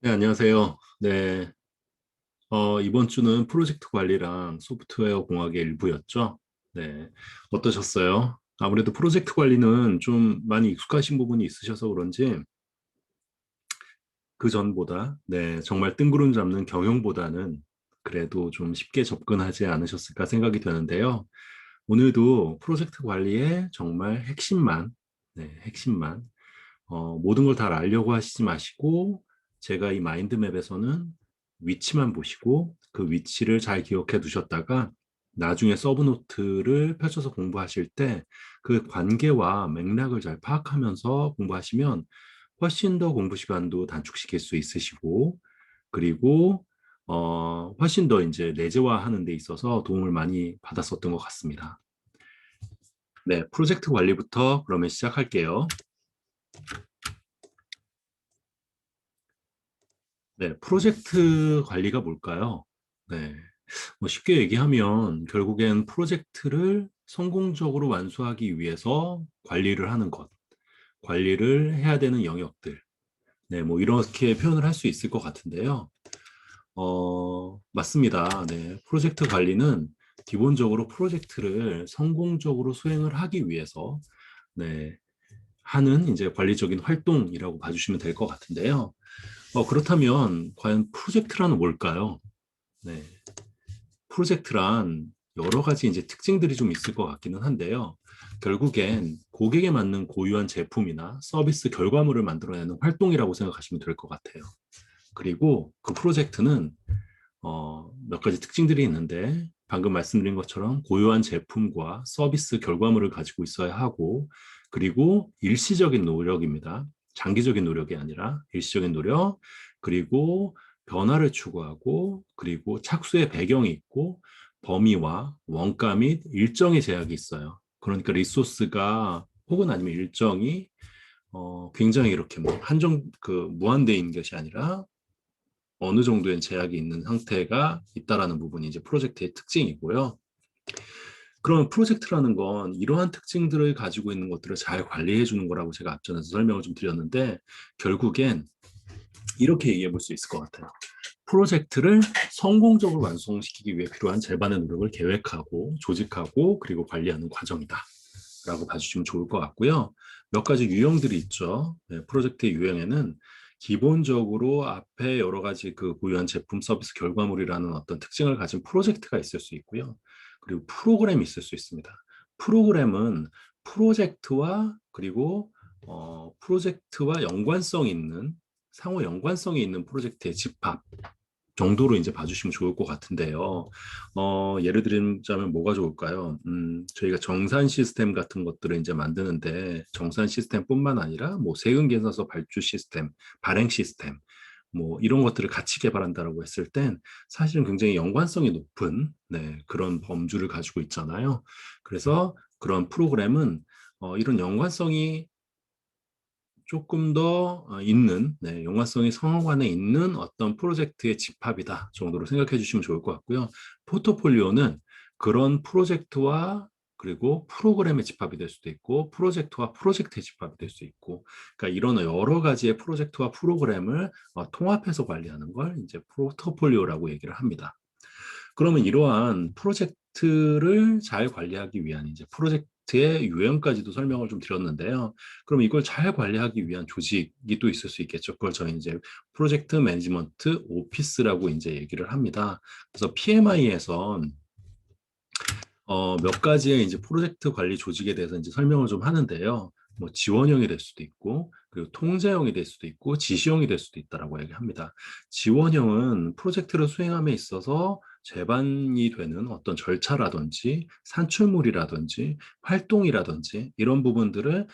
네, 안녕하세요. 네, 이번 주는 프로젝트 관리랑 소프트웨어 공학의 일부였죠. 네, 어떠셨어요? 아무래도 프로젝트 관리는 좀 많이 익숙하신 부분이 있으셔서 그런지 그 전보다, 네, 정말 뜬구름 잡는 경영보다는 그래도 좀 쉽게 접근하지 않으셨을까 생각이 되는데요. 오늘도 프로젝트 관리의 정말 핵심만, 네, 핵심만, 모든 걸 다 알려고 하시지 마시고, 제가 이 마인드맵에서는 위치만 보시고, 그 위치를 잘 기억해 두셨다가, 나중에 서브노트를 펼쳐서 공부하실 때, 그 관계와 맥락을 잘 파악하면서 공부하시면, 훨씬 더 공부 시간도 단축시킬 수 있으시고, 그리고, 훨씬 더 이제 내재화하는 데 있어서 도움을 많이 받았었던 것 같습니다. 네, 프로젝트 관리부터 그러면 시작할게요. 네, 프로젝트 관리가 뭘까요? 네, 뭐 쉽게 얘기하면 결국엔 프로젝트를 성공적으로 완수하기 위해서 관리를 하는 것, 관리를 해야 되는 영역들, 네, 뭐 이렇게 표현을 할 수 있을 것 같은데요. 맞습니다. 네, 프로젝트 관리는 기본적으로 프로젝트를 성공적으로 수행을 하기 위해서, 네, 하는 이제 관리적인 활동이라고 봐주시면 될 것 같은데요. 그렇다면 과연 프로젝트란 뭘까요? 네, 프로젝트란 여러 가지 이제 특징들이 좀 있을 것 같기는 한데요. 결국엔 고객에 맞는 고유한 제품이나 서비스 결과물을 만들어내는 활동이라고 생각하시면 될 것 같아요. 그리고 그 프로젝트는 몇 가지 특징들이 있는데 방금 말씀드린 것처럼 고유한 제품과 서비스 결과물을 가지고 있어야 하고 그리고 일시적인 노력입니다. 장기적인 노력이 아니라 일시적인 노력 그리고 변화를 추구하고 그리고 착수의 배경이 있고 범위와 원가 및 일정의 제약이 있어요. 그러니까 리소스가 혹은 아니면 일정이 굉장히 이렇게 뭐 한정 무한대인 것이 아니라 어느 정도의 제약이 있는 상태가 있다라는 부분이 이제 프로젝트의 특징이고요. 그럼 프로젝트라는 건 이러한 특징들을 가지고 있는 것들을 잘 관리해 주는 거라고 제가 앞전에서 설명을 좀 드렸는데 결국엔 이렇게 얘기해 볼 수 있을 것 같아요. 프로젝트를 성공적으로 완성시키기 위해 필요한 절반의 노력을 계획하고 조직하고 그리고 관리하는 과정이다. 라고 봐주시면 좋을 것 같고요. 몇 가지 유형들이 있죠. 네, 프로젝트의 유형에는 기본적으로 앞에 여러 가지 그 고유한 제품 서비스 결과물이라는 어떤 특징을 가진 프로젝트가 있을 수 있고요. 그리고 프로그램이 있을 수 있습니다. 프로그램은 프로젝트와 그리고 프로젝트와 연관성 있는 상호 연관성이 있는 프로젝트의 집합 정도로 이제 봐주시면 좋을 것 같은데요. 예를 들자면 뭐가 좋을까요? 저희가 정산 시스템 같은 것들을 이제 만드는데 정산 시스템뿐만 아니라 뭐 세금 계산서 발주 시스템, 발행 시스템, 뭐 이런 것들을 같이 개발한다라고 했을 땐 사실은 굉장히 연관성이 높은 네, 그런 범주를 가지고 있잖아요. 그래서 그런 프로그램은 이런 연관성이 조금 더 있는 연관성이 상호간에 있는 어떤 프로젝트의 집합이다 정도로 생각해 주시면 좋을 것 같고요. 포트폴리오는 그런 프로젝트와 그리고 프로그램의 집합이 될 수도 있고 프로젝트와 프로젝트의 집합이 될 수 있고 그러니까 이런 여러 가지의 프로젝트와 프로그램을 통합해서 관리하는 걸 이제 포트폴리오라고 얘기를 합니다. 그러면 이러한 프로젝트를 잘 관리하기 위한 이제 프로젝트의 유형까지도 설명을 좀 드렸는데요. 그럼 이걸 잘 관리하기 위한 조직이 또 있을 수 있겠죠. 그걸 저희 이제 프로젝트 매니지먼트 오피스라고 이제 얘기를 합니다. 그래서 PMI에선 몇 가지의 이제 프로젝트 관리 조직에 대해서 이제 설명을 좀 하는데요. 뭐 지원형이 될 수도 있고, 그리고 통제형이 될 수도 있고, 지시형이 될 수도 있다라고 얘기합니다. 지원형은 프로젝트를 수행함에 있어서 제반이 되는 어떤 절차라든지 산출물이라든지 활동이라든지 이런 부분들을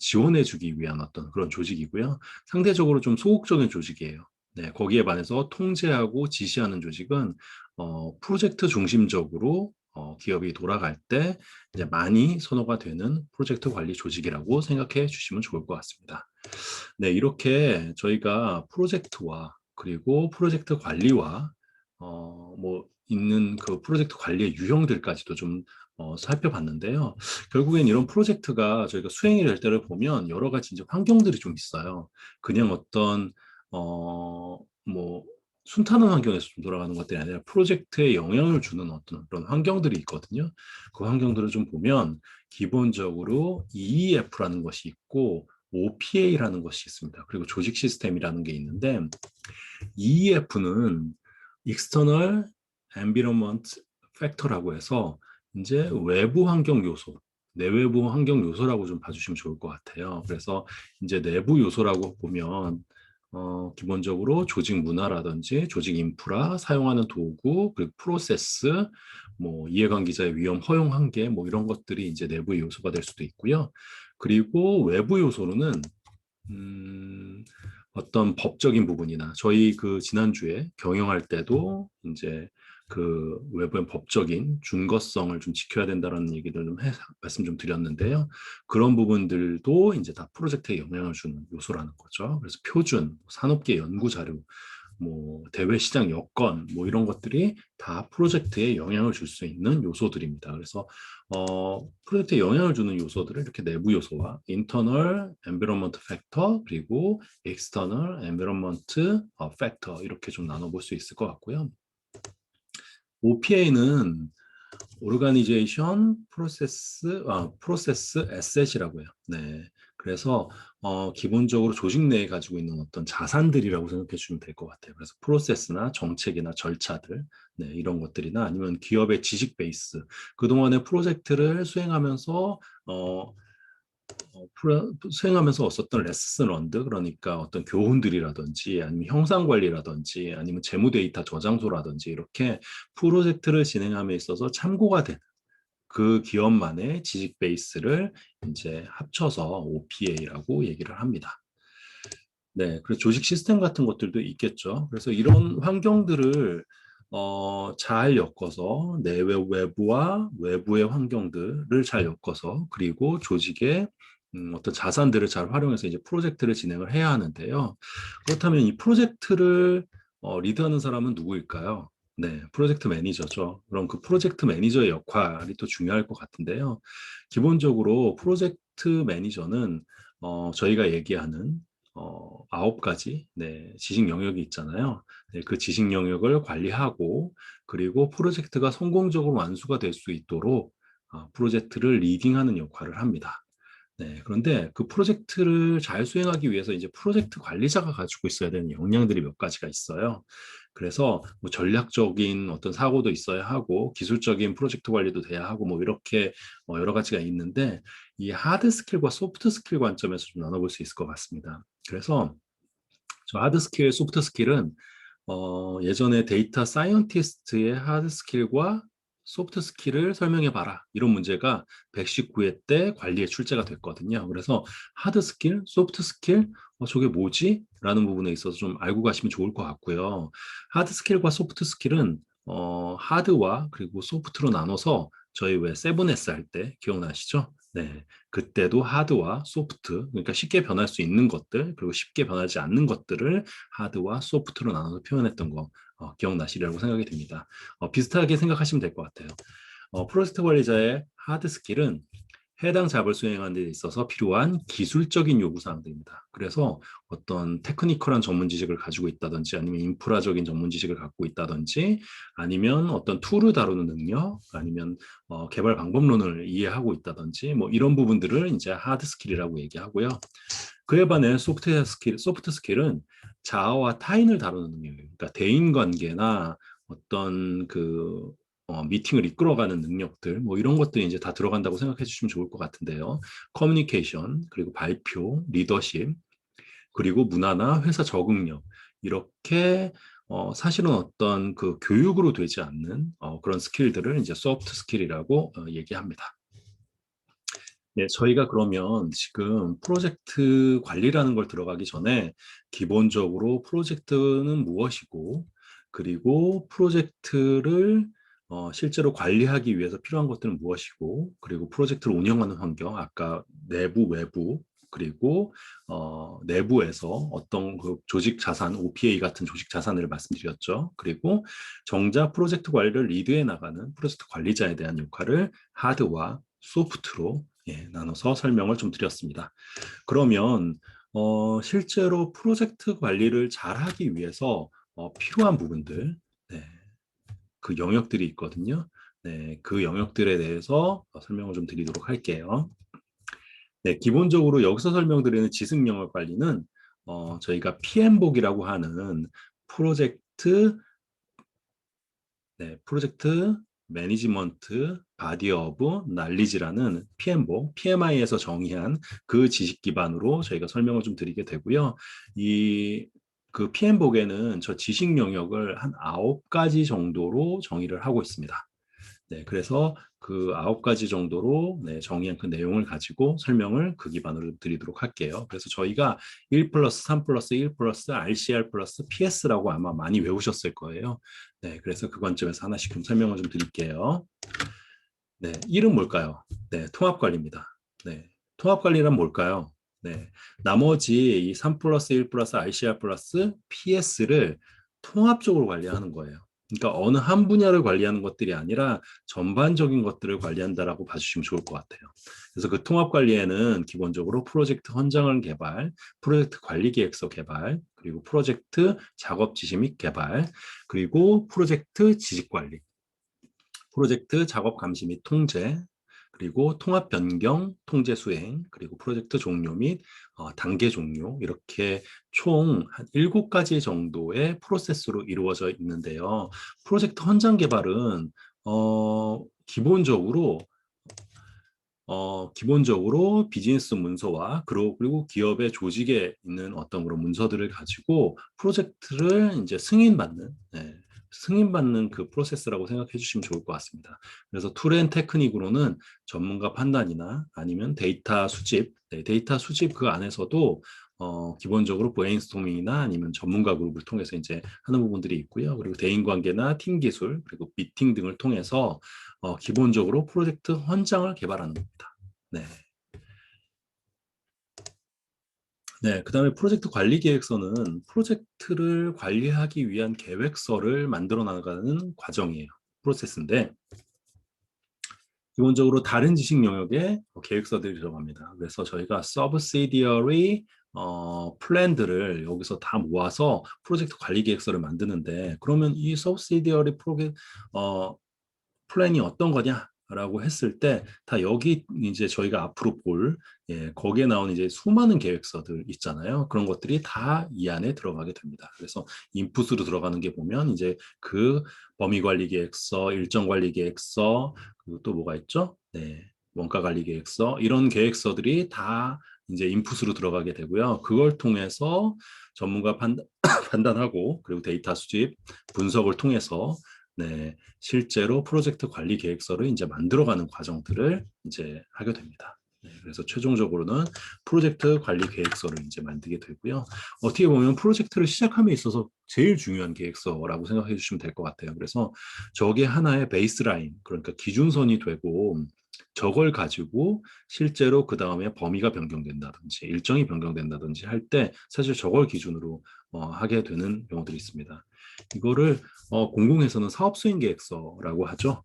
지원해주기 위한 어떤 그런 조직이고요. 상대적으로 좀 소극적인 조직이에요. 네, 거기에 반해서 통제하고 지시하는 조직은 프로젝트 중심적으로 기업이 돌아갈 때 이제 많이 선호가 되는 프로젝트 관리 조직이라고 생각해 주시면 좋을 것 같습니다. 네, 이렇게 저희가 프로젝트와 그리고 프로젝트 관리와 뭐 있는 그 프로젝트 관리의 유형들까지도 좀 살펴봤는데요. 결국엔 이런 프로젝트가 저희가 수행이 될 때를 보면 여러 가지 이제 환경들이 좀 있어요. 그냥 어떤 뭐 순탄한 환경에서 좀 돌아가는 것들이 아니라 프로젝트에 영향을 주는 어떤 그런 환경들이 있거든요. 그 환경들을 좀 보면 기본적으로 EEF라는 것이 있고 OPA라는 것이 있습니다. 그리고 조직 시스템이라는 게 있는데 EEF는 External Environment Factor라고 해서 이제 외부 환경 요소, 내외부 환경 요소라고 좀 봐주시면 좋을 것 같아요. 그래서 이제 내부 요소라고 보면 기본적으로 조직 문화라든지 조직 인프라, 사용하는 도구, 그리고 프로세스, 뭐 이해관계자의 위험 허용 한계, 뭐 이런 것들이 이제 내부 요소가 될 수도 있고요. 그리고 외부 요소로는 어떤 법적인 부분이나 저희 그 지난주에 경영할 때도 이제 그 외부의 법적인 준거성을 좀 지켜야 된다는 얘기를 말씀 좀 드렸는데요. 그런 부분들도 이제 다 프로젝트에 영향을 주는 요소라는 거죠. 그래서 표준, 산업계 연구 자료, 뭐 대외 시장 여건, 뭐 이런 것들이 다 프로젝트에 영향을 줄 수 있는 요소들입니다. 그래서 프로젝트에 영향을 주는 요소들을 이렇게 내부 요소와 internal environment factor 그리고 external environment factor 이렇게 좀 나눠볼 수 있을 것 같고요. OPA는 오르가니제이션 프로세스 에셋이라고 해요. 네. 그래서 기본적으로 조직 내에 가지고 있는 어떤 자산들이라고 생각해 주시면 될 것 같아요. 그래서 프로세스나 정책이나 절차들, 네, 이런 것들이나 아니면 기업의 지식 베이스, 그동안의 프로젝트를 수행하면서 수행하면서 얻었던 레슨 런드, 그러니까 어떤 교훈들이라든지 아니면 형상 관리라든지 아니면 재무 데이터 저장소라든지 이렇게 프로젝트를 진행함에 있어서 참고가 되는 그 기업만의 지식 베이스를 이제 합쳐서 OPA라고 얘기를 합니다. 네, 그리고 조직 시스템 같은 것들도 있겠죠. 그래서 이런 환경들을 잘 엮어서 내외 외부와 외부의 환경들을 잘 엮어서 그리고 조직의 어떤 자산들을 잘 활용해서 이제 프로젝트를 진행을 해야 하는데요. 그렇다면 이 프로젝트를 리드하는 사람은 누구일까요? 네, 프로젝트 매니저죠. 그럼 그 프로젝트 매니저의 역할이 또 중요할 것 같은데요. 기본적으로 프로젝트 매니저는 저희가 얘기하는 9가지 네, 지식 영역이 있잖아요. 네, 그 지식 영역을 관리하고 그리고 프로젝트가 성공적으로 완수가 될 수 있도록 프로젝트를 리딩하는 역할을 합니다. 네, 그런데 그 프로젝트를 잘 수행하기 위해서 이제 프로젝트 관리자가 가지고 있어야 되는 역량들이 몇 가지가 있어요. 그래서 뭐 전략적인 어떤 사고도 있어야 하고 기술적인 프로젝트 관리도 돼야 하고 뭐 이렇게 여러 가지가 있는데 이 하드 스킬과 소프트 스킬 관점에서 좀 나눠볼 수 있을 것 같습니다. 그래서 저 하드 스킬, 소프트 스킬은 예전에 데이터 사이언티스트의 하드 스킬과 소프트 스킬을 설명해 봐라. 이런 문제가 119회 때 관리에 출제가 됐거든요. 그래서 하드 스킬, 소프트 스킬, 저게 뭐지? 라는 부분에 있어서 좀 알고 가시면 좋을 것 같고요. 하드 스킬과 소프트 스킬은 하드와 그리고 소프트로 나눠서 저희 왜 7S 할 때 기억나시죠? 네. 그때도 하드와 소프트, 그러니까 쉽게 변할 수 있는 것들, 그리고 쉽게 변하지 않는 것들을 하드와 소프트로 나눠서 표현했던 거 기억나시리라고 생각이 됩니다. 비슷하게 생각하시면 될 것 같아요. 프로젝트 관리자의 하드 스킬은 해당 잡을 수행하는 데 있어서 필요한 기술적인 요구사항들입니다. 그래서 어떤 테크니컬한 전문 지식을 가지고 있다든지 아니면 인프라적인 전문 지식을 갖고 있다든지 아니면 어떤 툴을 다루는 능력 아니면 개발 방법론을 이해하고 있다든지 뭐 이런 부분들을 이제 하드 스킬이라고 얘기하고요. 그에 반해 소프트 스킬은 자아와 타인을 다루는 능력이에요. 그러니까 대인 관계나 어떤 그 미팅을 이끌어가는 능력들, 뭐 이런 것들이 이제 다 들어간다고 생각해 주시면 좋을 것 같은데요. 커뮤니케이션, 그리고 발표, 리더십, 그리고 문화나 회사 적응력, 이렇게 사실은 어떤 그 교육으로 되지 않는 그런 스킬들을 이제 소프트 스킬이라고 얘기합니다. 네, 저희가 그러면 지금 프로젝트 관리라는 걸 들어가기 전에 기본적으로 프로젝트는 무엇이고, 그리고 프로젝트를 실제로 관리하기 위해서 필요한 것들은 무엇이고, 그리고 프로젝트를 운영하는 환경, 아까 내부, 외부, 그리고 내부에서 어떤 그 조직 자산, OPA 같은 조직 자산을 말씀드렸죠. 그리고 정작 프로젝트 관리를 리드해 나가는 프로젝트 관리자에 대한 역할을 하드와 소프트로 나눠서 설명을 좀 드렸습니다. 그러면 실제로 프로젝트 관리를 잘 하기 위해서 필요한 부분들, 네, 그 영역들이 있거든요. 네, 그 영역들에 대해서 설명을 좀 드리도록 할게요. 네, 기본적으로 여기서 설명드리는 지식 영역 관리는 저희가 PM복이라고 하는 프로젝트, 네, 프로젝트 매니지먼트 바디 오브 날리지라는 PM복, PMI에서 정의한 그 지식 기반으로 저희가 설명을 좀 드리게 되고요. 그 PM복에는 저 지식 영역을 한 9가지 정도로 정의를 하고 있습니다. 네, 그래서 그 9가지 정도로 네, 정의한 그 내용을 가지고 설명을 그 기반으로 드리도록 할게요. 그래서 저희가 1 플러스 3 플러스 1 플러스 RCR 플러스 PS라고 아마 많이 외우셨을 거예요. 네, 그래서 그 관점에서 하나씩 좀 설명을 좀 드릴게요. 네, 1은 뭘까요? 네, 통합관리입니다. 네, 통합관리란 뭘까요? 네, 나머지 이 3 플러스 1 플러스 RCR 플러스 PS를 통합적으로 관리하는 거예요. 그러니까 어느 한 분야를 관리하는 것들이 아니라 전반적인 것들을 관리한다라고 봐주시면 좋을 것 같아요. 그래서 그 통합 관리에는 기본적으로 프로젝트 헌장을 개발, 프로젝트 관리 계획서 개발, 그리고 프로젝트 작업 지시 및 개발, 그리고 프로젝트 지식 관리, 프로젝트 작업 감시 및 통제, 그리고 통합 변경, 통제 수행, 그리고 프로젝트 종료 및 단계 종료 이렇게 총 한 7가지 정도의 프로세스로 이루어져 있는데요. 프로젝트 헌장 개발은 기본적으로 비즈니스 문서와 그리고 기업의 조직에 있는 어떤 그런 문서들을 가지고 프로젝트를 이제 승인받는, 네, 승인받는 그 프로세스라고 생각해 주시면 좋을 것 같습니다. 그래서 툴앤 테크닉으로는 전문가 판단이나 아니면 데이터 수집, 네, 데이터 수집 그 안에서도 기본적으로 브레인스토밍이나 아니면 전문가 그룹을 통해서 이제 하는 부분들이 있고요. 그리고 대인관계나 팀 기술, 그리고 미팅 등을 통해서 기본적으로 프로젝트 헌장을 개발하는 겁니다. 네. 네, 그다음에 프로젝트 관리 계획서는 프로젝트를 관리하기 위한 계획서를 만들어 나가는 과정이에요. 프로세스인데 기본적으로 다른 지식 영역에 계획서들이 들어갑니다. 그래서 저희가 subsidiary 플랜들을 여기서 다 모아서 프로젝트 관리 계획서를 만드는데 그러면 이 subsidiary 플랜이 어떤 거냐라고 했을 때 다 여기 이제 저희가 앞으로 볼 거기에 나온 이제 수많은 계획서들 있잖아요. 그런 것들이 다 이 안에 들어가게 됩니다. 그래서 인풋으로 들어가는 게 보면 이제 그 범위 관리 계획서, 일정 관리 계획서, 그리고 또 뭐가 있죠? 네. 원가 관리 계획서 이런 계획서들이 다 이제 인풋으로 들어가게 되고요. 그걸 통해서 전문가 판단하고 그리고 데이터 수집, 분석을 통해서 네, 실제로 프로젝트 관리 계획서를 이제 만들어가는 과정들을 이제 하게 됩니다. 네, 그래서 최종적으로는 프로젝트 관리 계획서를 이제 만들게 되고요. 어떻게 보면 프로젝트를 시작함에 있어서 제일 중요한 계획서라고 생각해 주시면 될 것 같아요. 그래서 저게 하나의 베이스라인, 그러니까 기준선이 되고 저걸 가지고 실제로 그 다음에 범위가 변경된다든지 일정이 변경된다든지 할 때 사실 저걸 기준으로 하게 되는 경우들이 있습니다. 이거를 공공에서는 사업 수행 계획서라고 하죠.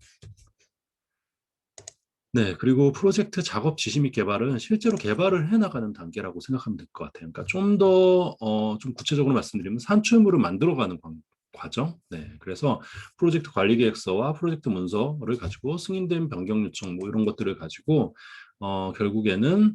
네, 그리고 프로젝트 작업 지시 및 개발은 실제로 개발을 해나가는 단계라고 생각하면 될 것 같아요. 그러니까 좀 더, 좀 구체적으로 말씀드리면 산출물을 만들어가는 과정. 네, 그래서 프로젝트 관리 계획서와 프로젝트 문서를 가지고 승인된 변경 요청 뭐 이런 것들을 가지고, 결국에는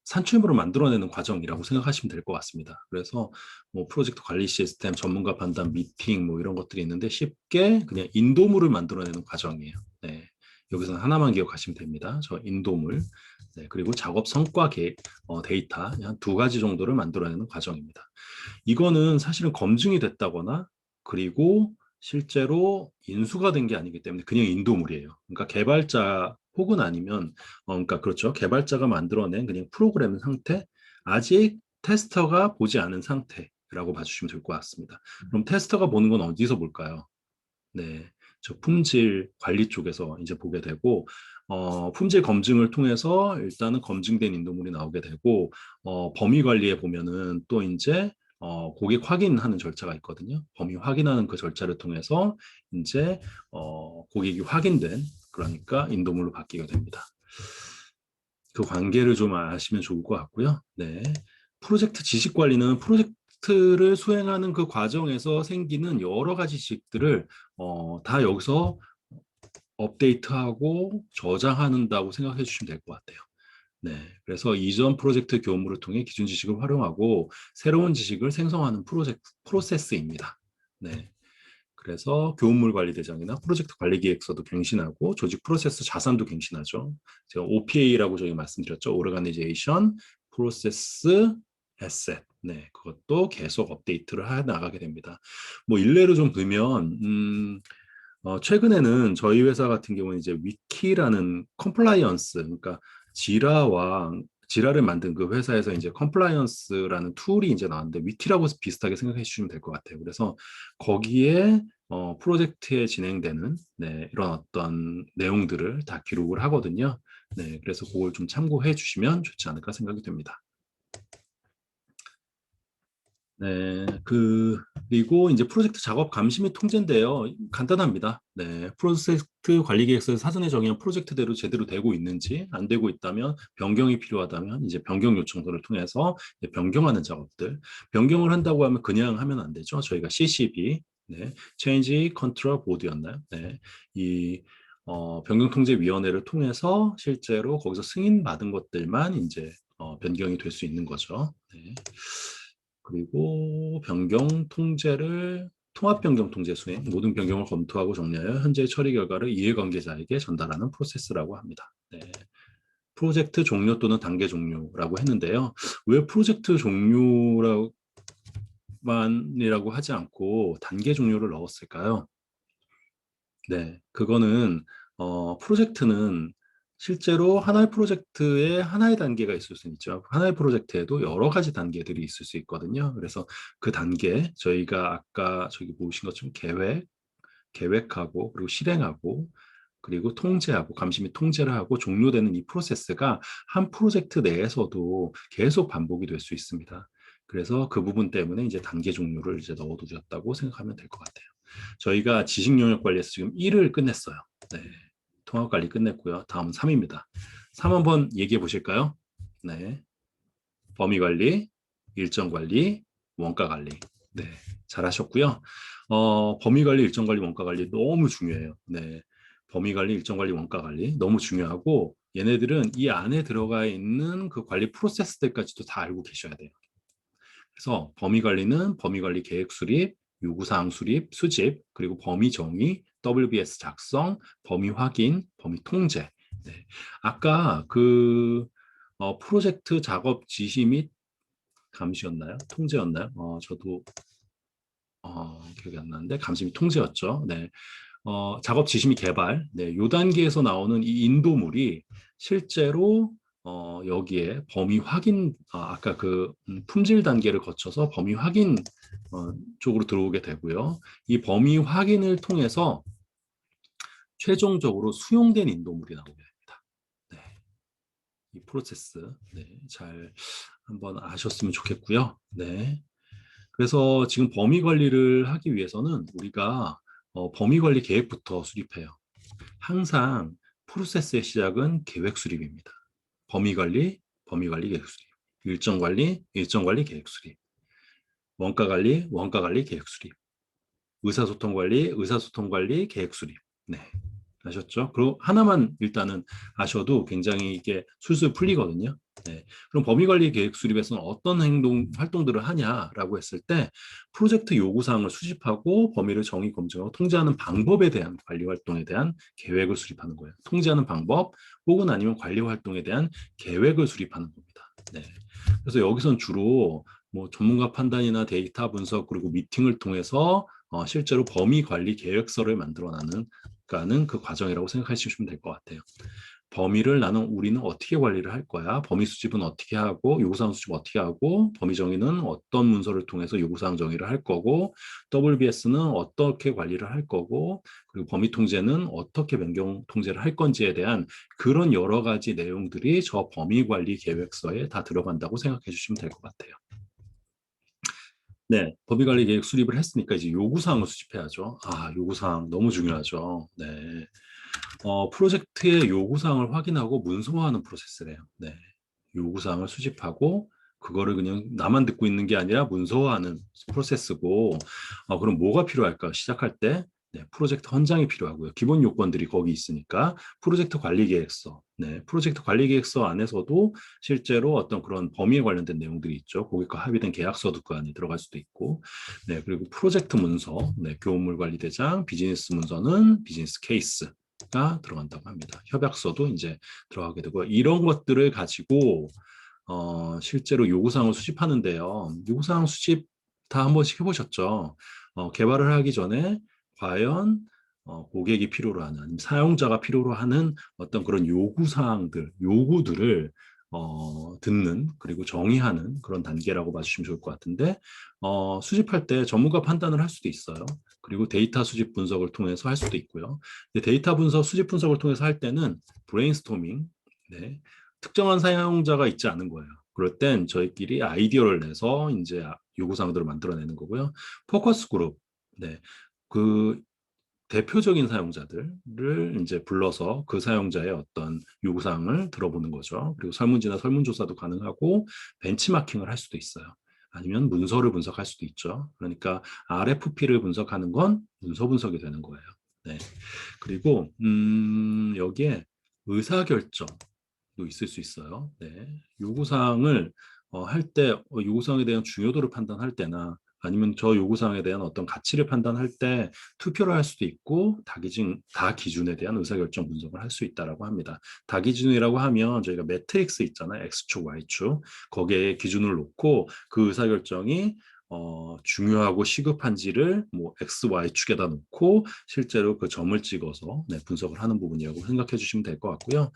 산출물을 만들어내는 과정이라고 생각하시면 될 것 같습니다. 그래서 뭐 프로젝트 관리 시스템, 전문가 판단, 미팅 뭐 이런 것들이 있는데 쉽게 그냥 인도물을 만들어내는 과정이에요. 네. 여기서는 하나만 기억하시면 됩니다. 저 인도물. 네. 그리고 작업 성과 계획, 데이터 한 2가지 정도를 만들어내는 과정입니다. 이거는 사실은 검증이 됐다거나 그리고 실제로 인수가 된 게 아니기 때문에 그냥 인도물이에요. 그러니까 개발자 혹은 아니면 그러니까 그렇죠. 개발자가 만들어낸 그냥 프로그램 상태, 아직 테스터가 보지 않은 상태라고 봐주시면 될 것 같습니다. 그럼 테스터가 보는 건 어디서 볼까요? 네, 저 품질 관리 쪽에서 이제 보게 되고, 품질 검증을 통해서 일단은 검증된 인도물이 나오게 되고, 범위 관리에 보면은 또 이제 고객 확인하는 절차가 있거든요. 범위 확인하는 그 절차를 통해서 이제 고객이 확인된 그러니까 인도물로 바뀌게 됩니다. 그 관계를 좀 아시면 좋을 것 같고요. 네. 프로젝트 지식 관리는 프로젝트를 수행하는 그 과정에서 생기는 여러 가지 지식들을 다 여기서 업데이트하고 저장한다고 생각해 주시면 될 것 같아요. 네, 그래서 이전 프로젝트 교무를 통해 기존 지식을 활용하고 새로운 지식을 생성하는 프로세스입니다. 네, 그래서 교무물 관리 대장이나 프로젝트 관리 계획서도 갱신하고 조직 프로세스 자산도 갱신하죠. 제가 OPA라고 저희 말씀드렸죠. Organization, Process, Asset. 네, 그것도 계속 업데이트를 해 나가게 됩니다. 뭐 일례로 좀 들면 최근에는 저희 회사 같은 경우는 이제 위키라는 컴플라이언스, 그러니까 지라와 지라를 만든 그 회사에서 이제 컴플라이언스라는 툴이 이제 나왔는데 위키라고 비슷하게 생각해 주시면 될 것 같아요. 그래서 거기에 프로젝트에 진행되는 네, 이런 어떤 내용들을 다 기록을 하거든요. 네, 그래서 그걸 좀 참고해 주시면 좋지 않을까 생각이 됩니다. 네, 그리고 이제 프로젝트 작업 감시 및 통제인데요. 간단합니다. 네, 프로젝트 관리 계획서에 사전에 정의한 프로젝트대로 제대로 되고 있는지, 안 되고 있다면, 변경이 필요하다면, 이제 변경 요청서를 통해서 이제 변경하는 작업들. 변경을 한다고 하면 그냥 하면 안 되죠. 저희가 CCB, 네, Change Control Board였나요? 네, 이 변경통제위원회를 통해서 실제로 거기서 승인받은 것들만 이제 변경이 될 수 있는 거죠. 네. 그리고 변경 통제를 통합 변경 통제 수행, 모든 변경을 검토하고 정리하여 현재 처리 결과를 이해관계자에게 전달하는 프로세스라고 합니다. 네. 프로젝트 종료 또는 단계 종료라고 했는데요. 왜 프로젝트 종료만이라고 하지 않고 단계 종료를 넣었을까요? 네, 그거는 프로젝트는 실제로 하나의 프로젝트에 하나의 단계가 있을 수 있죠. 하나의 프로젝트에도 여러 가지 단계들이 있을 수 있거든요. 그래서 그 단계 저희가 아까 저기 보신 것처럼 계획하고 그리고 실행하고 그리고 통제하고 감시 및 통제를 하고 종료되는 이 프로세스가 한 프로젝트 내에서도 계속 반복이 될 수 있습니다. 그래서 그 부분 때문에 이제 단계 종료를 이제 넣어두셨다고 생각하면 될 것 같아요. 저희가 지식 영역 관리에서 지금 1을 끝냈어요. 네. 통합 관리 끝냈고요. 다음 3입니다. 3 한번 얘기해 보실까요? 네. 범위 관리, 일정 관리, 원가 관리. 네. 잘하셨고요. 범위 관리, 일정 관리, 원가 관리 너무 중요해요. 네. 범위 관리, 일정 관리, 원가 관리 너무 중요하고 얘네들은 이 안에 들어가 있는 그 관리 프로세스들까지도 다 알고 계셔야 돼요. 그래서 범위 관리는 범위 관리 계획 수립, 요구사항 수립, 수집, 그리고 범위 정의, WBS 작성, 범위 확인, 범위 통제. 네. 아까 프로젝트 작업 지시 및 감시였나요? 통제였나요? 저도 기억이 안 나는데 감시 및 통제였죠. 네. 작업 지시 및 개발. 네. 요 단계에서 나오는 이 인도물이 실제로 여기에 범위 확인, 아까 품질 단계를 거쳐서 범위 확인 쪽으로 들어오게 되고요. 이 범위 확인을 통해서 최종적으로 수용된 인도물이 나오게 됩니다. 네. 이 프로세스, 네. 잘 한번 아셨으면 좋겠고요. 네. 그래서 지금 범위 관리를 하기 위해서는 우리가 범위 관리 계획부터 수립해요. 항상 프로세스의 시작은 계획 수립입니다. 범위 관리, 범위 관리 계획 수립. 일정 관리, 일정 관리 계획 수립. 원가 관리, 원가 관리 계획 수립. 의사소통 관리, 의사소통 관리 계획 수립. 네. 아셨죠? 그리고 하나만 일단은 아셔도 굉장히 이게 술술 풀리거든요. 네. 그럼 범위관리 계획 수립에서는 어떤 활동들을 하냐라고 했을 때 프로젝트 요구사항을 수집하고 범위를 정의 검증하고 통제하는 방법에 대한 관리 활동에 대한 계획을 수립하는 거예요. 통제하는 방법 혹은 아니면 관리 활동에 대한 계획을 수립하는 겁니다. 네. 그래서 여기선 주로 뭐 전문가 판단이나 데이터 분석 그리고 미팅을 통해서 실제로 범위 관리 계획서를 만들어나는 그 과정이라고 생각해 주시면 될 것 같아요. 범위를 우리는 어떻게 관리를 할 거야? 범위 수집은 어떻게 하고 요구사항 수집 어떻게 하고 범위 정의는 어떤 문서를 통해서 요구사항 정의를 할 거고 WBS는 어떻게 관리를 할 거고 그리고 범위 통제는 어떻게 변경 통제를 할 건지에 대한 그런 여러 가지 내용들이 저 범위 관리 계획서에 다 들어간다고 생각해 주시면 될 것 같아요. 네, 법의관리 계획 수립을 했으니까 이제 요구사항을 수집해야죠. 요구사항 너무 중요하죠. 네. 프로젝트의 요구사항을 확인하고 문서화하는 프로세스래요. 네. 요구사항을 수집하고 그거를 그냥 나만 듣고 있는 게 아니라 문서화하는 프로세스고 그럼 뭐가 필요할까? 시작할 때 네, 프로젝트 헌장이 필요하고요. 기본 요건들이 거기 있으니까 프로젝트 관리 계획서, 네, 프로젝트 관리 계획서 안에서도 실제로 어떤 그런 범위에 관련된 내용들이 있죠. 고객과 합의된 계약서도 그 안에 들어갈 수도 있고, 네, 그리고 프로젝트 문서, 네, 교훈물 관리 대장, 비즈니스 문서는 비즈니스 케이스. 가 들어간다고 합니다. 협약서도 이제 들어가게 되고 이런 것들을 가지고 실제로 요구사항을 수집하는데요. 요구사항 수집 다 한 번씩 해보셨죠? 개발을 하기 전에 과연 고객이 필요로 하는 아니면 사용자가 필요로 하는 어떤 그런 요구사항들, 요구들을 듣는 그리고 정의하는 그런 단계라고 봐주시면 좋을 것 같은데 수집할 때 전문가 판단을 할 수도 있어요. 그리고 데이터 수집 분석을 통해서 할 수도 있고요. 데이터 분석, 수집 분석을 통해서 할 때는 브레인스토밍, 네, 특정한 사용자가 있지 않은 거예요. 그럴 땐 저희끼리 아이디어를 내서 이제 요구사항들을 만들어내는 거고요. 포커스 그룹, 네, 그 대표적인 사용자들을 이제 불러서 그 사용자의 어떤 요구사항을 들어보는 거죠. 그리고 설문지나 설문조사도 가능하고 벤치마킹을 할 수도 있어요. 아니면 문서를 분석할 수도 있죠. 그러니까 RFP를 분석하는 건 문서 분석이 되는 거예요. 네. 그리고 여기에 의사결정도 있을 수 있어요. 네. 요구사항을 할 때 요구사항에 대한 중요도를 판단할 때나 아니면 저 요구사항에 대한 어떤 가치를 판단할 때 투표를 할 수도 있고 다기준에 대한 의사결정 분석을 할 수 있다라고 합니다. 다기준이라고 하면 저희가 매트릭스 있잖아요. X축, Y축. 거기에 기준을 놓고 그 의사결정이 중요하고 시급한지를 뭐 X, Y축에다 놓고 실제로 그 점을 찍어서 네, 분석을 하는 부분이라고 생각해 주시면 될 것 같고요.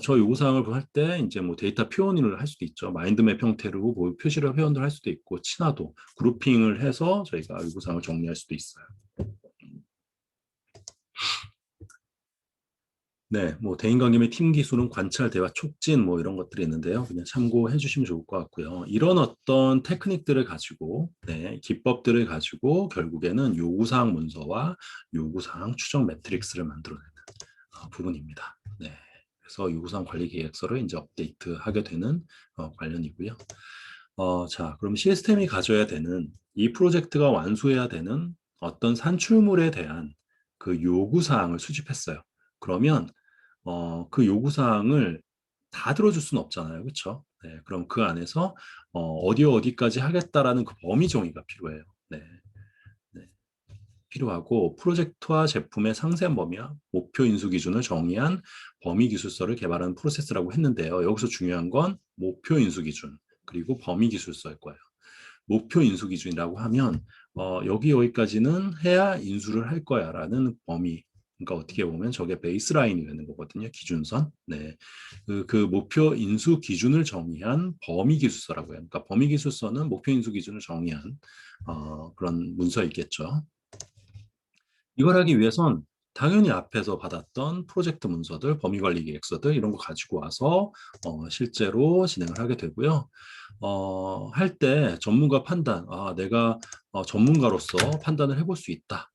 저 요구사항을 할 때 이제 뭐 데이터 표현을 할 수도 있죠. 마인드맵 형태로 뭐 표시를 표현을 할 수도 있고 친화도, 그룹핑을 해서 저희가 요구사항을 정리할 수도 있어요. 네, 뭐 대인관계 및 팀 기술은 관찰, 대화, 촉진 뭐 이런 것들이 있는데요. 그냥 참고해 주시면 좋을 것 같고요. 이런 어떤 테크닉들을 가지고, 네, 기법들을 가지고 결국에는 요구사항 문서와 요구사항 추정 매트릭스를 만들어내는 부분입니다. 네. 그래서 요구사항 관리 계획서를 이제 업데이트하게 되는 관련이고요. 자, 그럼 시스템이 가져야 되는 이 프로젝트가 완수해야 되는 어떤 산출물에 대한 그 요구사항을 수집했어요. 그러면 그 요구사항을 다 들어줄 수는 없잖아요. 그렇죠? 네, 그럼 그 안에서 어디까지 하겠다라는 그 범위 정의가 필요해요. 네. 네. 필요하고 프로젝트와 제품의 상세한 범위와 목표 인수 기준을 정의한 범위 기술서를 개발하는 프로세스라고 했는데요. 여기서 중요한 건 목표 인수 기준 그리고 범위 기술서일 거예요. 목표 인수 기준이라고 하면 여기까지는 해야 인수를 할 거야라는 범위. 그러니까 어떻게 보면 저게 베이스라인이 되는 거거든요. 기준선. 네. 그 목표 인수 기준을 정의한 범위 기술서라고 해요. 그러니까 범위 기술서는 목표 인수 기준을 정의한 그런 문서이겠죠. 이걸 하기 위해선 당연히 앞에서 받았던 프로젝트 문서들, 범위관리 계획서들 이런 거 가지고 와서 실제로 진행을 하게 되고요. 할 때 전문가 판단, 내가 전문가로서 판단을 해볼 수 있다.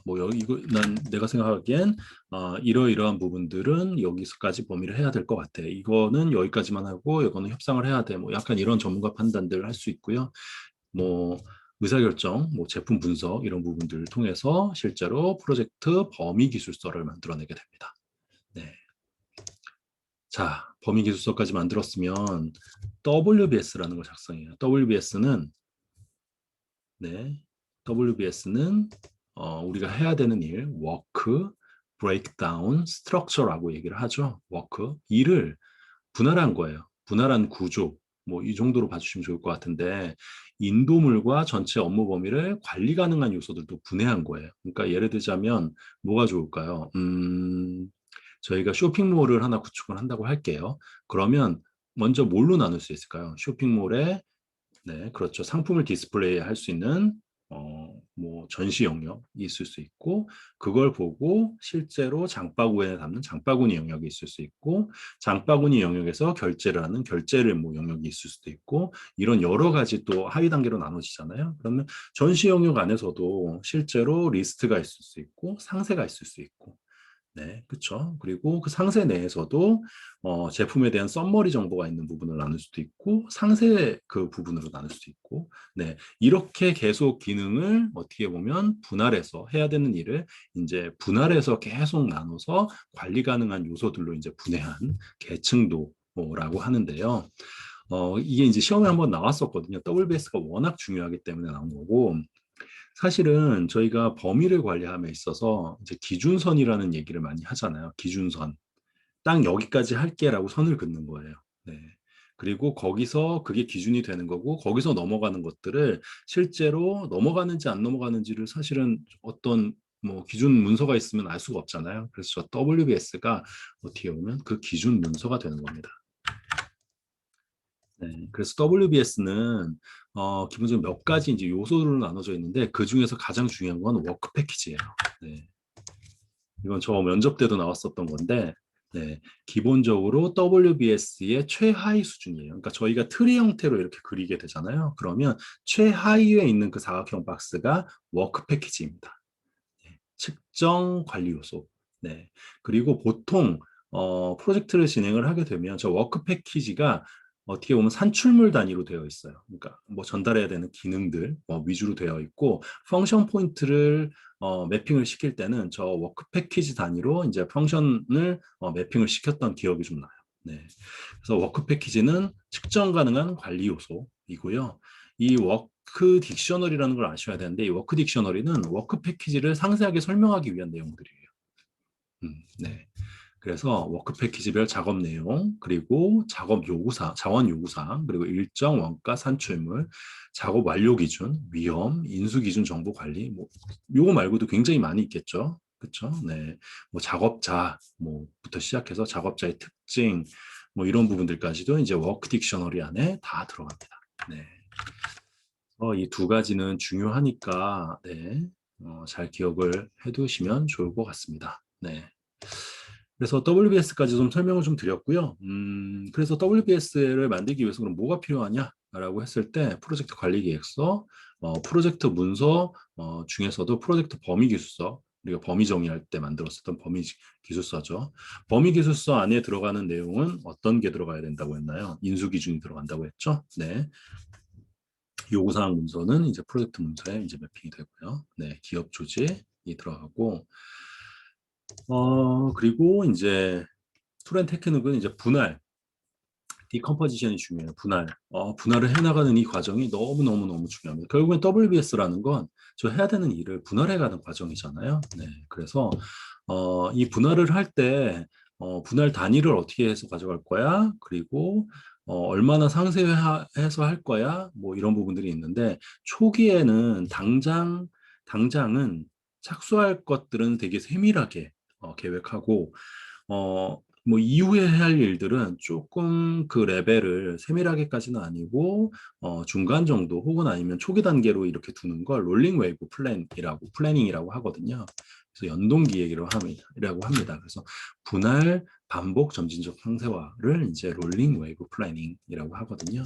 뭐 이거 난 내가 생각하기엔 이러이러한 부분들은 여기서까지 범위를 해야 될 것 같아. 이거는 여기까지만 하고 이거는 협상을 해야 돼. 뭐 약간 이런 전문가 판단들을 할 수 있고요. 뭐 의사결정, 뭐 제품 분석 이런 부분들을 통해서 실제로 프로젝트 범위 기술서를 만들어내게 됩니다. 네. 자, 범위 기술서까지 만들었으면 WBS라는 걸 작성해요. WBS는 네, WBS는 우리가 해야 되는 일, work, breakdown, structure라고 얘기를 하죠. work, 일을 분할한 거예요. 분할한 구조. 뭐 이 정도로 봐주시면 좋을 것 같은데 인도물과 전체 업무 범위를 관리 가능한 요소들도 분해한 거예요. 그러니까 예를 들자면 뭐가 좋을까요? 저희가 쇼핑몰을 하나 구축을 한다고 할게요. 그러면 먼저 뭘로 나눌 수 있을까요? 쇼핑몰에 네, 그렇죠. 상품을 디스플레이 할 수 있는 뭐 전시 영역이 있을 수 있고 그걸 보고 실제로 장바구니에 담는 장바구니 영역이 있을 수 있고 장바구니 영역에서 결제를 하는 결제를 뭐 영역이 있을 수도 있고 이런 여러 가지 또 하위 단계로 나눠지잖아요. 그러면 전시 영역 안에서도 실제로 리스트가 있을 수 있고 상세가 있을 수 있고 네, 그렇죠. 그리고 그 상세 내에서도 제품에 대한 썸머리 정보가 있는 부분을 나눌 수도 있고 상세 그 부분으로 나눌 수도 있고 네, 이렇게 계속 기능을 어떻게 보면 분할해서 해야 되는 일을 이제 분할해서 계속 나눠서 관리 가능한 요소들로 이제 분해한 계층도라고 하는데요. 이게 이제 시험에 한번 나왔었거든요. WBS가 워낙 중요하기 때문에 나온 거고 사실은 저희가 범위를 관리함에 있어서 이제 기준선이라는 얘기를 많이 하잖아요. 기준선. 딱 여기까지 할게라고 선을 긋는 거예요. 네. 그리고 거기서 그게 기준이 되는 거고 거기서 넘어가는 것들을 실제로 넘어가는지 안 넘어가는지를 사실은 어떤 뭐 기준 문서가 있으면 알 수가 없잖아요. 그래서 저 WBS가 어떻게 보면 그 기준 문서가 되는 겁니다. 네, 그래서 WBS는 기본적으로 몇 가지 이제 요소로 나눠져 있는데 그 중에서 가장 중요한 건 워크 패키지예요. 네, 이건 저 면접 때도 나왔었던 건데, 네, 기본적으로 WBS의 최하위 수준이에요. 그러니까 저희가 트리 형태로 이렇게 그리게 되잖아요. 그러면 최하위에 있는 그 사각형 박스가 워크 패키지입니다. 네, 측정 관리 요소. 네, 그리고 보통 프로젝트를 진행을 하게 되면 저 워크 패키지가 어떻게 보면 산출물 단위로 되어 있어요. 그러니까 뭐 전달해야 되는 기능들 위주로 되어 있고 펑션 포인트를 매핑을 시킬 때는 저 워크 패키지 단위로 이제 펑션을 매핑을 시켰던 기억이 좀 나요. 네. 그래서 워크 패키지는 측정 가능한 관리 요소이고요. 이 워크 딕셔너리라는 걸 아셔야 되는데 이 워크 딕셔너리는 워크 패키지를 상세하게 설명하기 위한 내용들이에요. 네. 그래서 워크 패키지별 작업 내용, 그리고 작업 요구사항, 자원 요구사항, 그리고 일정 원가 산출물, 작업 완료 기준, 위험, 인수 기준 정보 관리, 뭐 요거 말고도 굉장히 많이 있겠죠. 그렇죠? 네. 뭐 작업자 뭐부터 시작해서 작업자의 특징 뭐 이런 부분들까지도 이제 워크 딕셔너리 안에 다 들어갑니다. 네. 이 두 가지는 중요하니까 네. 잘 기억을 해두시면 좋을 것 같습니다. 네. 그래서 WBS까지 좀 설명을 좀 드렸고요. 그래서 WBS를 만들기 위해서 그럼 뭐가 필요하냐라고 했을 때 프로젝트 관리 계획서, 프로젝트 문서 중에서도 프로젝트 범위 기술서, 우리가 범위 정의할 때 만들었었던 범위 기술서죠. 범위 기술서 안에 들어가는 내용은 어떤 게 들어가야 된다고 했나요? 인수 기준이 들어간다고 했죠. 네. 요구사항 문서는 이제 프로젝트 문서에 이제 매핑이 되고요. 네, 기업 조직이 들어가고, 그리고 이제 툴앤 테크닉은 이제 분할, 디컴포지션이 중요해요. 분할. 분할을 해나가는 이 과정이 너무너무너무 중요합니다. 결국엔 WBS라는 건 저 해야 되는 일을 분할해가는 과정이잖아요. 네. 그래서, 이 분할을 할 때, 분할 단위를 어떻게 해서 가져갈 거야? 그리고, 얼마나 상세해서 할 거야? 뭐 이런 부분들이 있는데, 초기에는 당장은 착수할 것들은 되게 세밀하게 계획하고, 뭐 이후에 해야 할 일들은 조금 그 레벨을 세밀하게까지는 아니고 중간 정도 혹은 아니면 초기 단계로 이렇게 두는 걸 롤링 웨이브 플래닝이라고 하거든요. 그래서 연동 기획이라고 합니다. 그래서 분할 반복 점진적 상세화를 이제 롤링 웨이브 플래닝이라고 하거든요.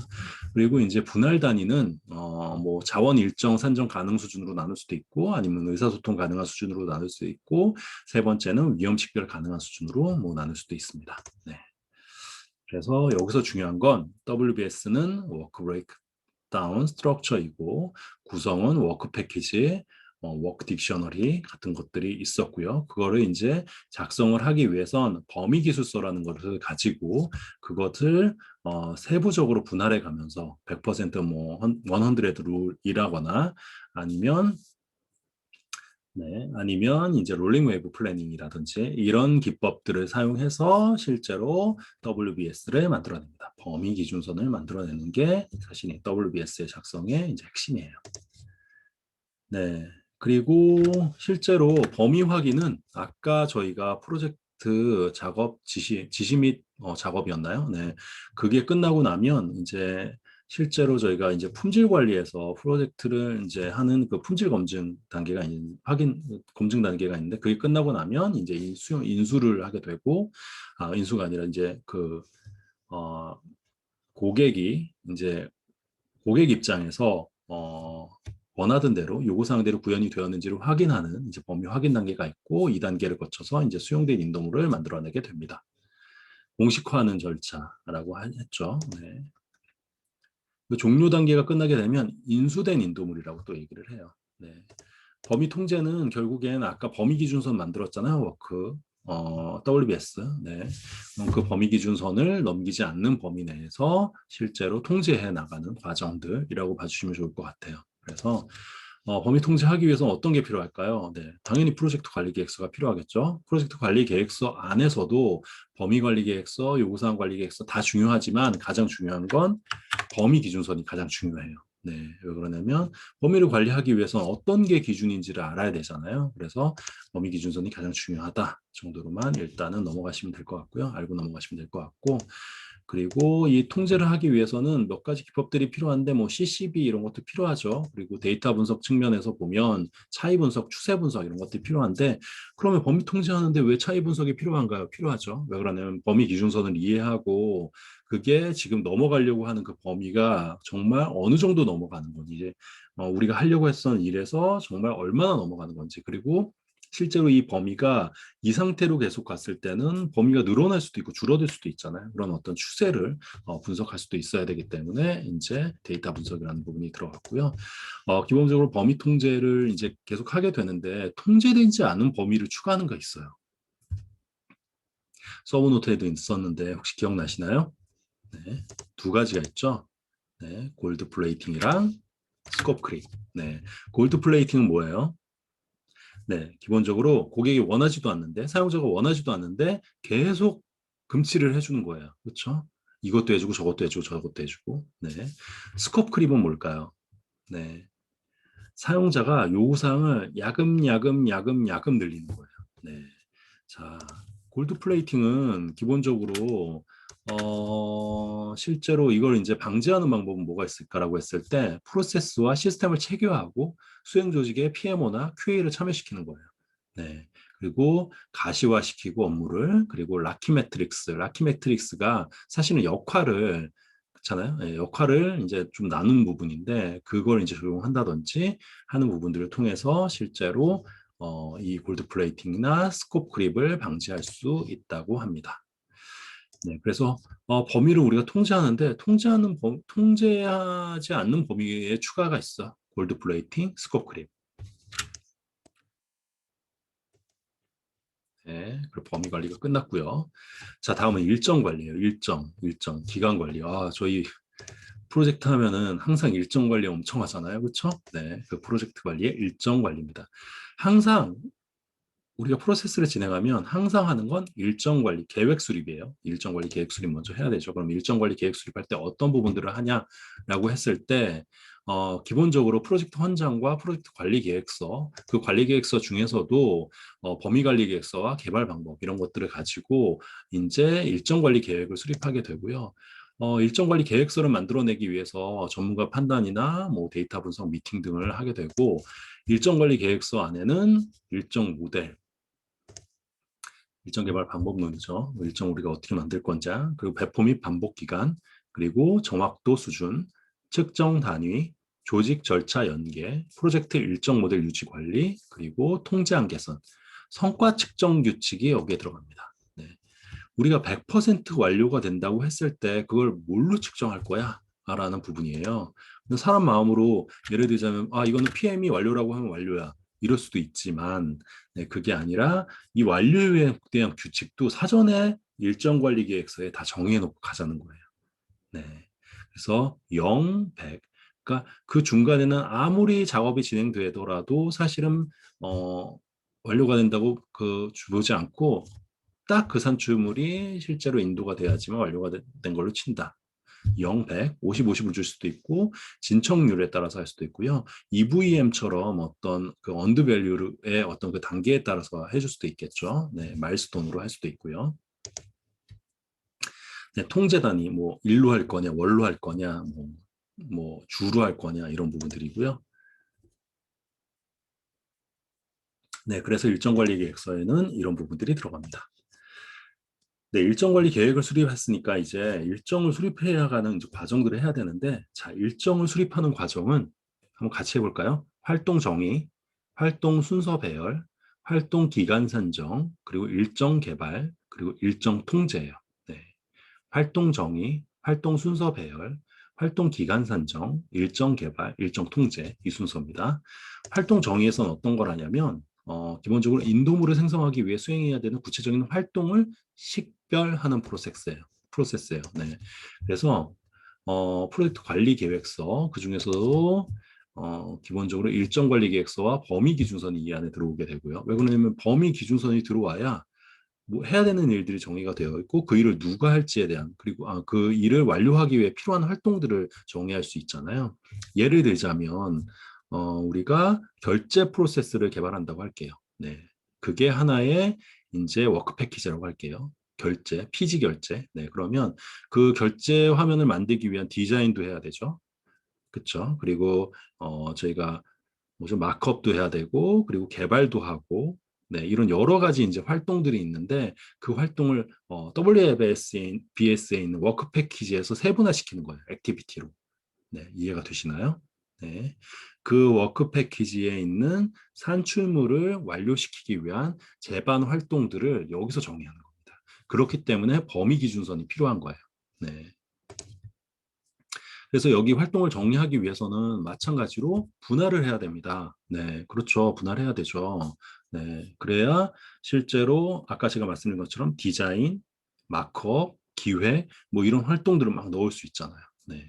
그리고 이제 분할 단위는 뭐 자원 일정 산정 가능 수준으로 나눌 수도 있고 아니면 의사소통 가능한 수준으로 나눌 수도 있고 세 번째는 위험 식별 가능한 수준으로 뭐 나눌 수도 있습니다. 네. 그래서 여기서 중요한 건 WBS는 워크 브레이크 다운 스트럭처이고 구성은 워크 패키지, 워크 딕셔너리 같은 것들이 있었고요. 그거를 이제 작성을 하기 위해선 범위 기술서라는 것을 가지고 그것을 세부적으로 분할해 가면서 100%뭐 100 룰이라거나 아니면 네, 아니면 이제 롤링 웨이브 플래닝이라든지 이런 기법들을 사용해서 실제로 WBS를 만들어냅니다. 범위 기준선을 만들어내는 게 사실 WBS의 작성의 이제 핵심이에요. 네. 그리고 실제로 범위 확인은 아까 저희가 프로젝트 작업 지시 및 작업이었나요? 네. 그게 끝나고 나면 이제 실제로 저희가 이제 품질 관리에서 프로젝트를 이제 하는 그 품질 검증 단계가 확인 검증 단계가 있는데 그게 끝나고 나면 이제 인수를 하게 되고 인수가 아니라 이제 그 고객이 이제 고객 입장에서 원하던 대로 요구사항대로 구현이 되었는지를 확인하는 이제 범위 확인 단계가 있고, 이 단계를 거쳐서 이제 수용된 인도물을 만들어내게 됩니다. 공식화하는 절차라고 했죠. 네. 그 종료 단계가 끝나게 되면 인수된 인도물이라고 또 얘기를 해요. 네. 범위 통제는 결국엔 아까 범위 기준선 만들었잖아요. 워크. WBS. 네. 그 범위 기준선을 넘기지 않는 범위 내에서 실제로 통제해 나가는 과정들이라고 봐주시면 좋을 것 같아요. 그래서 범위 통제하기 위해서 어떤 게 필요할까요? 네, 당연히 프로젝트 관리 계획서가 필요하겠죠. 프로젝트 관리 계획서 안에서도 범위 관리 계획서, 요구사항 관리 계획서 다 중요하지만 가장 중요한 건 범위 기준선이 가장 중요해요. 네, 왜 그러냐면 범위를 관리하기 위해서는 어떤 게 기준인지를 알아야 되잖아요. 그래서 범위 기준선이 가장 중요하다 정도로만 일단은 넘어가시면 될 것 같고요. 알고 넘어가시면 될 것 같고, 그리고 이 통제를 하기 위해서는 몇 가지 기법들이 필요한데 뭐 CCB 이런 것도 필요하죠. 그리고 데이터 분석 측면에서 보면 차이 분석, 추세 분석 이런 것들이 필요한데, 그러면 범위 통제하는데 왜 차이 분석이 필요한가요? 필요하죠. 왜 그러냐면 범위 기준선을 이해하고 그게 지금 넘어가려고 하는 그 범위가 정말 어느 정도 넘어가는 건지, 이제 우리가 하려고 했던 일에서 정말 얼마나 넘어가는 건지, 그리고 실제로 이 범위가 이 상태로 계속 갔을 때는 범위가 늘어날 수도 있고 줄어들 수도 있잖아요. 그런 어떤 추세를 분석할 수도 있어야 되기 때문에 이제 데이터 분석이라는 부분이 들어갔고요. 기본적으로 범위 통제를 이제 계속 하게 되는데, 통제되지 않은 범위를 추가하는 거 있어요. 서브 노트에도 있었는데 혹시 기억나시나요? 네, 두 가지가 있죠. 네, 골드 플레이팅이랑 스코프 크립. 네, 골드 플레이팅은 뭐예요? 네, 기본적으로 고객이 원하지도 않는데, 사용자가 원하지도 않는데 계속 금치를 해주는 거예요. 그렇죠? 이것도 해주고 저것도 해주고 저것도 해주고. 네. 스코프 크립은 뭘까요? 네. 사용자가 요구사항을 야금 늘리는 거예요. 네. 자, 골드 플레이팅은 기본적으로 실제로 이걸 이제 방지하는 방법은 뭐가 있을까라고 했을 때, 프로세스와 시스템을 체계화하고 수행 조직에 PMO나 QA를 참여시키는 거예요. 네. 그리고 가시화시키고 업무를, 그리고 라키 매트릭스가 사실은 역할을, 그렇잖아요. 예, 역할을 이제 좀 나눈 부분인데 그걸 이제 적용한다든지 하는 부분들을 통해서 실제로 이 골드 플레이팅이나 스코프 크립을 방지할 수 있다고 합니다. 네, 그래서 범위를 우리가 통제하는데, 통제하지 않는 범위에 추가가 있어. 골드 플레이팅, 스코프 크립. 네, 그리고 범위 관리가 끝났고요. 자, 다음은 일정 관리예요. 일정, 기간 관리. 저희 프로젝트 하면은 항상 일정 관리 엄청 하잖아요. 그렇죠? 네, 그 프로젝트 관리의 일정 관리입니다. 항상 우리가 프로세스를 진행하면 항상 하는 건 일정 관리, 계획 수립이에요. 일정 관리, 계획 수립 먼저 해야 되죠. 그럼 일정 관리, 계획 수립할 때 어떤 부분들을 하냐라고 했을 때, 기본적으로 프로젝트 헌장과 프로젝트 관리 계획서, 그 관리 계획서 중에서도 범위 관리 계획서와 개발 방법 이런 것들을 가지고 이제 일정 관리 계획을 수립하게 되고요. 일정 관리 계획서를 만들어내기 위해서 전문가 판단이나 뭐 데이터 분석 미팅 등을 하게 되고, 일정 관리 계획서 안에는 일정 모델, 일정 개발 방법론이죠. 일정 우리가 어떻게 만들 건지, 그리고 배포 및 반복 기간, 그리고 정확도 수준, 측정 단위, 조직 절차 연계, 프로젝트 일정 모델 유지 관리, 그리고 통제한 개선, 성과 측정 규칙이 여기에 들어갑니다. 네. 우리가 100% 완료가 된다고 했을 때 그걸 뭘로 측정할 거야? 라는 부분이에요. 사람 마음으로 예를 들자면, 이거는 PM이 완료라고 하면 완료야, 이럴 수도 있지만, 네, 그게 아니라 이 완료에 대한 규칙도 사전에 일정 관리 계획서에 다 정해 놓고 가자는 거예요. 네. 그래서 0, 100. 그러니까 그 중간에는 아무리 작업이 진행되더라도 사실은 완료가 된다고 보지 않고, 딱 그 산출물이 실제로 인도가 돼야지만 완료가 된 걸로 친다. 0, 100, 50, 50을 줄 수도 있고, 진척률에 따라서 할 수도 있고요. EVM처럼 어떤 그 언드 밸류의 어떤 그 단계에 따라서 해줄 수도 있겠죠. 네, 마일스톤으로 할 수도 있고요. 네, 통제 단위, 뭐 일로 할 거냐, 월로 할 거냐, 뭐 주로 할 거냐, 이런 부분들이고요. 네, 그래서 일정 관리 계획서에는 이런 부분들이 들어갑니다. 네, 일정 관리 계획을 수립했으니까 이제 일정을 수립해야 가는 이제 과정들을 해야 되는데, 자, 일정을 수립하는 과정은 한번 같이 해볼까요? 활동 정의, 활동 순서 배열, 활동 기간 산정, 그리고 일정 개발, 그리고 일정 통제예요. 네. 활동 정의, 활동 순서 배열, 활동 기간 산정, 일정 개발, 일정 통제 이 순서입니다. 활동 정의에서는 어떤 걸 하냐면 기본적으로 인도물을 생성하기 위해 수행해야 되는 구체적인 활동을 식별하는 프로세스예요. 네. 그래서 프로젝트 관리 계획서 그 중에서도 기본적으로 일정 관리 계획서와 범위 기준선이 이 안에 들어오게 되고요. 왜 그러냐면 범위 기준선이 들어와야 뭐 해야 되는 일들이 정의가 되어 있고 그 일을 누가 할지에 대한 그리고 그 일을 완료하기 위해 필요한 활동들을 정의할 수 있잖아요. 예를 들자면 우리가 결제 프로세스를 개발한다고 할게요. 네, 그게 하나의 이제 워크 패키지라고 할게요. 결제, 피지 결제. 네, 그러면 그 결제 화면을 만들기 위한 디자인도 해야 되죠. 그렇죠. 그리고 저희가 뭐좀 마크업도 해야 되고 그리고 개발도 하고 네, 이런 여러 가지 이제 활동들이 있는데 그 활동을 WBS에 있는 워크 패키지에서 세분화시키는 거예요. 액티비티로. 네, 이해가 되시나요? 네. 그 워크 패키지에 있는 산출물을 완료시키기 위한 제반 활동들을 여기서 정의하는 겁니다. 그렇기 때문에 범위 기준선이 필요한 거예요. 네. 그래서 여기 활동을 정리하기 위해서는 마찬가지로 분할을 해야 됩니다. 네, 그렇죠. 분할해야 되죠. 네, 그래야 실제로 아까 제가 말씀드린 것처럼 디자인, 마크업, 기획, 뭐 이런 활동들을 막 넣을 수 있잖아요. 네.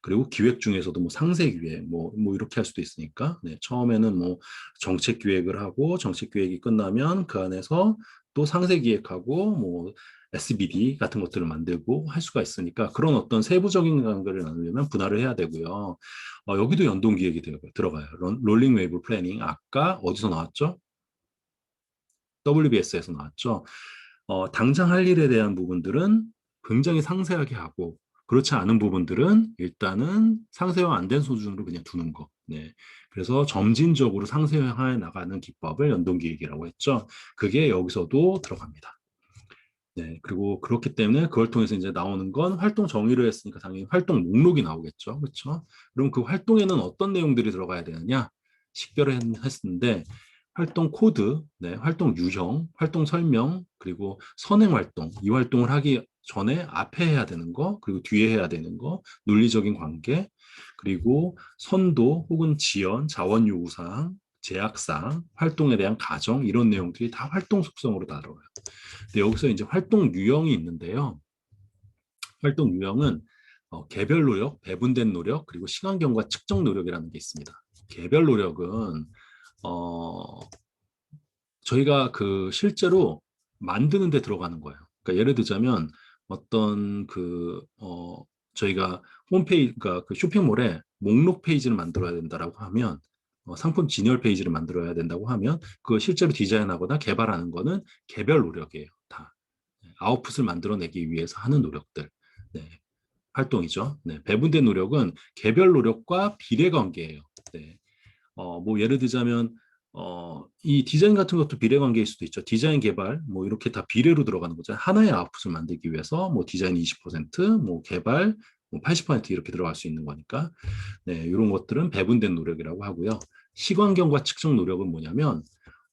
그리고 기획 중에서도 뭐 상세 기획, 뭐 이렇게 할 수도 있으니까, 네, 처음에는 뭐 정책 기획을 하고 정책 기획이 끝나면 그 안에서 또 상세 기획하고 뭐 SBD 같은 것들을 만들고 할 수가 있으니까 그런 어떤 세부적인 관계를 나누려면 분할을 해야 되고요. 여기도 연동 기획이 들어가요. 롤링 웨이브 플래닝 아까 어디서 나왔죠? WBS에서 나왔죠. 당장 할 일에 대한 부분들은 굉장히 상세하게 하고 그렇지 않은 부분들은 일단은 상세화 안 된 수준으로 그냥 두는 거. 네. 그래서 점진적으로 상세화해 나가는 기법을 연동기획이라고 했죠. 그게 여기서도 들어갑니다. 네, 그리고 그렇기 때문에 그걸 통해서 이제 나오는 건 활동 정의를 했으니까 당연히 활동 목록이 나오겠죠. 그렇죠? 그럼 그 활동에는 어떤 내용들이 들어가야 되느냐? 식별을 했는데 활동 코드, 네, 활동 유형, 활동 설명, 그리고 선행 활동, 이 활동을 하기 전에 앞에 해야 되는 거, 그리고 뒤에 해야 되는 거, 논리적인 관계, 그리고 선도 혹은 지연, 자원 요구사항, 제약사항, 활동에 대한 가정, 이런 내용들이 다 활동 속성으로 다 들어가요. 근데 여기서 이제 활동 유형이 있는데요. 활동 유형은 개별 노력, 배분된 노력, 그리고 시간경과 측정 노력이라는 게 있습니다. 개별 노력은 어, 저희가 그 실제로 만드는 데 들어가는 거예요. 그러니까 예를 들자면 어떤 저희가 홈페이지, 그러니까 그 쇼핑몰에 목록 페이지를 만들어야 된다라고 하면 상품 진열 페이지를 만들어야 된다고 하면 그 실제로 디자인하거나 개발하는 거는 개별 노력이에요. 다. 아웃풋을 만들어내기 위해서 하는 노력들. 네, 활동이죠. 네, 배분된 노력은 개별 노력과 비례관계예요. 네, 뭐 예를 들자면 이 디자인 같은 것도 비례관계일 수도 있죠. 디자인 개발 뭐 이렇게 다 비례로 들어가는 거죠. 하나의 아웃풋을 만들기 위해서 뭐 디자인 20%, 뭐 개발 뭐 80% 이렇게 들어갈 수 있는 거니까 네, 이런 것들은 배분된 노력이라고 하고요. 시관경과 측정 노력은 뭐냐면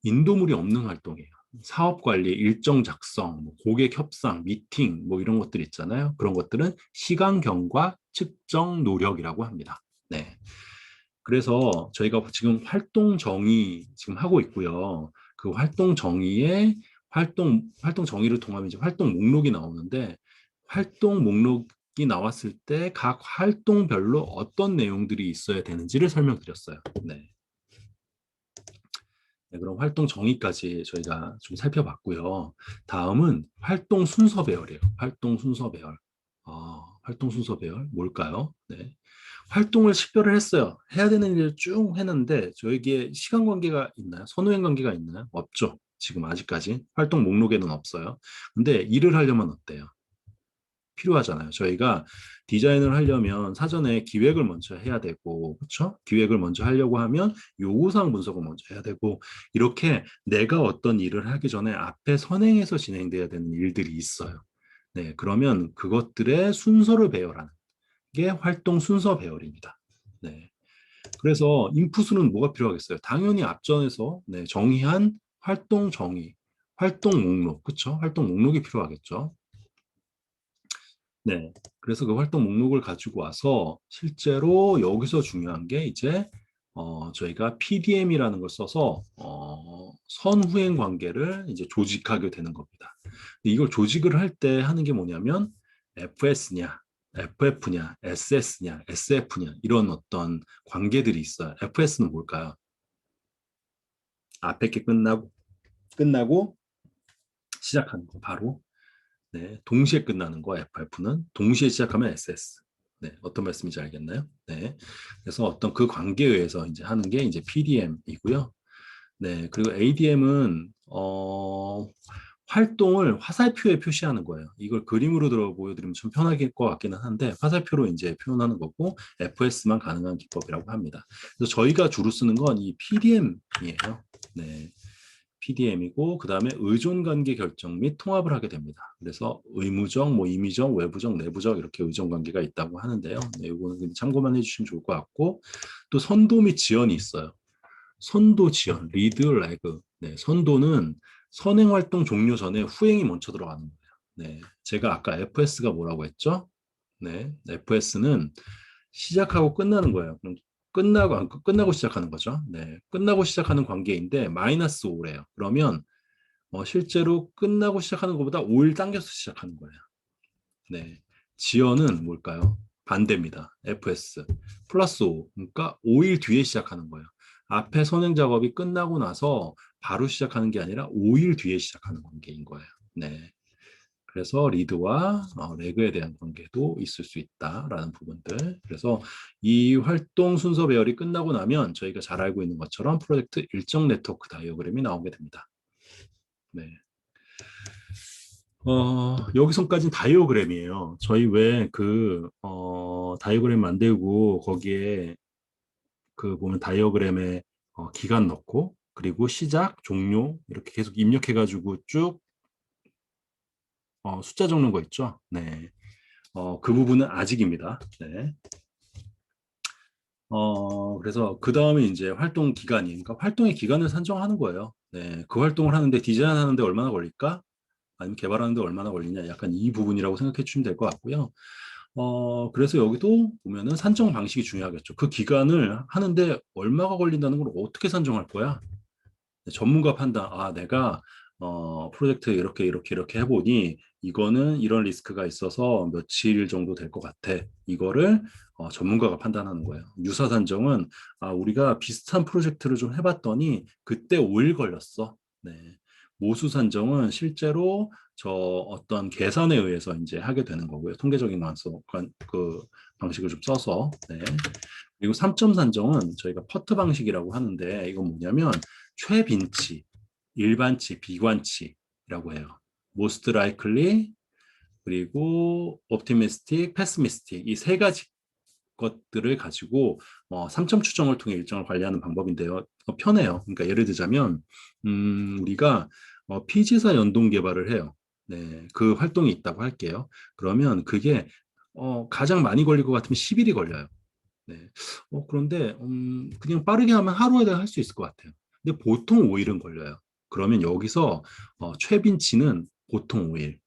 인도물이 없는 활동이에요. 사업 관리, 일정 작성, 뭐 고객 협상, 미팅, 뭐 이런 것들 있잖아요. 그런 것들은 시간경과 측정 노력이라고 합니다. 네. 그래서 저희가 지금 활동 정의 지금 하고 있고요. 그 활동 정의에 활동 정의를 통하면 이제 활동 목록이 나오는데 활동 목록이 나왔을 때 각 활동별로 어떤 내용들이 있어야 되는지를 설명드렸어요. 네. 네, 그럼 활동 정의까지 저희가 좀 살펴봤고요. 다음은 활동 순서 배열이에요. 활동 순서 배열. 활동 순서 배열 뭘까요? 네. 활동을 식별을 했어요. 해야 되는 일을 쭉 했는데 저에게 시간 관계가 있나요? 선후행 관계가 있나요? 없죠. 지금 아직까지 활동 목록에는 없어요. 근데 일을 하려면 어때요? 필요하잖아요. 저희가 디자인을 하려면 사전에 기획을 먼저 해야 되고, 그렇죠? 기획을 먼저 하려고 하면 요구사항 분석을 먼저 해야 되고, 이렇게 내가 어떤 일을 하기 전에 앞에 선행해서 진행돼야 되는 일들이 있어요. 네, 그러면 그것들의 순서를 배열하는 게 활동 순서 배열입니다. 네. 그래서 인풋은 뭐가 필요하겠어요? 당연히 앞전에서 네, 정의한 활동 정의, 활동 목록, 그쵸? 활동 목록이 필요하겠죠. 네. 그래서 그 활동 목록을 가지고 와서 실제로 여기서 중요한 게 이제 저희가 PDM이라는 걸 써서 선후행 관계를 이제 조직하게 되는 겁니다. 근데 이걸 조직을 할 때 하는 게 뭐냐면 FS냐, FF냐, SS냐, SF냐 이런 어떤 관계들이 있어요. FS는 뭘까요? 앞에 게 끝나고 시작하는 거 바로. 네, 동시에 끝나는 거 FF는 동시에 시작하면 SS. 네, 어떤 말씀인지 알겠나요? 네, 그래서 어떤 그 관계에 의해서 이제 하는 게 이제 PDM이고요. 네, 그리고 ADM은 활동을 화살표에 표시하는 거예요. 이걸 그림으로 들어 보여드리면 좀 편하게 것 같기는 한데 화살표로 이제 표현하는 거고 FS만 가능한 기법이라고 합니다. 그래서 저희가 주로 쓰는 건 이 PDM이에요. 네. PDM이고 그 다음에 의존관계 결정 및 통합을 하게 됩니다. 그래서 의무적, 뭐 임의적, 외부적, 내부적 이렇게 의존관계가 있다고 하는데요. 네, 이거는 참고만 해주시면 좋을 것 같고 또 선도 및 지연이 있어요. 선도 지연, 리드, 레그. 네, 선도는 선행활동 종료 전에 후행이 먼저 들어가는 거예요. 네, 제가 아까 FS가 뭐라고 했죠? 네, FS는 시작하고 끝나는 거예요. 그럼 끝나고 시작하는 거죠. 네, 끝나고 시작하는 관계인데 마이너스 5래요. 그러면 실제로 끝나고 시작하는 것보다 5일 당겨서 시작하는 거예요. 네, 지연은 뭘까요? 반대입니다. FS 플러스 5, 그러니까 5일 뒤에 시작하는 거예요. 앞에 선행 작업이 끝나고 나서 바로 시작하는 게 아니라 5일 뒤에 시작하는 관계인 거예요. 네. 그래서 리드와 레그에 대한 관계도 있을 수 있다라는 부분들. 그래서 이 활동 순서 배열이 끝나고 나면 저희가 잘 알고 있는 것처럼 프로젝트 일정 네트워크 다이어그램이 나오게 됩니다. 네. 여기서까지는 다이어그램이에요. 저희 왜 다이어그램 만들고 거기에 그 보면 다이어그램에 기간 넣고 그리고 시작, 종료 이렇게 계속 입력해가지고 쭉 숫자 적는 거 있죠. 네. 그 부분은 아직입니다. 네. 그래서 그 다음에 이제 활동 기간이, 그러니까 활동의 기간을 산정하는 거예요. 네. 그 활동을 하는데 디자인하는데 얼마나 걸릴까? 아니면 개발하는데 얼마나 걸리냐? 약간 이 부분이라고 생각해 주시면 될 것 같고요. 그래서 여기도 보면은 산정 방식이 중요하겠죠. 그 기간을 하는데 얼마가 걸린다는 걸 어떻게 산정할 거야? 전문가 판단, 내가 프로젝트 이렇게 해보니 이거는 이런 리스크가 있어서 며칠 정도 될 것 같아. 이거를 전문가가 판단하는 거예요. 유사 산정은 우리가 비슷한 프로젝트를 좀 해봤더니 그때 5일 걸렸어. 네. 모수 산정은 실제로 저 어떤 계산에 의해서 이제 하게 되는 거고요. 통계적인 그 방식을 좀 써서. 네. 그리고 3점 산정은 저희가 퍼트 방식이라고 하는데 이건 뭐냐면 최빈치, 일반치, 비관치라고 해요. most likely 그리고 optimistic, pessimistic 이 세 가지 것들을 가지고 3점 추정을 통해 일정을 관리하는 방법인데요. 편해요. 그러니까 예를 들자면 우리가 피지사 연동 개발을 해요. 네, 그 활동이 있다고 할게요. 그러면 그게 가장 많이 걸릴 것 같으면 10일이 걸려요. 네. 그런데 그냥 빠르게 하면 하루에 할 수 있을 것 같아요. 근데 보통 5일은 걸려요. 그러면 여기서 최빈치는 보통 5일.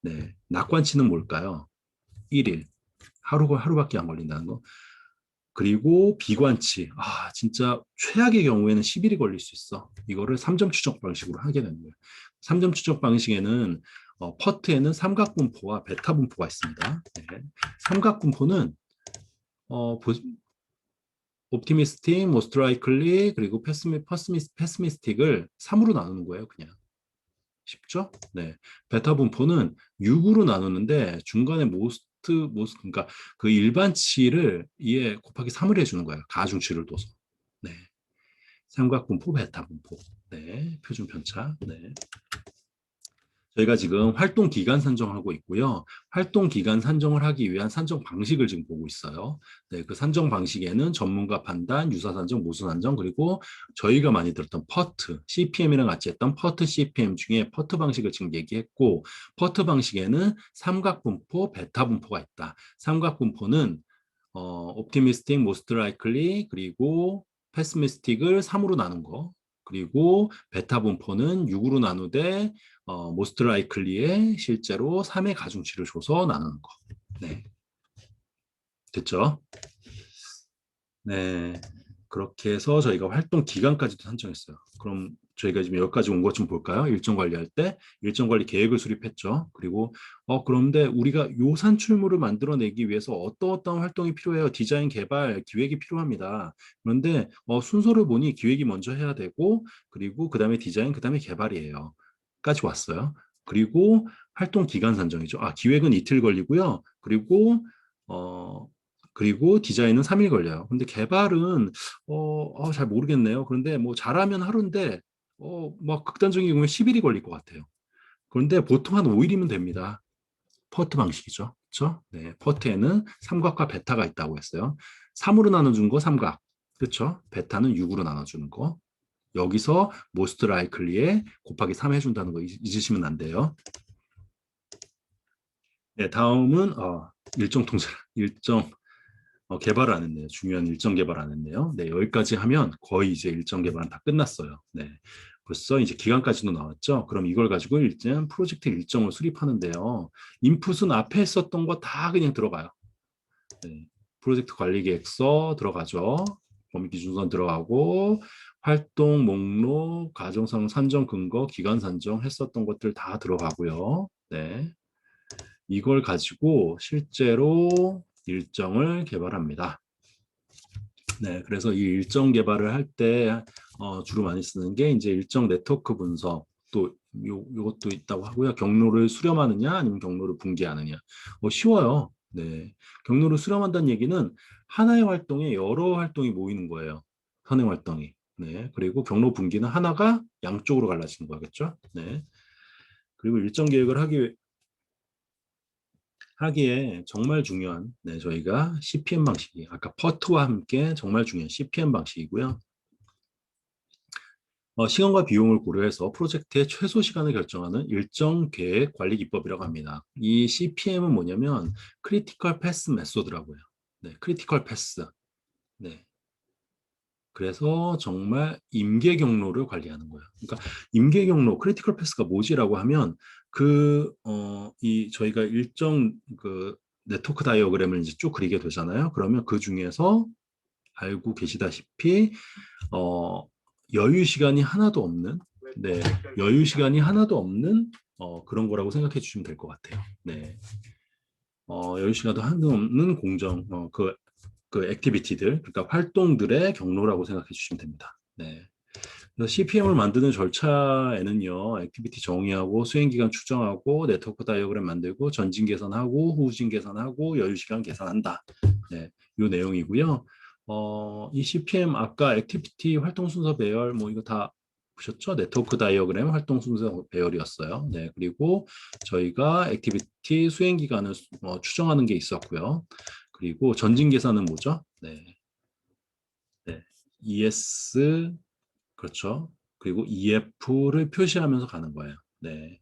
네. 낙관치는 뭘까요? 1일. 하루밖에 안 걸린다는 거. 그리고 비관치. 진짜 최악의 경우에는 10일이 걸릴 수 있어. 이거를 3점 추적 방식으로 하게 되는 거예요. 3점 추적 방식에는 퍼트에는 삼각분포와 베타 분포가 있습니다. 네. 삼각분포는 어, 옵티미스틱, 모스트 라이클리 그리고 패스미스틱을 3으로 나누는 거예요, 그냥. 쉽죠? 네. 베타 분포는 6으로 나누는데 중간에 그러니까 그 일반치를 이에 곱하기 3을 해주는 거예요. 가중치를 둬서. 네. 삼각분포, 베타 분포. 네. 표준 편차. 네. 저희가 지금 활동 기간 산정하고 있고요. 활동 기간 산정을 하기 위한 산정 방식을 지금 보고 있어요. 네, 그 산정 방식에는 전문가 판단, 유사 산정, 모수 산정, 그리고 저희가 많이 들었던 퍼트, CPM이랑 같이 했던 퍼트 CPM 중에 퍼트 방식을 지금 얘기했고, 퍼트 방식에는 삼각분포, 베타 분포가 있다. 삼각분포는 optimistic, most likely, 그리고 pessimistic을 3으로 나눈 거, 그리고 베타 분포는 6으로 나누되 most likely에 실제로 3의 가중치를 줘서 나누는 거. 네, 됐죠? 네, 그렇게 해서 저희가 활동 기간까지도 산정했어요. 그럼 저희가 지금 여기까지 온 것 좀 볼까요? 일정 관리할 때 일정 관리 계획을 수립했죠. 그리고 그런데 우리가 요 산출물을 만들어내기 위해서 어떤 활동이 필요해요? 디자인, 개발, 기획이 필요합니다. 그런데 순서를 보니 기획이 먼저 해야 되고 그리고 그다음에 디자인, 그다음에 개발이에요. 까지 왔어요. 그리고 활동 기간 산정이죠. 기획은 이틀 걸리고요. 그리고 디자인은 3일 걸려요. 근데 개발은 잘 모르겠네요. 그런데 뭐 잘하면 하루인데 막 극단적인 경우에 10일이 걸릴 것 같아요. 그런데 보통 한 5일이면 됩니다. 퍼트 방식이죠. 그렇죠? 네, 퍼트에는 삼각과 베타가 있다고 했어요. 3으로 나눠준 거 삼각. 그렇죠? 베타는 6으로 나눠주는 거. 여기서 most likely에 곱하기 3 해준다는 거 잊으시면 안 돼요. 네, 다음은 일정 통제, 일정 개발을 안 했네요. 중요한 일정 개발 안 했네요. 네, 여기까지 하면 거의 이제 일정 개발은 다 끝났어요. 네, 벌써 이제 기간까지도 나왔죠. 그럼 이걸 가지고 일단 프로젝트 일정을 수립하는데요. 인풋은 앞에 했었던 거 다 그냥 들어가요. 네, 프로젝트 관리 계획서 들어가죠. 범위 기준선 들어가고 활동 목록, 가정상 산정 근거, 기간 산정 했었던 것들 다 들어가고요. 네, 이걸 가지고 실제로 일정을 개발합니다. 네, 그래서 이 일정 개발을 할 때 주로 많이 쓰는 게 이제 일정 네트워크 분석, 또 요것도 있다고 하고요. 경로를 수렴하느냐 아니면 경로를 붕괴하느냐. 쉬워요. 네, 경로를 수렴한다는 얘기는 하나의 활동에 여러 활동이 모이는 거예요. 선행 활동이. 네, 그리고 경로 붕괴는 하나가 양쪽으로 갈라지는 거겠죠. 네, 그리고 일정 계획을 하기에 정말 중요한 저희가 CPM 방식이 아까 퍼트와 함께 정말 중요한 CPM 방식이고요. 시간과 비용을 고려해서 프로젝트의 최소 시간을 결정하는 일정 계획 관리 기법이라고 합니다. 이 CPM은 뭐냐면 크리티컬 패스 메소드라고요. 네, 크리티컬 패스. 네. 그래서 정말 임계 경로를 관리하는 거예요. 그러니까 임계 경로, 크리티컬 패스가 뭐지라고 하면 이 저희가 일정 그 네트워크 다이어그램을 이제 쭉 그리게 되잖아요. 그러면 그 중에서 알고 계시다시피 어, 여유 시간이 하나도 없는, 네, 여유 시간이 하나도 없는 그런 거라고 생각해 주시면 될 것 같아요. 네, 여유 시간도 하나도 없는 공정, 그 액티비티들, 그러니까 활동들의 경로라고 생각해 주시면 됩니다. 네. 그래서 CPM을 만드는 절차에는요, 액티비티 정의하고 수행기간 추정하고 네트워크 다이어그램 만들고 전진 계산하고 후진 계산하고 여유 시간 계산한다. 네, 이 내용이고요. 이 CPM 아까 액티비티 활동 순서 배열 뭐 이거 다 보셨죠? 네트워크 다이어그램 활동 순서 배열이었어요. 네, 그리고 저희가 액티비티 수행 기간을 추정하는 게 있었고요. 그리고 전진 계산은 뭐죠? 네, 네, ES 그렇죠. 그리고 EF를 표시하면서 가는 거예요. 네.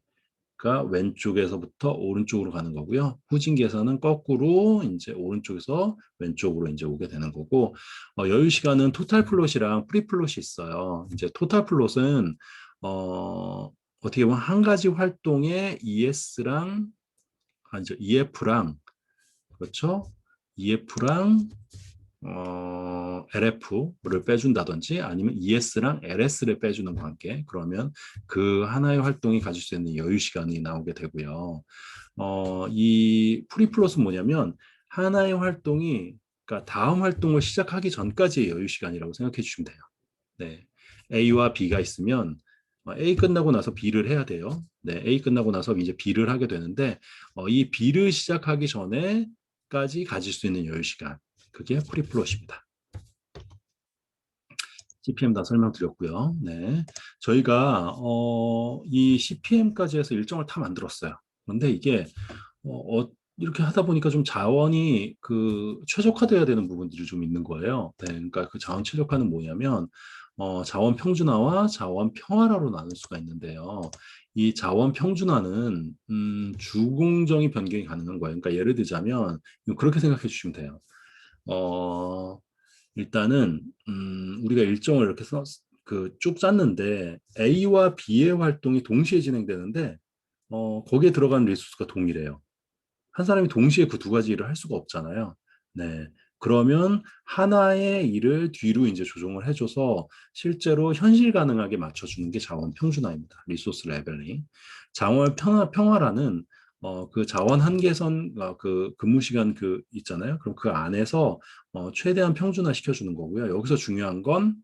그러니까 왼쪽에서부터 오른쪽으로 가는 거고요. 후진 계산은 거꾸로 이제 오른쪽에서 왼쪽으로 이제 오게 되는 거고, 여유 시간은 토탈 플롯이랑 프리 플롯이 있어요. 이제 토탈 플롯은 어떻게 보면 한 가지 활동에 ES랑 이제 EF랑 그렇죠? EF랑 LF를 빼준다든지 아니면 ES랑 LS를 빼주는 관계 그러면 그 하나의 활동이 가질 수 있는 여유 시간이 나오게 되고요. 이 프리플롯은 뭐냐면 하나의 활동이 그러니까 다음 활동을 시작하기 전까지의 여유 시간이라고 생각해 주시면 돼요. 네. A와 B가 있으면 A 끝나고 나서 B를 해야 돼요. 네, A 끝나고 나서 이제 B를 하게 되는데 이 B를 시작하기 전에까지 가질 수 있는 여유 시간 그게 프리플롯입니다. CPM 다 설명드렸고요. 네, 저희가 이 CPM까지 해서 일정을 다 만들었어요. 그런데 이게 이렇게 하다 보니까 좀 자원이 최적화돼야 되는 부분들이 좀 있는 거예요. 네, 그러니까 그 자원 최적화는 뭐냐면 자원 평준화와 자원 평화라로 나눌 수가 있는데요. 이 자원 평준화는 주 공정이 변경이 가능한 거예요. 그러니까 예를 들자면 그렇게 생각해 주시면 돼요. 어, 일단은 우리가 일정을 이렇게 쭉 짰는데 A와 B의 활동이 동시에 진행되는데 거기에 들어가는 리소스가 동일해요. 한 사람이 동시에 그 두 가지 일을 할 수가 없잖아요. 네. 그러면 하나의 일을 뒤로 이제 조정을 해줘서 실제로 현실 가능하게 맞춰주는 게 자원 평준화입니다. 리소스 레벨링. 자원 평화라는 그 자원 한계선 그 근무 시간 그 있잖아요. 그럼 그 안에서 최대한 평준화 시켜주는 거고요. 여기서 중요한 건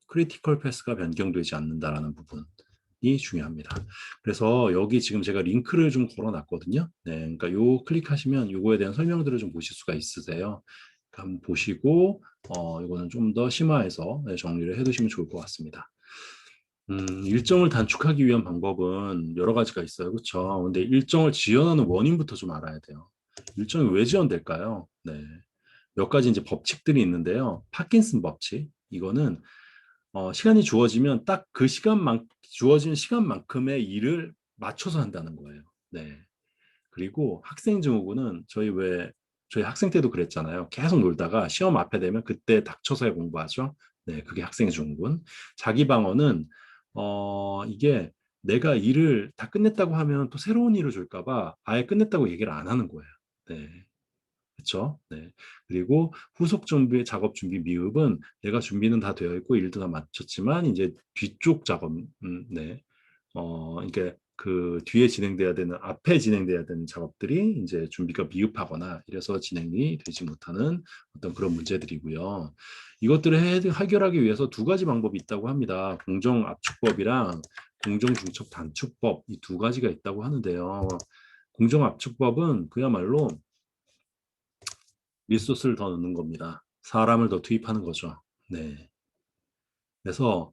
크리티컬 패스가 변경되지 않는다라는 부분이 중요합니다. 그래서 여기 지금 제가 링크를 좀 걸어놨거든요. 네, 그러니까 요 클릭하시면 요거에 대한 설명들을 좀 보실 수가 있으세요. 한번 보시고 이거는 좀 더 심화해서 네, 정리를 해두시면 좋을 것 같습니다. 일정을 단축하기 위한 방법은 여러 가지가 있어요. 그렇죠? 근데 일정을 지연하는 원인부터 좀 알아야 돼요. 일정이 왜 지연될까요? 네. 몇 가지 이제 법칙들이 있는데요. 파킨슨 법칙. 이거는 시간이 주어지면 딱 그 주어진 시간만큼의 일을 맞춰서 한다는 거예요. 네. 그리고 학생 증후군은 저희 학생 때도 그랬잖아요. 계속 놀다가 시험 앞에 되면 그때 닥쳐서야 공부하죠. 네, 그게 학생 증후군. 자기 방어는 이게 내가 일을 다 끝냈다고 하면 또 새로운 일을 줄까 봐 아예 끝냈다고 얘기를 안 하는 거예요. 네. 그렇죠? 네. 그리고 후속 준비, 작업 준비 미흡은 내가 준비는 다 되어 있고 일도 다 마쳤지만 이제 뒤쪽 작업, 네. 이게 그 뒤에 진행돼야 되는 앞에 진행돼야 되는 작업들이 이제 준비가 미흡하거나 이래서 진행이 되지 못하는 어떤 그런 문제들이고요. 이것들을 해결하기 위해서 두 가지 방법이 있다고 합니다. 공정 압축법이랑 공정 중첩 단축법 이 두 가지가 있다고 하는데요. 공정 압축법은 그야말로 리소스를 더 넣는 겁니다. 사람을 더 투입하는 거죠. 네. 그래서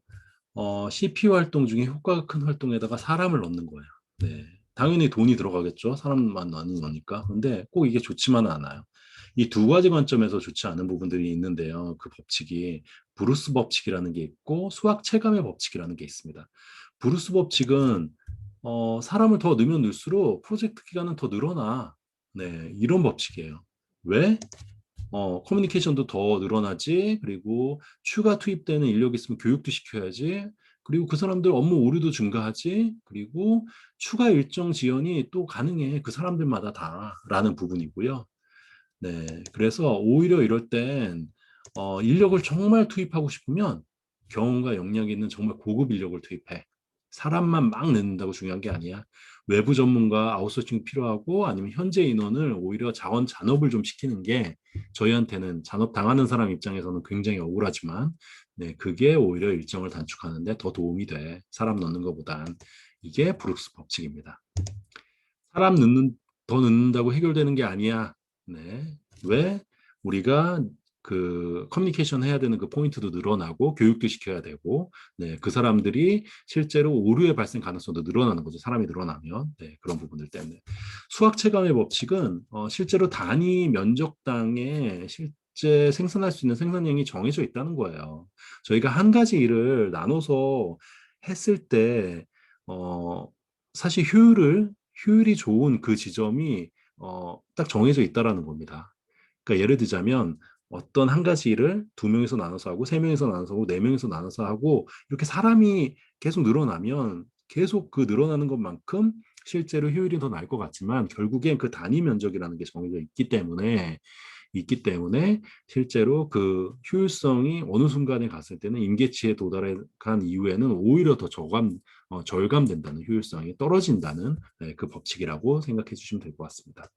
CPU 활동 중에 효과가 큰 활동에다가 사람을 넣는 거예요. 네. 당연히 돈이 들어가겠죠. 사람만 넣는 거니까. 근데 꼭 이게 좋지만은 않아요. 이 두 가지 관점에서 좋지 않은 부분들이 있는데요. 그 법칙이 브루스 법칙이라는 게 있고 수학 체감의 법칙이라는 게 있습니다. 브루스 법칙은 사람을 더 넣으면 넣을수록 프로젝트 기간은 더 늘어나. 네, 이런 법칙이에요. 왜? 커뮤니케이션도 더 늘어나지. 그리고 추가 투입되는 인력이 있으면 교육도 시켜야지. 그리고 그 사람들 업무 오류도 증가하지. 그리고 추가 일정 지연이 또 가능해. 그 사람들마다 다라는 부분이고요. 네. 그래서 오히려 이럴 땐 인력을 정말 투입하고 싶으면 경험과 역량이 있는 정말 고급 인력을 투입해. 사람만 막 넣는다고 중요한 게 아니야. 외부 전문가 아웃소싱 필요하고 아니면 현재 인원을 오히려 자원 잔업을 좀 시키는 게 저희한테는 잔업 당하는 사람 입장에서는 굉장히 억울하지만 네, 그게 오히려 일정을 단축하는데 더 도움이 돼. 사람 넣는 것보단. 이게 브룩스 법칙입니다. 사람 더 넣는다고 해결되는 게 아니야. 네. 왜? 우리가 그 커뮤니케이션 해야 되는 그 포인트도 늘어나고 교육도 시켜야 되고 네, 그 사람들이 실제로 오류의 발생 가능성도 늘어나는 거죠. 사람이 늘어나면 네, 그런 부분들 때문에 수학 체감의 법칙은 실제로 단위 면적당에 실제 생산할 수 있는 생산량이 정해져 있다는 거예요. 저희가 한 가지 일을 나눠서 했을 때 사실 효율이 좋은 그 지점이 딱 정해져 있다라는 겁니다. 그러니까 예를 들자면 어떤 한 가지 일을 두 명이서 나눠서 하고 세 명이서 나눠서 하고 네 명이서 나눠서 하고 이렇게 사람이 계속 늘어나면 계속 그 늘어나는 것만큼 실제로 효율이 더 나을 것 같지만 결국엔 그 단위 면적이라는 게 정해져 있기 때문에 실제로 그 효율성이 어느 순간에 갔을 때는 임계치에 도달한 이후에는 오히려 더 절감된다는 효율성이 떨어진다는 네, 그 법칙이라고 생각해 주시면 될 것 같습니다.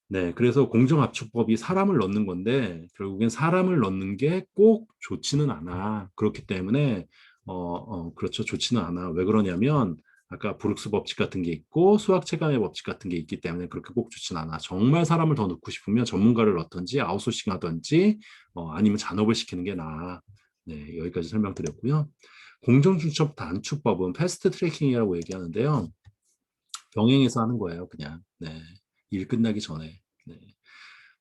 네, 그래서 공정합축법이 사람을 넣는 건데 결국엔 사람을 넣는 게 꼭 좋지는 않아. 그렇기 때문에 그렇죠. 좋지는 않아. 왜 그러냐면 아까 브룩스 법칙 같은 게 있고 수학 체감의 법칙 같은 게 있기 때문에 그렇게 꼭 좋지는 않아. 정말 사람을 더 넣고 싶으면 전문가를 넣든지 아웃소싱 하든지 아니면 잔업을 시키는 게 나아. 네, 여기까지 설명드렸고요. 공정중첩 단축법은 패스트 트래킹이라고 얘기하는데요. 병행해서 하는 거예요, 그냥. 네. 일 끝나기 전에. 네.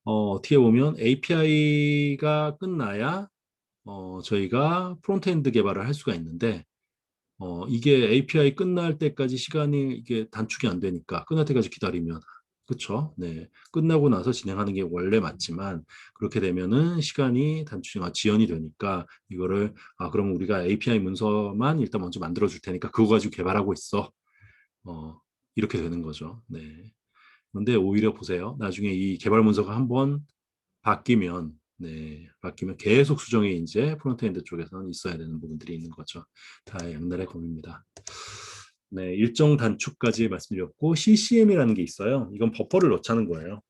어떻게 보면 API가 끝나야 저희가 프론트엔드 개발을 할 수가 있는데 이게 API 끝날 때까지 시간이 이게 단축이 안 되니까 끝날 때까지 기다리면 그렇죠. 네. 끝나고 나서 진행하는 게 원래 맞지만 그렇게 되면은 시간이 지연이 되니까 이거를 그럼 우리가 API 문서만 일단 먼저 만들어 줄 테니까 그거 가지고 개발하고 있어. 이렇게 되는 거죠. 네. 그런데 오히려 보세요. 나중에 이 개발 문서가 한번 바뀌면 계속 수정이 이제 프론트엔드 쪽에서는 있어야 되는 부분들이 있는 거죠. 다 양날의 검입니다. 네, 일정 단축까지 말씀드렸고 CCM이라는 게 있어요. 이건 버퍼를 넣자는 거예요.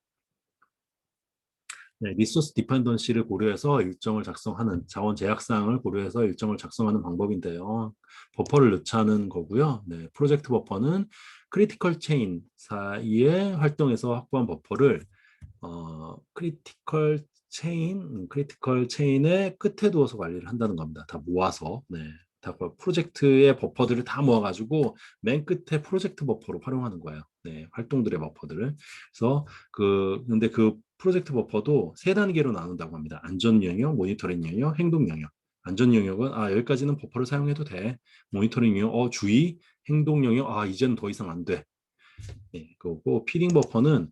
네, 리소스 디펜던시를 고려해서 일정을 작성하는 자원 제약 사항을 고려해서 일정을 작성하는 방법인데요. 버퍼를 넣자는 거고요. 네, 프로젝트 버퍼는 크리티컬 체인 사이에 활동에서 확보한 버퍼를 크리티컬 체인의 끝에 두어서 관리를 한다는 겁니다. 다 모아서, 네. 다 프로젝트의 버퍼들을 다 모아가지고 맨 끝에 프로젝트 버퍼로 활용하는 거예요. 네, 활동들의 버퍼들을. 그래서 근데 그 프로젝트 버퍼도 세 단계로 나눈다고 합니다. 안전 영역, 모니터링 영역, 행동 영역. 안전 영역은 여기까지는 버퍼를 사용해도 돼. 모니터링 영역, 주의, 행동 영역, 이제는 더 이상 안 돼. 네, 그리고 피딩 버퍼는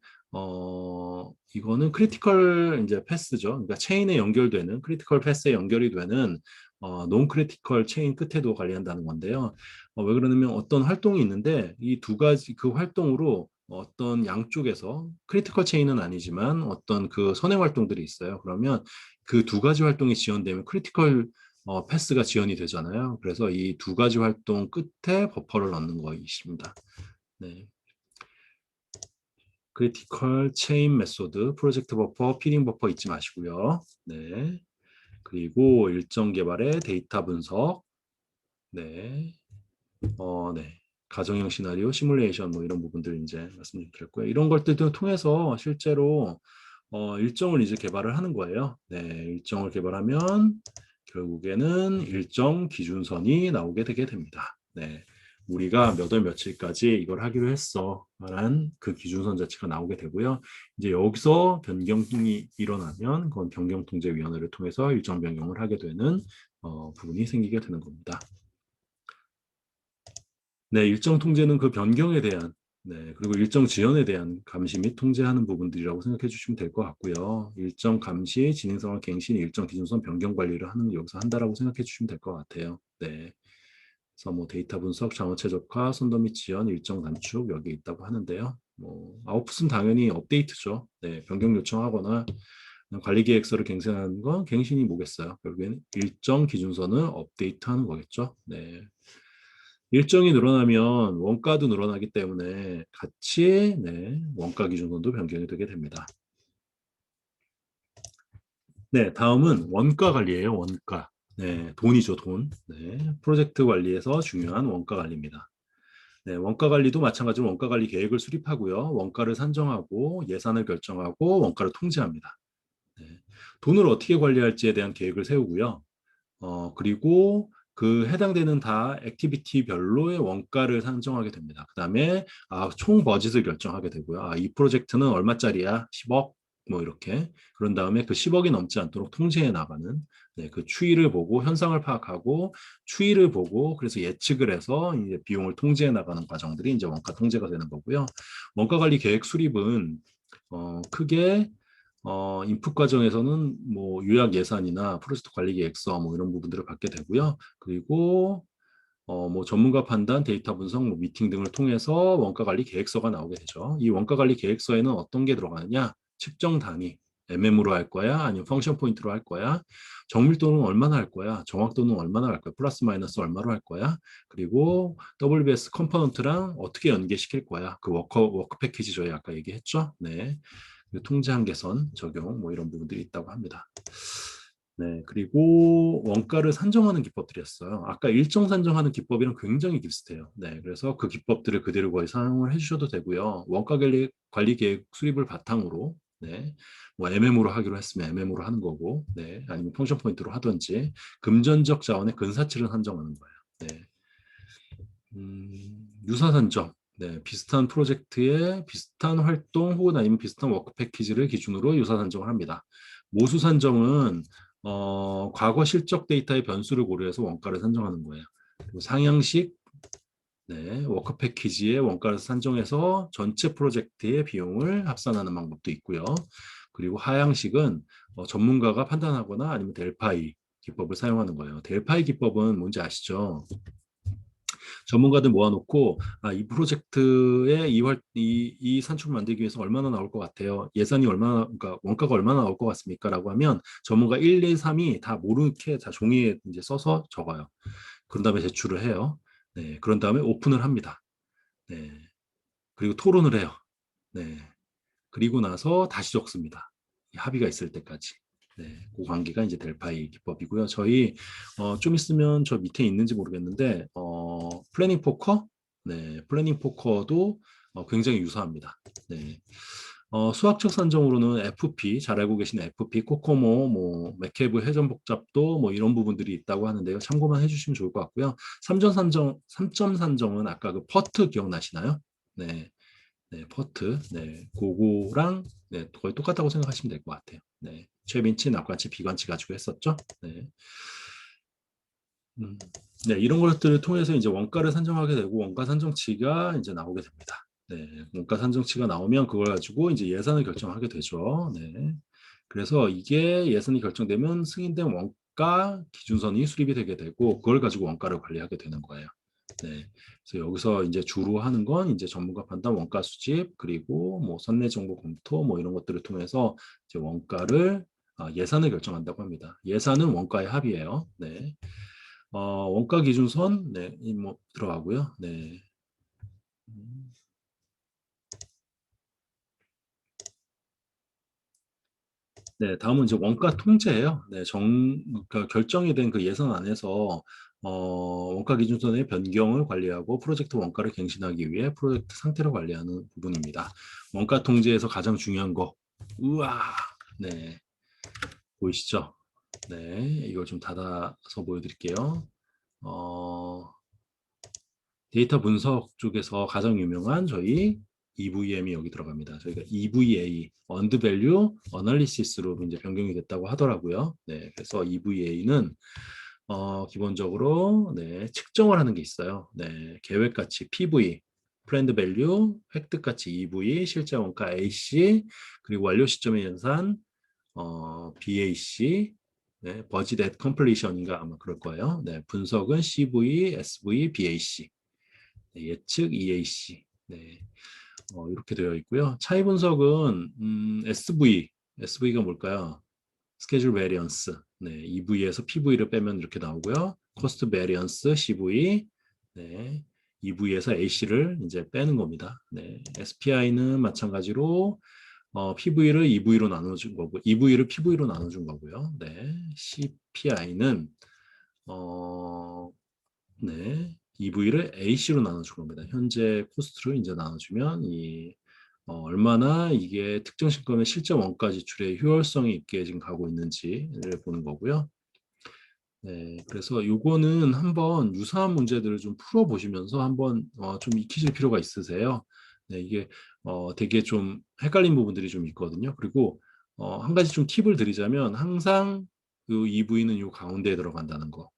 이거는 크리티컬 이제 패스죠. 그러니까 체인에 연결되는 크리티컬 패스에 연결이 되는 논 크리티컬 체인 끝에도 관리한다는 건데요. 왜 그러냐면 어떤 활동이 있는데 이 두 가지 그 활동으로 어떤 양쪽에서 크리티컬 체인은 아니지만 어떤 그 선행 활동들이 있어요. 그러면 그 두 가지 활동이 지연되면 크리티컬 패스가 지연이 되잖아요. 그래서 이 두 가지 활동 끝에 버퍼를 넣는 것입니다. 네. 크리티컬 체인 메소드, 프로젝트 버퍼, 피딩 버퍼 잊지 마시고요. 네. 그리고 일정 개발의 데이터 분석, 네. 네. 가정형 시나리오, 시뮬레이션 뭐 이런 부분들 이제 말씀드렸고요. 이런 것들도 통해서 실제로 일정을 이제 개발을 하는 거예요. 네. 일정을 개발하면 결국에는 일정 기준선이 나오게 되게 됩니다. 네. 우리가 몇 월 며칠까지 이걸 하기로 했어. 라는 그 기준선 자체가 나오게 되고요. 이제 여기서 변경이 일어나면 그건 변경통제위원회를 통해서 일정 변경을 하게 되는 부분이 생기게 되는 겁니다. 네, 일정 통제는 그 변경에 대한 그리고 일정 지연에 대한 감시 및 통제하는 부분들이라고 생각해 주시면 될 것 같고요. 일정 감시, 진행 상황 갱신, 일정 기준선 변경 관리를 하는 여기서 한다라고 생각해 주시면 될 것 같아요. 네. 그래서 뭐 데이터 분석, 자원 최적화, 선도 및 지연, 일정 단축 여기 있다고 하는데요. 뭐 아웃풋은 당연히 업데이트죠. 네, 변경 요청하거나 관리 계획서를 갱신하는 건 갱신이 뭐겠어요. 결국에는 일정 기준선을 업데이트하는 거겠죠. 네. 일정이 늘어나면 원가도 늘어나기 때문에 같이 원가 기준선도 변경이 되게 됩니다. 네, 다음은 원가 관리예요. 원가. 네, 돈이죠, 돈. 네, 프로젝트 관리에서 중요한 원가 관리입니다. 네, 원가 관리도 마찬가지로 원가 관리 계획을 수립하고요. 원가를 산정하고 예산을 결정하고 원가를 통제합니다. 네, 돈을 어떻게 관리할지에 대한 계획을 세우고요. 그리고 그 해당되는 다 액티비티별로의 원가를 산정하게 됩니다. 그다음에 총 버짓을 결정하게 되고요. 이 프로젝트는 얼마짜리야? 10억? 뭐 이렇게. 그런 다음에 그 10억이 넘지 않도록 통제해 나가는 그 추이를 보고 현상을 파악하고 추이를 보고 그래서 예측을 해서 이제 비용을 통제해 나가는 과정들이 이제 원가 통제가 되는 거고요. 원가 관리 계획 수립은 크게 인풋 과정에서는 뭐 요약 예산이나 프로젝트 관리 계획서 뭐 이런 부분들을 받게 되고요. 그리고 뭐 전문가 판단, 데이터 분석, 뭐 미팅 등을 통해서 원가 관리 계획서가 나오게 되죠. 이 원가 관리 계획서에는 어떤 게 들어가느냐? 측정 단위, MM으로 할 거야? 아니면 펑션 포인트로 할 거야? 정밀도는 얼마나 할 거야? 정확도는 얼마나 할 거야? 플러스 마이너스 얼마로 할 거야? 그리고 WBS 컴포넌트랑 어떻게 연계시킬 거야? 그 워크 패키지 저희 아까 얘기했죠? 네. 통제 한계선 적용 뭐 이런 부분들이 있다고 합니다. 네, 그리고 원가를 산정하는 기법들이었어요. 아까 일정 산정하는 기법이랑 굉장히 비슷해요. 네, 그래서 그 기법들을 그대로 거의 사용을 해주셔도 되고요. 원가 관리 계획 수립을 바탕으로 뭐 MM으로 하기로 했으면 MM으로 하는 거고, 아니면 펑션 포인트로 하든지 금전적 자원의 근사치를 산정하는 거예요. 네, 유사 산정. 네, 비슷한 프로젝트의 비슷한 활동 혹은 아니면 비슷한 워크 패키지를 기준으로 유사 산정을 합니다. 모수 산정은 과거 실적 데이터의 변수를 고려해서 원가를 산정하는 거예요. 그리고 상향식 네, 워크 패키지의 원가를 산정해서 전체 프로젝트의 비용을 합산하는 방법도 있고요. 그리고 하향식은 전문가가 판단하거나 아니면 델파이 기법을 사용하는 거예요. 델파이 기법은 뭔지 아시죠? 전문가들 모아놓고 이 프로젝트의 이 산출을 만들기 위해서 얼마나 나올 것 같아요. 예산이 얼마나, 그러니까 원가가 얼마나 나올 것 같습니까? 라고 하면 전문가 1, 2, 3이 다 모르게 다 종이에 이제 써서 적어요. 그런 다음에 제출을 해요. 네, 그런 다음에 오픈을 합니다. 네, 그리고 토론을 해요. 네, 그리고 나서 다시 적습니다. 합의가 있을 때까지. 네, 그 관계가 이제 델파이 기법이고요. 저희 좀 있으면 저 밑에 있는지 모르겠는데 플래닝 포커, 네, 플래닝 포커도 굉장히 유사합니다. 네, 수학적 산정으로는 FP, 잘 알고 계신 FP, 코코모, 뭐 맥케브 회전복잡도 뭐 이런 부분들이 있다고 하는데요. 참고만 해주시면 좋을 것 같고요. 3점 산정은 아까 그 퍼트 기억나시나요? 네, 네, 퍼트, 네, 그거랑 네, 거의 똑같다고 생각하시면 될 것 같아요. 네, 최빈치, 낙관치, 비관치 가지고 했었죠. 네, 음, 네, 이런 것들을 통해서 이제 원가를 산정하게 되고 원가 산정치가 이제 나오게 됩니다. 네, 원가 산정치가 나오면 그걸 가지고 이제 예산을 결정하게 되죠. 네, 그래서 이게 예산이 결정되면 승인된 원가 기준선이 수립이 되게 되고 그걸 가지고 원가를 관리하게 되는 거예요. 네. 그래서 여기서 이제 주로 하는 건 이제 전문가 판단, 원가 수집, 그리고 뭐 선내 정보 검토 뭐 이런 것들을 통해서 이제 원가를 예산을 결정한다고 합니다. 예산은 원가의 합이에요. 네. 원가 기준선 네, 이뭐 들어가고요. 네. 음, 네, 다음은 이제 원가 통제예요. 네, 그러니까 결정이 된 그 예산 안에서 원가 기준선의 변경을 관리하고 프로젝트 원가를 갱신하기 위해 프로젝트 상태를 관리하는 부분입니다. 원가 통제에서 가장 중요한 거, 우와, 네, 보이시죠? 네, 이걸 좀 닫아서 보여드릴게요. 어, 데이터 분석 쪽에서 가장 유명한 저희 EVM이 여기 들어갑니다. 저희가 EVA, Earned Value Analysis로 이제 변경이 됐다고 하더라고요. 네, 그래서 EVA는 기본적으로 네, 측정을 하는 게 있어요. 네, 계획가치 PV, Planned Value, 획득가치 EV, 실제 원가 AC, 그리고 완료 시점의 연산 BAC, 네, Budget at Completion인가 아마 그럴 거예요. 네, 분석은 CV, SV, BAC. 네, 예측 EAC. 네, 이렇게 되어 있고요. 차이 분석은 SV가 뭘까요? 스케줄 베리언스. 네, EV에서 PV를 빼면 이렇게 나오고요. 코스트 베리언스 CV. 네, EV에서 AC를 이제 빼는 겁니다. 네, SPI는 마찬가지로 PV를 EV로 나눠준 거고, EV를 PV로 나눠준 거고요. 네, CPI는 네, EV를 AC로 나눠줄 겁니다. 현재 코스트로 이제 나눠주면 얼마나 이게 특정 신검의 실제 원가 지출에 효율성이 있게 지금 가고 있는지를 보는 거고요. 네, 그래서 요거는 한번 유사한 문제들을 좀 풀어보시면서 한번 좀 익히실 필요가 있으세요. 네, 이게 되게 좀 헷갈린 부분들이 좀 있거든요. 그리고 한 가지 좀 팁을 드리자면 항상 그 EV는 요 가운데에 들어간다는 거.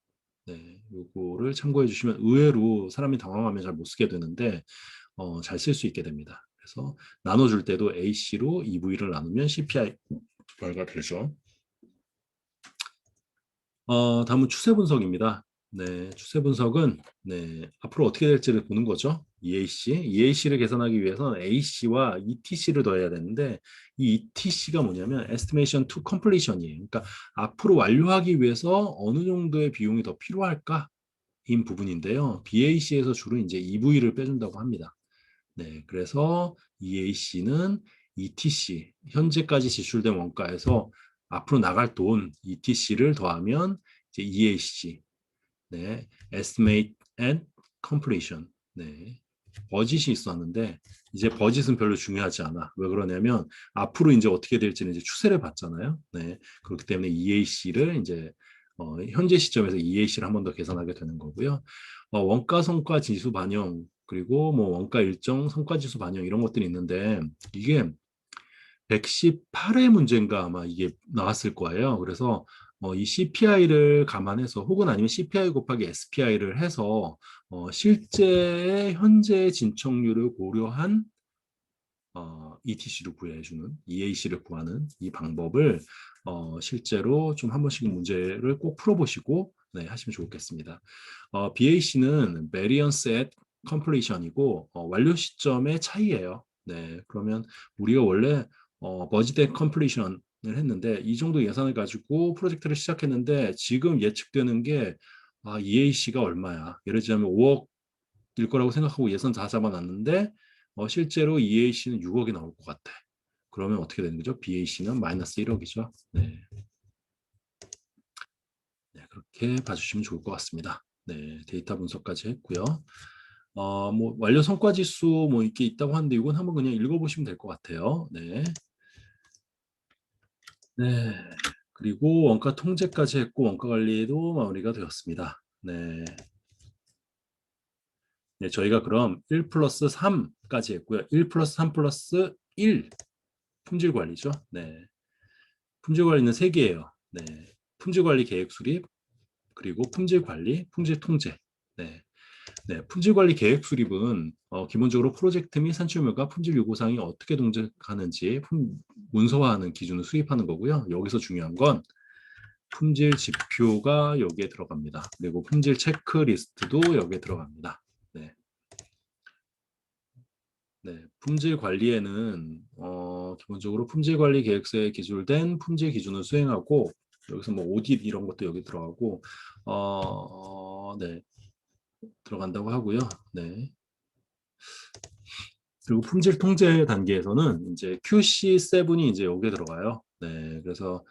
네, 요거를 참고해 주시면 의외로 사람이 당황하면 잘 못 쓰게 되는데 잘 쓸 수 있게 됩니다. 그래서 나눠줄 때도 AC로 EV를 나누면 CPI가 되죠. 다음은 추세 분석입니다. 네, 추세 분석은 네, 앞으로 어떻게 될지를 보는 거죠. EAC를 계산하기 위해서는 AC와 ETC를 더해야 되는데 이 ETC가 뭐냐면 Estimation to Completion이에요. 그러니까 앞으로 완료하기 위해서 어느 정도의 비용이 더 필요할까? 인 부분인데요. BAC에서 주로 이제 EV를 빼준다고 합니다. 네, 그래서 EAC는 ETC, 현재까지 지출된 원가에서 앞으로 나갈 돈 ETC를 더하면 이제 EAC, 네, Estimate and Completion, 네, 버짓이 있었는데 이제 버짓은 별로 중요하지 않아. 왜 그러냐면 앞으로 이제 어떻게 될지는 이제 추세를 봤잖아요. 네, 그렇기 때문에 EAC를 이제 현재 시점에서 EAC를 한 번 더 계산하게 되는 거고요. 원가 성과 지수 반영 그리고 뭐 원가 일정 성과 지수 반영 이런 것들이 있는데 이게 118회 문제인가 아마 이게 나왔을 거예요. 그래서 이 CPI를 감안해서 혹은 아니면 CPI 곱하기 SPI를 해서 실제 현재 진척률을 고려한 ETC를 구해주는 EAC를 구하는 이 방법을 실제로 좀 한 번씩 문제를 꼭 풀어보시고 네, 하시면 좋겠습니다. BAC는 Variance at Completion이고 완료 시점의 차이예요. 네, 그러면 우리가 원래 Budget Completion을 했는데 이 정도 예산을 가지고 프로젝트를 시작했는데 지금 예측되는 게 EAC가 얼마야? 예를 들자면 5억일 거라고 생각하고 예산 다 잡아놨는데 실제로 EAC는 6억이 나올 것 같아. 그러면 어떻게 되는 거죠? BAC는 마이너스 1억이죠. 네. 네, 그렇게 봐주시면 좋을 것 같습니다. 네, 데이터 분석까지 했고요. 뭐 완료 성과 지수 뭐 이렇게 있다고 하는데 이건 한번 그냥 읽어보시면 될 것 같아요. 네. 네. 그리고 원가 통제까지 했고 원가 관리도 마무리가 되었습니다. 네. 네, 저희가 그럼 1 플러스 3까지 했고요. 1 플러스 3 플러스 1 품질 관리죠. 네. 품질 관리는 3개예요. 네. 품질 관리 계획 수립, 그리고 품질 관리, 품질 통제. 네. 네. 품질 관리 계획 수립은 기본적으로 프로젝트 및 산출물과 품질 요구사항이 어떻게 동작하는지 문서화하는 기준을 수립하는 거고요. 여기서 중요한 건 품질 지표가 여기에 들어갑니다. 그리고 품질 체크리스트도 여기에 들어갑니다. 네. 네, 품질 관리에는 기본적으로 품질 관리 계획서에 기술된 품질 기준을 수행하고 여기서 뭐 오딧 이런 것도 여기 들어가고 네, 들어간다고 하고요. 네. 그리고 품질 통제 단계에서는 이제 QC7이 이제 여기에 들어가요. 네, 그래서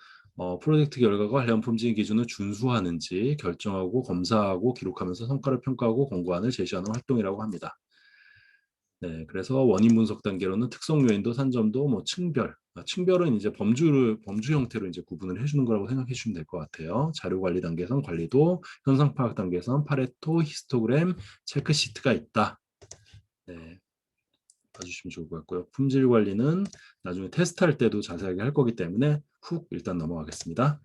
프로젝트 결과가 관련 품질 기준을 준수하는지 결정하고 검사하고 기록하면서 성과를 평가하고 권고안을 제시하는 활동이라고 합니다. 네, 그래서 원인 분석 단계로는 특성 요인도 산점도 뭐 층별, 층별은 이제 범주 형태로 이제 구분을 해주는 거라고 생각해 주시면 될 것 같아요. 자료 관리 단계에선 관리도, 현상 파악 단계에선 파레토, 히스토그램, 체크 시트가 있다. 네, 봐주시면 좋을 것 같고요. 품질 관리는 나중에 테스트할 때도 자세하게 할 거기 때문에 훅 일단 넘어가겠습니다.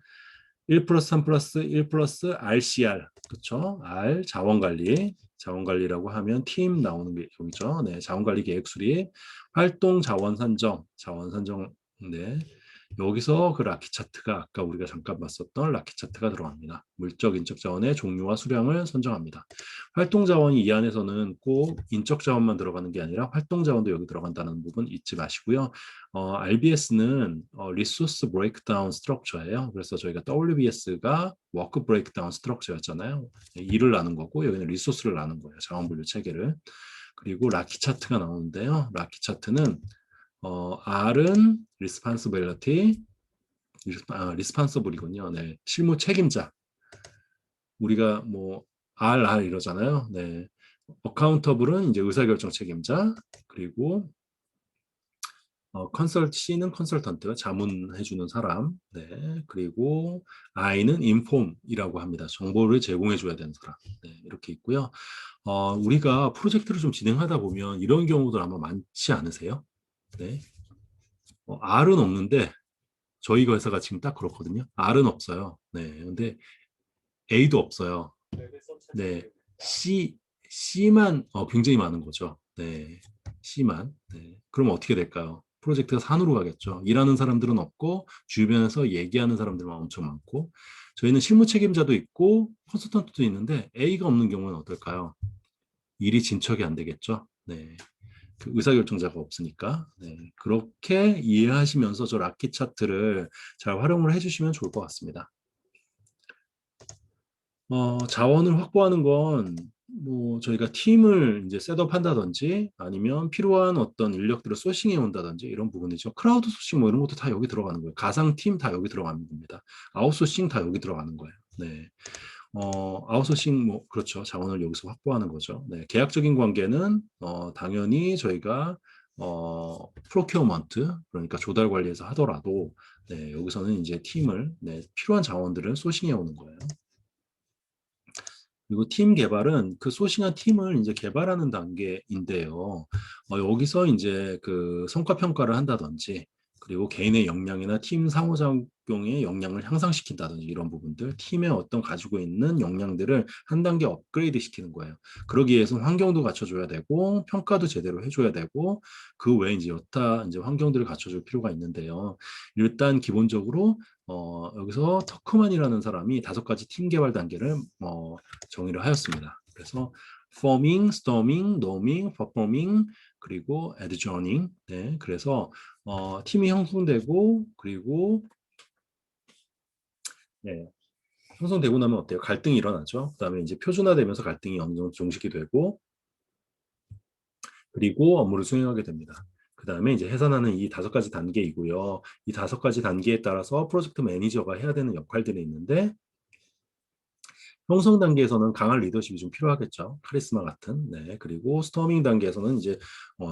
1 플러스 3 플러스 1 플러스 RCR, 그렇죠? R 자원관리, 자원관리라고 하면 팀 나오는 게 여기죠. 네, 자원관리 계획 수립, 활동 자원 산정, 자원 산정. 네, 여기서 그 라키 차트가 아까 우리가 잠깐 봤었던 라키 차트가 들어갑니다. 물적, 인적 자원의 종류와 수량을 선정합니다. 활동 자원이 이 안에서는 꼭 인적 자원만 들어가는 게 아니라 활동 자원도 여기 들어간다는 부분 잊지 마시고요. RBS는 리소스 브레이크다운 스트럭처예요. 그래서 저희가 WBS가 워크 브레이크다운 스트럭처였잖아요. 일을 나눈 거고 여기는 리소스를 나눈 거예요. 자원 분류 체계를. 그리고 라키 차트가 나오는데요. 라키 차트는 R은 responsibility, responsible이군요. 네, 실무 책임자. 우리가 뭐 R 이러잖아요. 네, accountable은 이제 의사결정 책임자. 그리고 C는 컨설턴트, 자문해주는 사람. 네, 그리고 I는 inform이라고 합니다. 정보를 제공해줘야 되는 사람. 네, 이렇게 있고요. 우리가 프로젝트를 좀 진행하다 보면 이런 경우들 아마 많지 않으세요? 네. R은 없는데 저희 회사가 지금 딱 그렇거든요. R은 없어요. 네. 근데 A도 없어요. 네. C만 굉장히 많은 거죠. 네. C만. 네. 그럼 어떻게 될까요? 프로젝트가 산으로 가겠죠. 일하는 사람들은 없고 주변에서 얘기하는 사람들만 엄청 많고 저희는 실무 책임자도 있고 컨설턴트도 있는데 A가 없는 경우는 어떨까요? 일이 진척이 안 되겠죠. 네. 그 의사결정자가 없으니까 네, 그렇게 이해하시면서 저 락키 차트를 잘 활용을 해주시면 좋을 것 같습니다. 자원을 확보하는 건 뭐 저희가 팀을 이제 셋업한다든지 아니면 필요한 어떤 인력들을 소싱해 온다든지 이런 부분이죠. 크라우드 소싱 뭐 이런 것도 다 여기 들어가는 거예요. 가상팀 다 여기 들어가는 겁니다. 아웃소싱 다 여기 들어가는 거예요. 네. 아웃소싱 뭐 그렇죠. 자원을 여기서 확보하는 거죠. 네, 계약적인 관계는 당연히 저희가 프로큐어먼트 그러니까 조달 관리에서 하더라도 네, 여기서는 이제 팀을 네, 필요한 자원들을 소싱해 오는 거예요. 그리고 팀 개발은 그 소싱한 팀을 이제 개발하는 단계인데요. 여기서 이제 그 성과 평가를 한다든지 그리고 개인의 역량이나 팀 상호작용의 역량을 향상시킨다든지 이런 부분들, 팀의 어떤 가지고 있는 역량들을 한 단계 업그레이드 시키는 거예요. 그러기 위해서는 환경도 갖춰줘야 되고 평가도 제대로 해줘야 되고 그 외에 이제 여타 이제 환경들을 갖춰줄 필요가 있는데요. 일단 기본적으로 여기서 터크만이라는 사람이 5가지 팀 개발 단계를 정의를 하였습니다. 그래서 forming, storming, norming, performing, 그리고 adjourning. 네, 그래서 팀이 형성되고 그리고 네, 형성되고 나면 어때요? 갈등이 일어나죠. 그다음에 이제 표준화되면서 갈등이 어느 정도 종식이 되고 그리고 업무를 수행하게 됩니다. 그다음에 이제 해산하는 이 5가지 단계이고요. 이 5가지 단계에 따라서 프로젝트 매니저가 해야 되는 역할들이 있는데 형성 단계에서는 강한 리더십이 좀 필요하겠죠. 카리스마 같은. 네. 그리고 스토밍 단계에서는 이제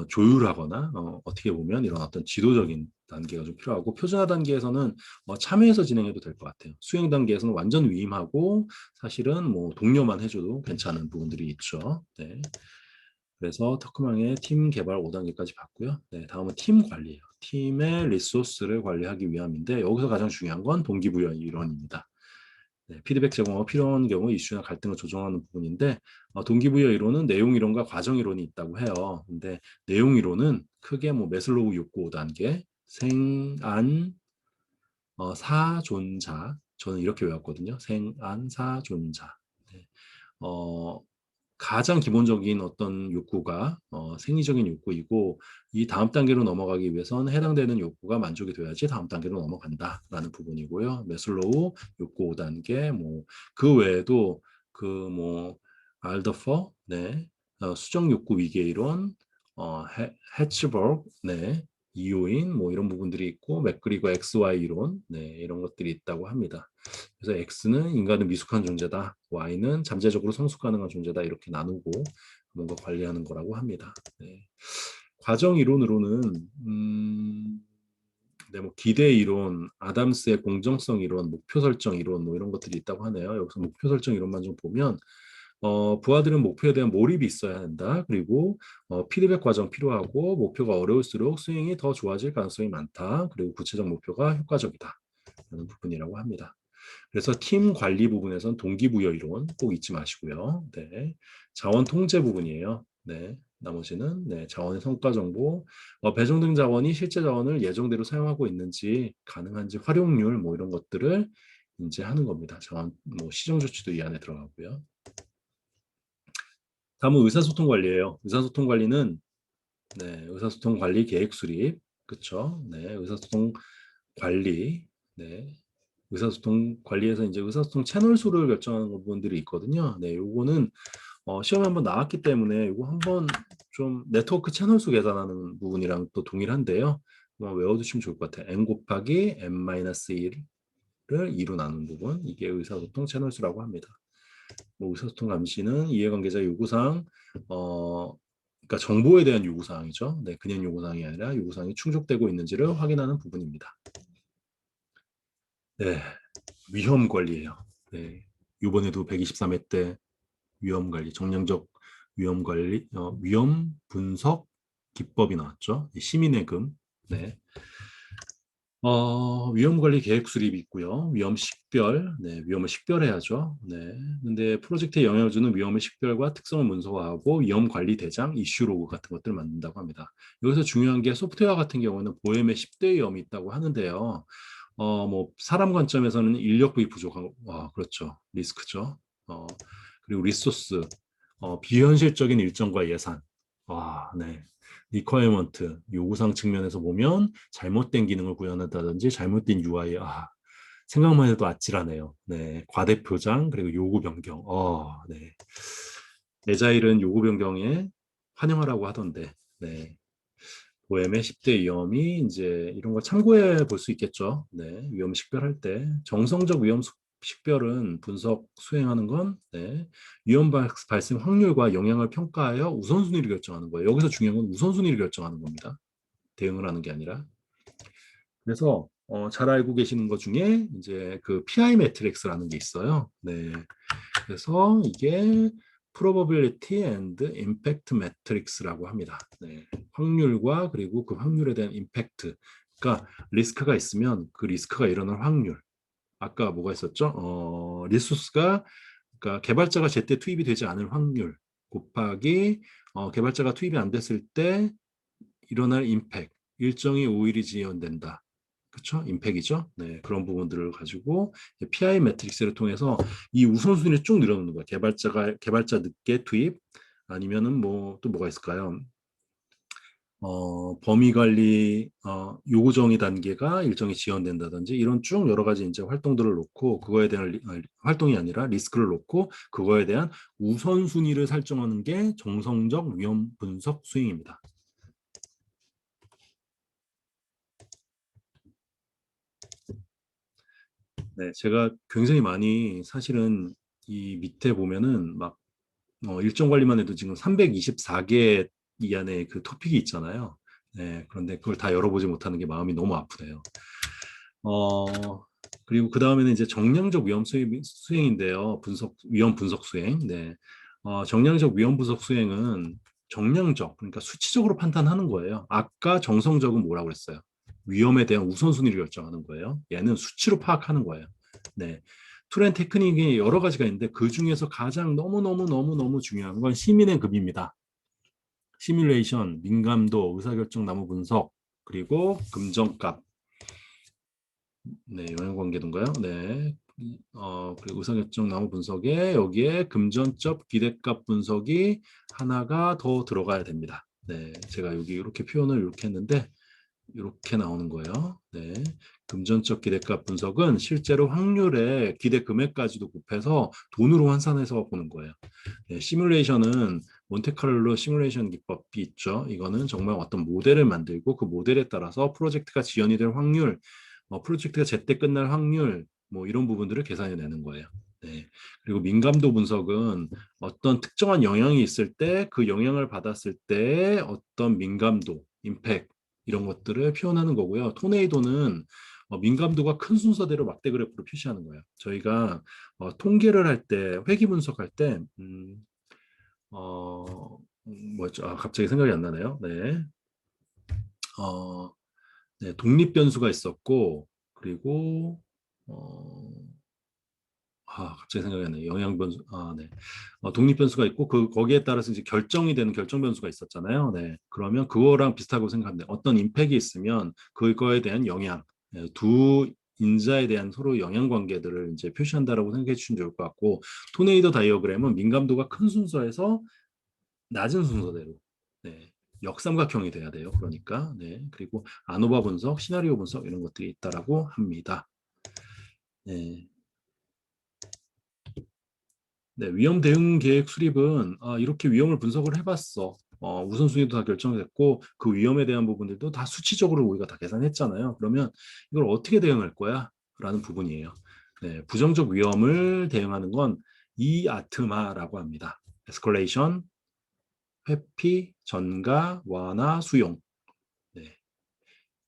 조율하거나 어떻게 보면 이런 어떤 지도적인 단계가 좀 필요하고 표준화 단계에서는 참여해서 진행해도 될 것 같아요. 수행 단계에서는 완전 위임하고 사실은 뭐 독려만 해줘도 괜찮은 부분들이 있죠. 네. 그래서 터크망의 팀 개발 5단계까지 봤고요. 네, 다음은 팀 관리예요. 팀의 리소스를 관리하기 위함인데 여기서 가장 중요한 건 동기부여 이론입니다. 네, 피드백 제공하고 필요한 경우 이슈나 갈등을 조정하는 부분인데 동기부여 이론은 내용 이론과 과정 이론이 있다고 해요. 근데 내용 이론은 크게 뭐 매슬로우 욕구 5단계, 생안, 사존자 저는 이렇게 외웠거든요. 생안, 사존자. 네. 어, 가장 기본적인 어떤 욕구가 생리적인 욕구이고 이 다음 단계로 넘어가기 위해서는 해당되는 욕구가 만족이 돼야지 다음 단계로 넘어간다라는 부분이고요. 매슬로우 욕구 5단계 뭐 그 외에도 그 뭐 알더퍼 네 수정 욕구 위계 이론 해츠버그 네 이요인 뭐 이런 부분들이 있고 맥그리거 XY 이론 네 이런 것들이 있다고 합니다. 그래서 X는 인간은 미숙한 존재다. Y는 잠재적으로 성숙 가능한 존재다. 이렇게 나누고 뭔가 관리하는 거라고 합니다. 네. 과정 이론으로는 네, 뭐 기대 이론, 아담스의 공정성 이론, 목표 설정 이론 뭐 이런 것들이 있다고 하네요. 여기서 목표 설정 이론만 좀 보면 부하들은 목표에 대한 몰입이 있어야 한다. 그리고 피드백 과정 필요하고 목표가 어려울수록 수행이 더 좋아질 가능성이 많다. 그리고 구체적 목표가 효과적이다. 라는 부분이라고 합니다. 그래서 팀 관리 부분에선 동기부여 이론 꼭 잊지 마시고요. 네. 자원 통제 부분이에요. 네. 나머지는 네, 자원의 성과 정보, 배정된 자원이 실제 자원을 예정대로 사용하고 있는지, 가능한지 활용률 뭐 이런 것들을 이제 하는 겁니다. 자원 뭐 시정 조치도 이 안에 들어가고요. 다음은 의사소통 관리예요. 의사소통 관리는 네, 의사소통 관리 계획 수립, 그렇죠? 네, 의사소통 관리, 네, 의사소통 관리에서 이제 의사소통 채널 수를 결정하는 부분들이 있거든요. 네, 요거는 시험에 한번 나왔기 때문에 요거 한번 좀 네트워크 채널 수 계산하는 부분이랑 또 동일한데요. 외워두시면 좋을 것 같아요. n 곱하기 n-1을 2로 나눈 부분, 이게 의사소통 채널 수라고 합니다. 뭐 의사소통 감시는 이해관계자 요구사항, 그러니까 정보에 대한 요구사항이죠. 네, 그냥 요구사항이 아니라 요구사항이 충족되고 있는지를 확인하는 부분입니다. 네, 위험 관리예요. 네, 이번에도 123회 때 위험 관리, 정량적 위험 관리, 위험 분석 기법이 나왔죠. 시민의 금. 네. 위험관리 계획 수립이 있고요. 위험 식별, 네, 위험을 식별해야죠. 네. 근데 프로젝트에 영향을 주는 위험의 식별과 특성을 문서화하고 위험 관리 대장, 이슈 로그 같은 것들을 만든다고 합니다. 여기서 중요한 게 소프트웨어 같은 경우는 보엠에 10대 위험이 있다고 하는데요. 뭐 사람 관점에서는 인력비 부족한, 그렇죠. 리스크죠. 그리고 리소스, 비현실적인 일정과 예산. 네. 리퀘어먼트 요구사항 측면에서 보면 잘못된 기능을 구현한다든지 잘못된 UI 생각만 해도 아찔하네요. 네, 과대표장 그리고 요구 변경. 네. 에자일은 요구 변경에 환영하라고 하던데. 네. 보엠의 10대 위험이 이제 이런 걸 참고해 볼 수 있겠죠. 네. 위험 식별할 때 정성적 위험 식별은 분석 수행하는 건 네. 위험 발생 확률과 영향을 평가하여 우선순위를 결정하는 거예요. 여기서 중요한 건 우선순위를 결정하는 겁니다. 대응을 하는 게 아니라. 그래서 잘 알고 계시는 것 중에 이제 그 PI 매트릭스라는 게 있어요. 네. 그래서 이게 probability and impact matrix라고 합니다. 네. 확률과 그리고 그 확률에 대한 임팩트, 그러니까 리스크가 있으면 그 리스크가 일어날 확률. 아까 뭐가 있었죠? 리소스가 그러니까 개발자가 제때 투입이 되지 않을 확률 곱하기 개발자가 투입이 안 됐을 때 일어날 임팩. 일정이 5일이 지연된다. 그렇죠? 임팩이죠. 네, 그런 부분들을 가지고 PI 매트릭스를 통해서 이 우선순위를 쭉 늘어놓는 거야. 개발자 늦게 투입 아니면은 뭐 또 뭐가 있을까요? 범위 관리 요구 정의 단계가 일정이 지연된다든지 이런 쭉 여러 가지 이제 활동들을 놓고 그거에 대한 활동이 아니라 리스크를 놓고 그거에 대한 우선순위를 설정하는 게 정성적 위험 분석 수행입니다. 네, 제가 굉장히 많이 사실은 이 밑에 보면은 막 일정 관리만 해도 지금 324개 이 안에 그 토픽이 있잖아요. 네, 그런데 그걸 다 열어보지 못하는 게 마음이 너무 아프네요. 어, 그리고 그 다음에는 이제 정량적 위험 수행인데요. 위험 분석 수행. 네. 정량적 위험 분석 수행은 정량적, 그러니까 수치적으로 판단하는 거예요. 아까 정성적은 뭐라고 그랬어요? 위험에 대한 우선순위를 결정하는 거예요. 얘는 수치로 파악하는 거예요. 네. 툴앤 테크닉이 여러 가지가 있는데 그 중에서 가장 너무너무너무너무 중요한 건 시민의 급입니다. 시뮬레이션, 민감도, 의사결정 나무 분석, 그리고 금정값. 네, 영향관계도인가요? 네. 그리고 의사결정 나무 분석에 여기에 금전적 기대값 분석이 하나가 더 들어가야 됩니다. 네, 제가 여기 이렇게 표현을 이렇게 했는데 이렇게 나오는 거예요. 네. 금전적 기대값 분석은 실제로 확률의 기대 금액까지도 곱해서 돈으로 환산해서 보는 거예요. 네, 시뮬레이션은 몬테카를로 시뮬레이션 기법이 있죠. 이거는 정말 어떤 모델을 만들고 그 모델에 따라서 프로젝트가 지연이 될 확률, 프로젝트가 제때 끝날 확률, 뭐 이런 부분들을 계산해 내는 거예요. 네. 그리고 민감도 분석은 어떤 특정한 영향이 있을 때 그 영향을 받았을 때 어떤 민감도, 임팩 이런 것들을 표현하는 거고요. 토네이도는 민감도가 큰 순서대로 막대 그래프로 표시하는 거예요. 저희가 통계를 할 때, 회귀 분석할 때, 뭐였죠? 갑자기 생각이 안 나네요. 네. 어, 네, 독립 변수가 있었고, 그리고, 어, 갑자기 생각이 안 나요. 영향 변수, 네. 독립 변수가 있고, 거기에 따라서 이제 결정이 되는 결정 변수가 있었잖아요. 네. 그러면 그거랑 비슷하고 생각합니다. 어떤 임팩이 있으면 그거에 대한 영향, 두 인자에 대한 서로 영향 관계들을 이제 표시한다라고 생각해 주시면 좋을 것 같고, 토네이도 다이어그램은 민감도가 큰 순서에서 낮은 순서대로 네, 역삼각형이 돼야 돼요. 그러니까 네, 그리고 아노바 분석, 시나리오 분석 이런 것들이 있다라고 합니다. 네, 네, 위험 대응 계획 수립은 이렇게 위험을 분석을 해봤어. 우선순위도 다 결정됐고 그 위험에 대한 부분들도 다 수치적으로 우리가 다 계산했잖아요. 그러면 이걸 어떻게 대응할 거야? 라는 부분이에요. 네, 부정적 위험을 대응하는 건 이아트마라고 합니다. 에스컬레이션, 회피, 전가, 완화, 수용. 네.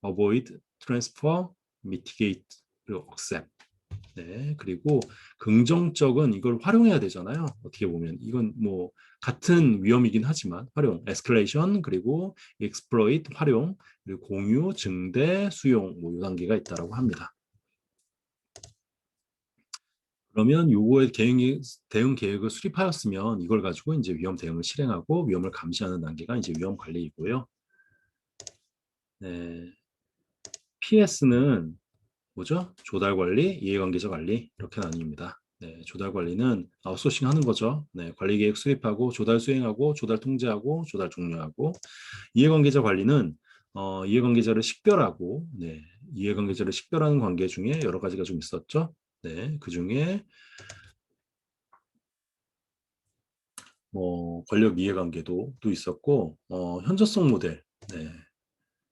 avoid, transfer, mitigate, 그리고 accept. 네. 그리고 긍정적은 이걸 활용해야 되잖아요. 어떻게 보면 이건 뭐 같은 위험이긴 하지만 활용, escalation 그리고 exploit 활용, 그리고 공유, 증대, 수용 뭐이 단계가 있다라고 합니다. 그러면 요거의 대응 계획을 수립하였으면 이걸 가지고 이제 위험 대응을 실행하고 위험을 감시하는 단계가 이제 위험 관리이고요. 네. PS는 뭐죠? 조달 관리, 이해관계자 관리 이렇게 나뉩니다. 네, 조달 관리는 아웃소싱 하는 거죠. 네, 관리 계획 수립하고 조달 수행하고 조달 통제하고 조달 종료하고 이해관계자 관리는 이해관계자를 식별하고 네, 이해관계자를 식별하는 관계 중에 여러 가지가 좀 있었죠. 네, 그 중에 뭐 권력 이해관계도 또 있었고 현저성 모델 네,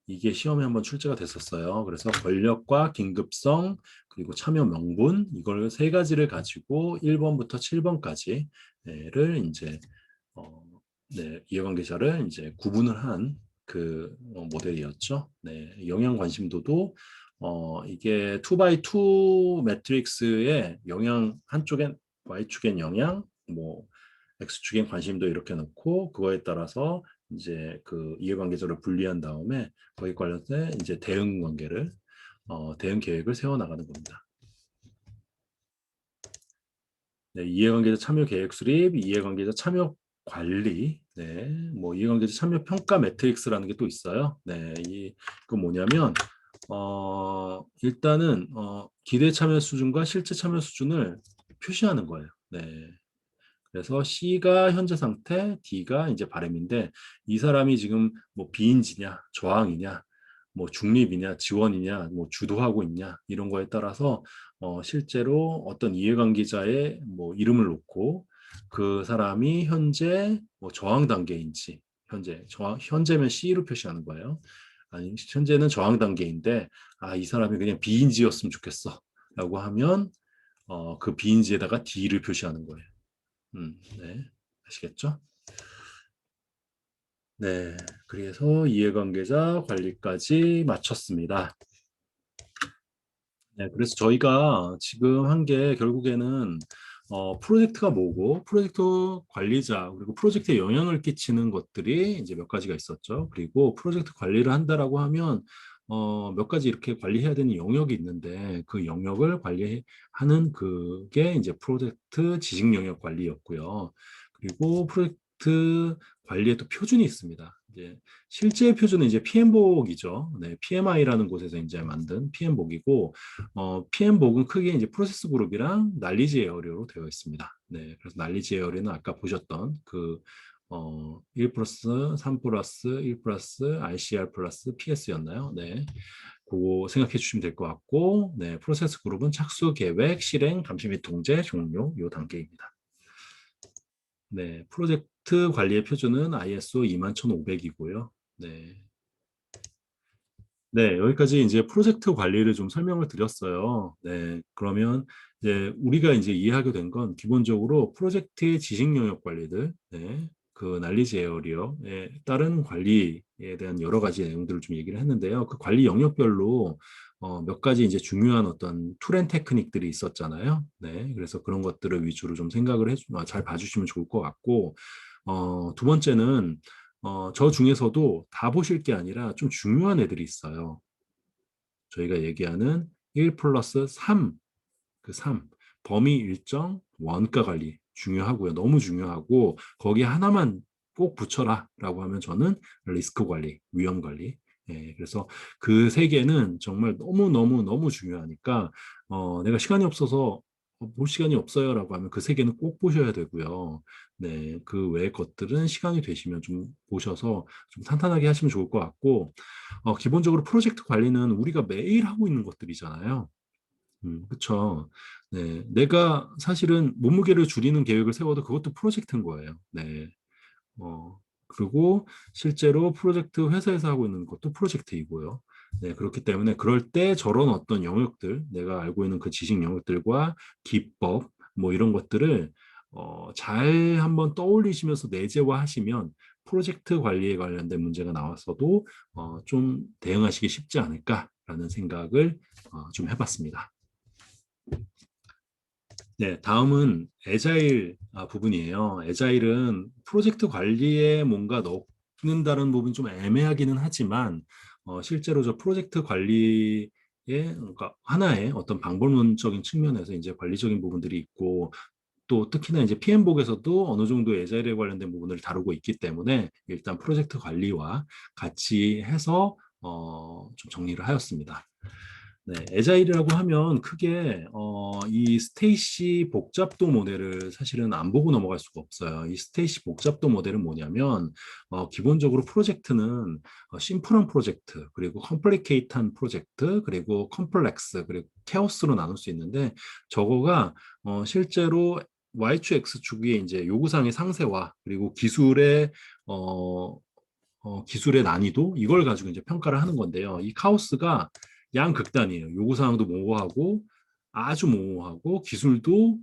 이게 시험에 한번 출제가 됐었어요. 그래서 권력과 긴급성 그리고 참여 명분 이걸 세 가지를 가지고 1번부터 7번까지를 이제 어, 네, 이해관계자를 이제 구분을 한 그 모델이었죠. 네, 영양 관심도도 이게 2x2 매트릭스의 영양 한쪽엔 Y축엔 영양, 뭐 X축엔 관심도 이렇게 놓고 그거에 따라서 이제 그 이해관계자를 분리한 다음에 거기 관련된 이제 대응 관계를 대응 계획을 세워 나가는 겁니다. 네, 이해관계자 참여 계획 수립, 이해관계자 참여 관리, 네, 뭐 이해관계자 참여 평가 매트릭스라는 게 또 있어요. 네, 그 뭐냐면 일단은 기대 참여 수준과 실제 참여 수준을 표시하는 거예요. 네. 그래서 C가 현재 상태, D가 이제 바람인데 이 사람이 지금 뭐 비인지냐, 저항이냐, 뭐 중립이냐, 지원이냐, 뭐 주도하고 있냐 이런 거에 따라서 실제로 어떤 이해관계자의 뭐 이름을 놓고 그 사람이 현재 뭐 저항 단계인지 현재면 C로 표시하는 거예요. 아니 현재는 저항 단계인데 이 사람이 그냥 비인지였으면 좋겠어라고 하면 그 비인지에다가 D를 표시하는 거예요. 네. 아시겠죠? 네. 그래서 이해관계자 관리까지 마쳤습니다. 네. 그래서 저희가 지금 한 게 결국에는 프로젝트가 뭐고, 프로젝트 관리자, 그리고 프로젝트에 영향을 끼치는 것들이 이제 몇 가지가 있었죠. 그리고 프로젝트 관리를 한다라고 하면, 몇 가지 이렇게 관리해야 되는 영역이 있는데, 그 영역을 관리하는 그게 이제 프로젝트 지식 영역 관리였고요. 그리고 프로젝트 관리에 또 표준이 있습니다. 이제 실제 표준은 이제 PM복이죠. 네, PMI라는 곳에서 이제 만든 PM복이고, PM복은 크게 이제 프로세스 그룹이랑 날리지 에어리어로 되어 있습니다. 네, 그래서 날리지 에어리어는 아까 보셨던 그 1 플러스 3 플러스 1 플러스 ICR 플러스 PS였나요? 네, 그거 생각해 주시면 될 것 같고, 네, 프로세스 그룹은 착수, 계획, 실행, 감시 및 통제, 종료 요 단계입니다. 네, 프로젝트 관리의 표준은 ISO 21500이고요. 네. 네, 여기까지 이제 프로젝트 관리를 좀 설명을 드렸어요. 네, 그러면 이제 우리가 이제 이해하게 된 건 기본적으로 프로젝트의 지식 영역 관리들, 네, 그 난리지 에어리어에 따른 관리에 대한 여러 가지 내용들을 좀 얘기를 했는데요. 그 관리 영역별로 몇 가지 이제 중요한 어떤 툴앤 테크닉들이 있었잖아요. 네, 그래서 그런 것들을 위주로 좀 생각을 잘 봐주시면 좋을 것 같고, 두 번째는 저 중에서도 다 보실 게 아니라 좀 중요한 애들이 있어요. 저희가 얘기하는 1 플러스 3, 그 3, 범위 일정, 원가 관리 중요하고요. 너무 중요하고 거기 하나만 꼭 붙여라 라고 하면 저는 리스크 관리, 위험 관리. 예, 그래서 그 세 개는 정말 너무 중요하니까 내가 시간이 없어서 볼 시간이 없어요라고 하면 그 세 개는 꼭 보셔야 되고요. 네, 그 외의 것들은 시간이 되시면 좀 보셔서 좀 탄탄하게 하시면 좋을 것 같고 기본적으로 프로젝트 관리는 우리가 매일 하고 있는 것들이잖아요. 그쵸. 네. 내가 사실은 몸무게를 줄이는 계획을 세워도 그것도 프로젝트인 거예요. 네. 그리고 실제로 프로젝트 회사에서 하고 있는 것도 프로젝트이고요. 네. 그렇기 때문에 그럴 때 저런 어떤 영역들, 내가 알고 있는 그 지식 영역들과 기법, 뭐 이런 것들을 잘 한번 떠올리시면서 내재화하시면 프로젝트 관리에 관련된 문제가 나왔어도 좀 대응하시기 쉽지 않을까라는 생각을 좀 해봤습니다. 네, 다음은 애자일 부분이에요. 애자일은 프로젝트 관리에 뭔가 넣는다는 부분이 좀 애매하기는 하지만 실제로 저 프로젝트 관리의 그러니까 하나의 어떤 방법론적인 측면에서 이제 관리적인 부분들이 있고 또 특히나 이제 PM복에서도 어느 정도 애자일에 관련된 부분을 다루고 있기 때문에 일단 프로젝트 관리와 같이 해서 좀 정리를 하였습니다. 네, 애자일이라고 하면 크게 이 스테이시 복잡도 모델을 사실은 안 보고 넘어갈 수가 없어요. 이 스테이시 복잡도 모델은 뭐냐면 기본적으로 프로젝트는 심플한 프로젝트, 그리고 컴플리케이트한 프로젝트, 그리고 컴플렉스, 그리고 케오스로 나눌 수 있는데 저거가 실제로 Y축, X축이 이제 요구사항의 상세와 그리고 어, 기술의 난이도 이걸 가지고 이제 평가를 하는 건데요. 이 카오스가 양극단이에요. 요구사항도 모호하고 아주 모호하고 기술도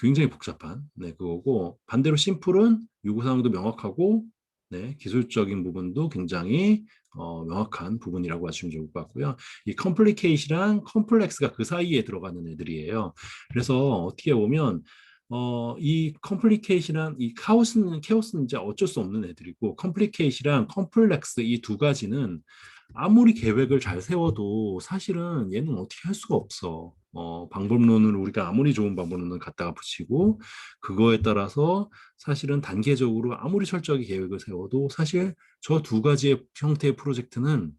굉장히 복잡한 그거고 반대로 심플은 요구사항도 명확하고 기술적인 부분도 굉장히 명확한 부분이라고 하시면 좋을 것 같고요. 이 컴플리케이시랑 컴플렉스가 그 사이에 들어가는 애들이에요. 그래서 어떻게 보면 이 컴플리케이션이랑 이 케오스는 이제 어쩔 수 없는 애들이고, 컴플리케이션이랑 컴플렉스 이 두 가지는 아무리 계획을 잘 세워도 사실은 얘는 어떻게 할 수가 없어. 방법론을 우리가 아무리 좋은 방법론을 갖다가 붙이고, 그거에 따라서 사실은 단계적으로 아무리 철저하게 계획을 세워도 사실 저 두 가지의 형태의 프로젝트는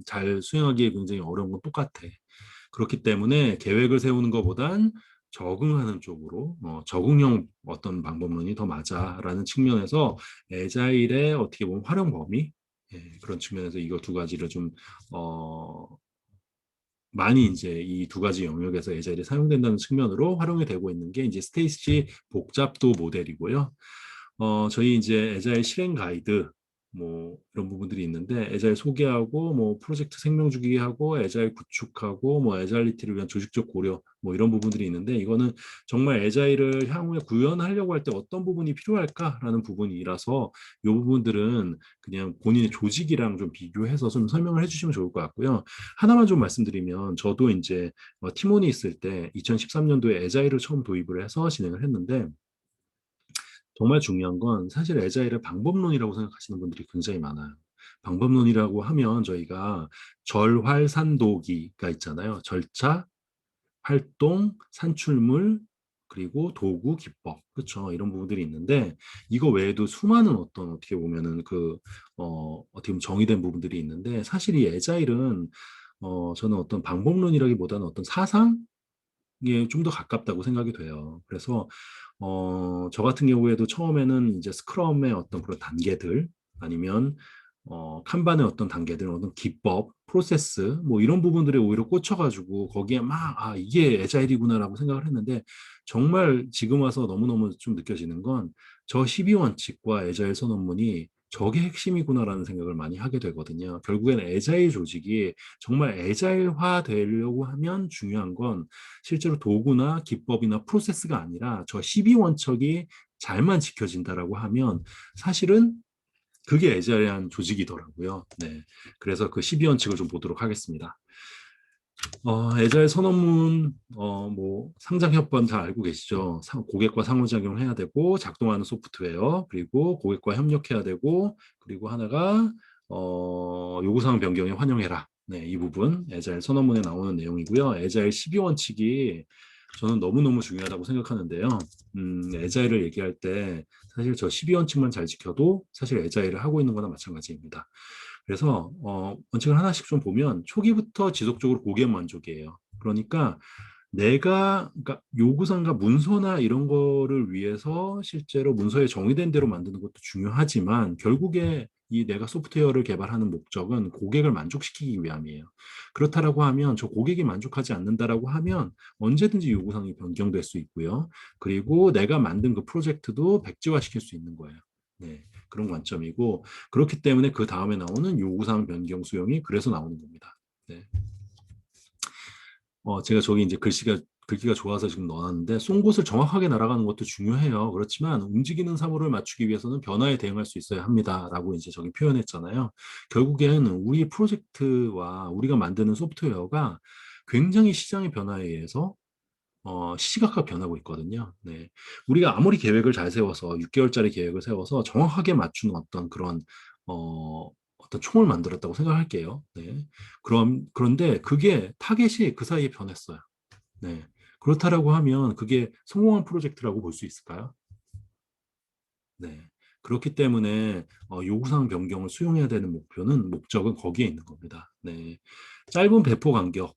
잘 수행하기 굉장히 어려운 건 똑같아. 그렇기 때문에 계획을 세우는 것보단 적응하는 쪽으로 적응형 어떤 방법론이 더 맞아라는 측면에서 애자일의 어떻게 보면 활용 범위 그런 측면에서 이거 두 가지를 좀 어, 많이 이제 이 두 가지 영역에서 애자일이 사용된다는 측면으로 활용이 되고 있는 게 이제 스테이시 복잡도 모델이고요. 저희 이제 애자일 실행 가이드 뭐 이런 부분들이 있는데 애자일 소개하고 뭐 프로젝트 생명주기하고 애자일 구축하고 뭐 애자일리티를 위한 조직적 고려 뭐 이런 부분들이 있는데 이거는 정말 애자일을 향후에 구현하려고 할 때 어떤 부분이 필요할까라는 부분이라서 이 부분들은 그냥 본인의 조직이랑 좀 비교해서 좀 설명을 해주시면 좋을 것 같고요. 하나만 좀 말씀드리면 저도 이제 팀원이 있을 때 2013년도에 애자일을 처음 도입을 해서 진행을 했는데 정말 중요한 건 사실 애자일을 방법론이라고 생각하시는 분들이 굉장히 많아요. 방법론이라고 하면 저희가 절활산도기가 있잖아요. 절차, 활동, 산출물, 그리고 도구, 기법, 그렇죠? 이런 부분들이 있는데 이거 외에도 수많은 어떤 어떻게 보면은 어떻게 보면 정의된 부분들이 있는데 사실 이 애자일은 저는 어떤 방법론이라기보다는 어떤 사상에 좀 더 가깝다고 생각이 돼요. 그래서 저 같은 경우에도 처음에는 이제 스크럼의 어떤 그런 단계들 아니면 칸반의 어떤 단계들, 어떤 기법, 프로세스 뭐 이런 부분들에 오히려 꽂혀가지고 거기에 막 이게 애자일이구나라고 생각을 했는데 정말 지금 와서 너무너무 좀 느껴지는 건 저 12원칙과 애자일 선언문이 저게 핵심이구나라는 생각을 많이 하게 되거든요. 결국엔 애자일 조직이 정말 애자일화 되려고 하면 중요한 건 실제로 도구나 기법이나 프로세스가 아니라 저 12원칙이 잘만 지켜진다라고 하면 사실은 그게 애자일한 조직이더라고요. 네. 그래서 그 12원칙을 좀 보도록 하겠습니다. 애자일 선언문, 뭐, 상장 협번 다 알고 계시죠? 고객과 상호작용을 해야 되고, 작동하는 소프트웨어, 그리고 고객과 협력해야 되고, 그리고 하나가, 요구사항 변경에 환영해라. 네, 이 부분, 애자일 선언문에 나오는 내용이고요. 애자일 12원칙이 저는 너무너무 중요하다고 생각하는데요. 애자일을 얘기할 때 사실 저 12원칙만 잘 지켜도 사실 애자일을 하고 있는 거나 마찬가지입니다. 그래서 원칙을 하나씩 좀 보면 초기부터 지속적으로 고객 만족이에요. 그러니까 그러니까 요구사항과 문서나 이런 거를 위해서 실제로 문서에 정의된 대로 만드는 것도 중요하지만 결국에 이 내가 소프트웨어를 개발하는 목적은 고객을 만족시키기 위함이에요. 그렇다라고 하면 저 고객이 만족하지 않는다라고 하면 언제든지 요구사항이 변경될 수 있고요. 그리고 내가 만든 그 프로젝트도 백지화시킬 수 있는 거예요. 네, 그런 관점이고 그렇기 때문에 그 다음에 나오는 요구사항 변경 수용이 그래서 나오는 겁니다. 네. 제가 저기 이제 글귀가 좋아서 지금 넣어놨는데, 쏜곳을 정확하게 날아가는 것도 중요해요. 그렇지만 움직이는 사물을 맞추기 위해서는 변화에 대응할 수 있어야 합니다. 라고 이제 저기 표현했잖아요. 결국에는 우리 프로젝트와 우리가 만드는 소프트웨어가 굉장히 시장의 변화에 의해서 시시각각 변하고 있거든요. 네. 우리가 아무리 계획을 잘 세워서 6개월짜리 계획을 세워서 정확하게 맞추는 어떤 그런 어떤 총을 만들었다고 생각할게요. 네. 그런데 그게 타겟이 그 사이에 변했어요. 네. 그렇다라고 하면 그게 성공한 프로젝트라고 볼 수 있을까요? 네. 그렇기 때문에 요구사항 변경을 수용해야 되는 목적은 거기에 있는 겁니다. 네. 짧은 배포 간격,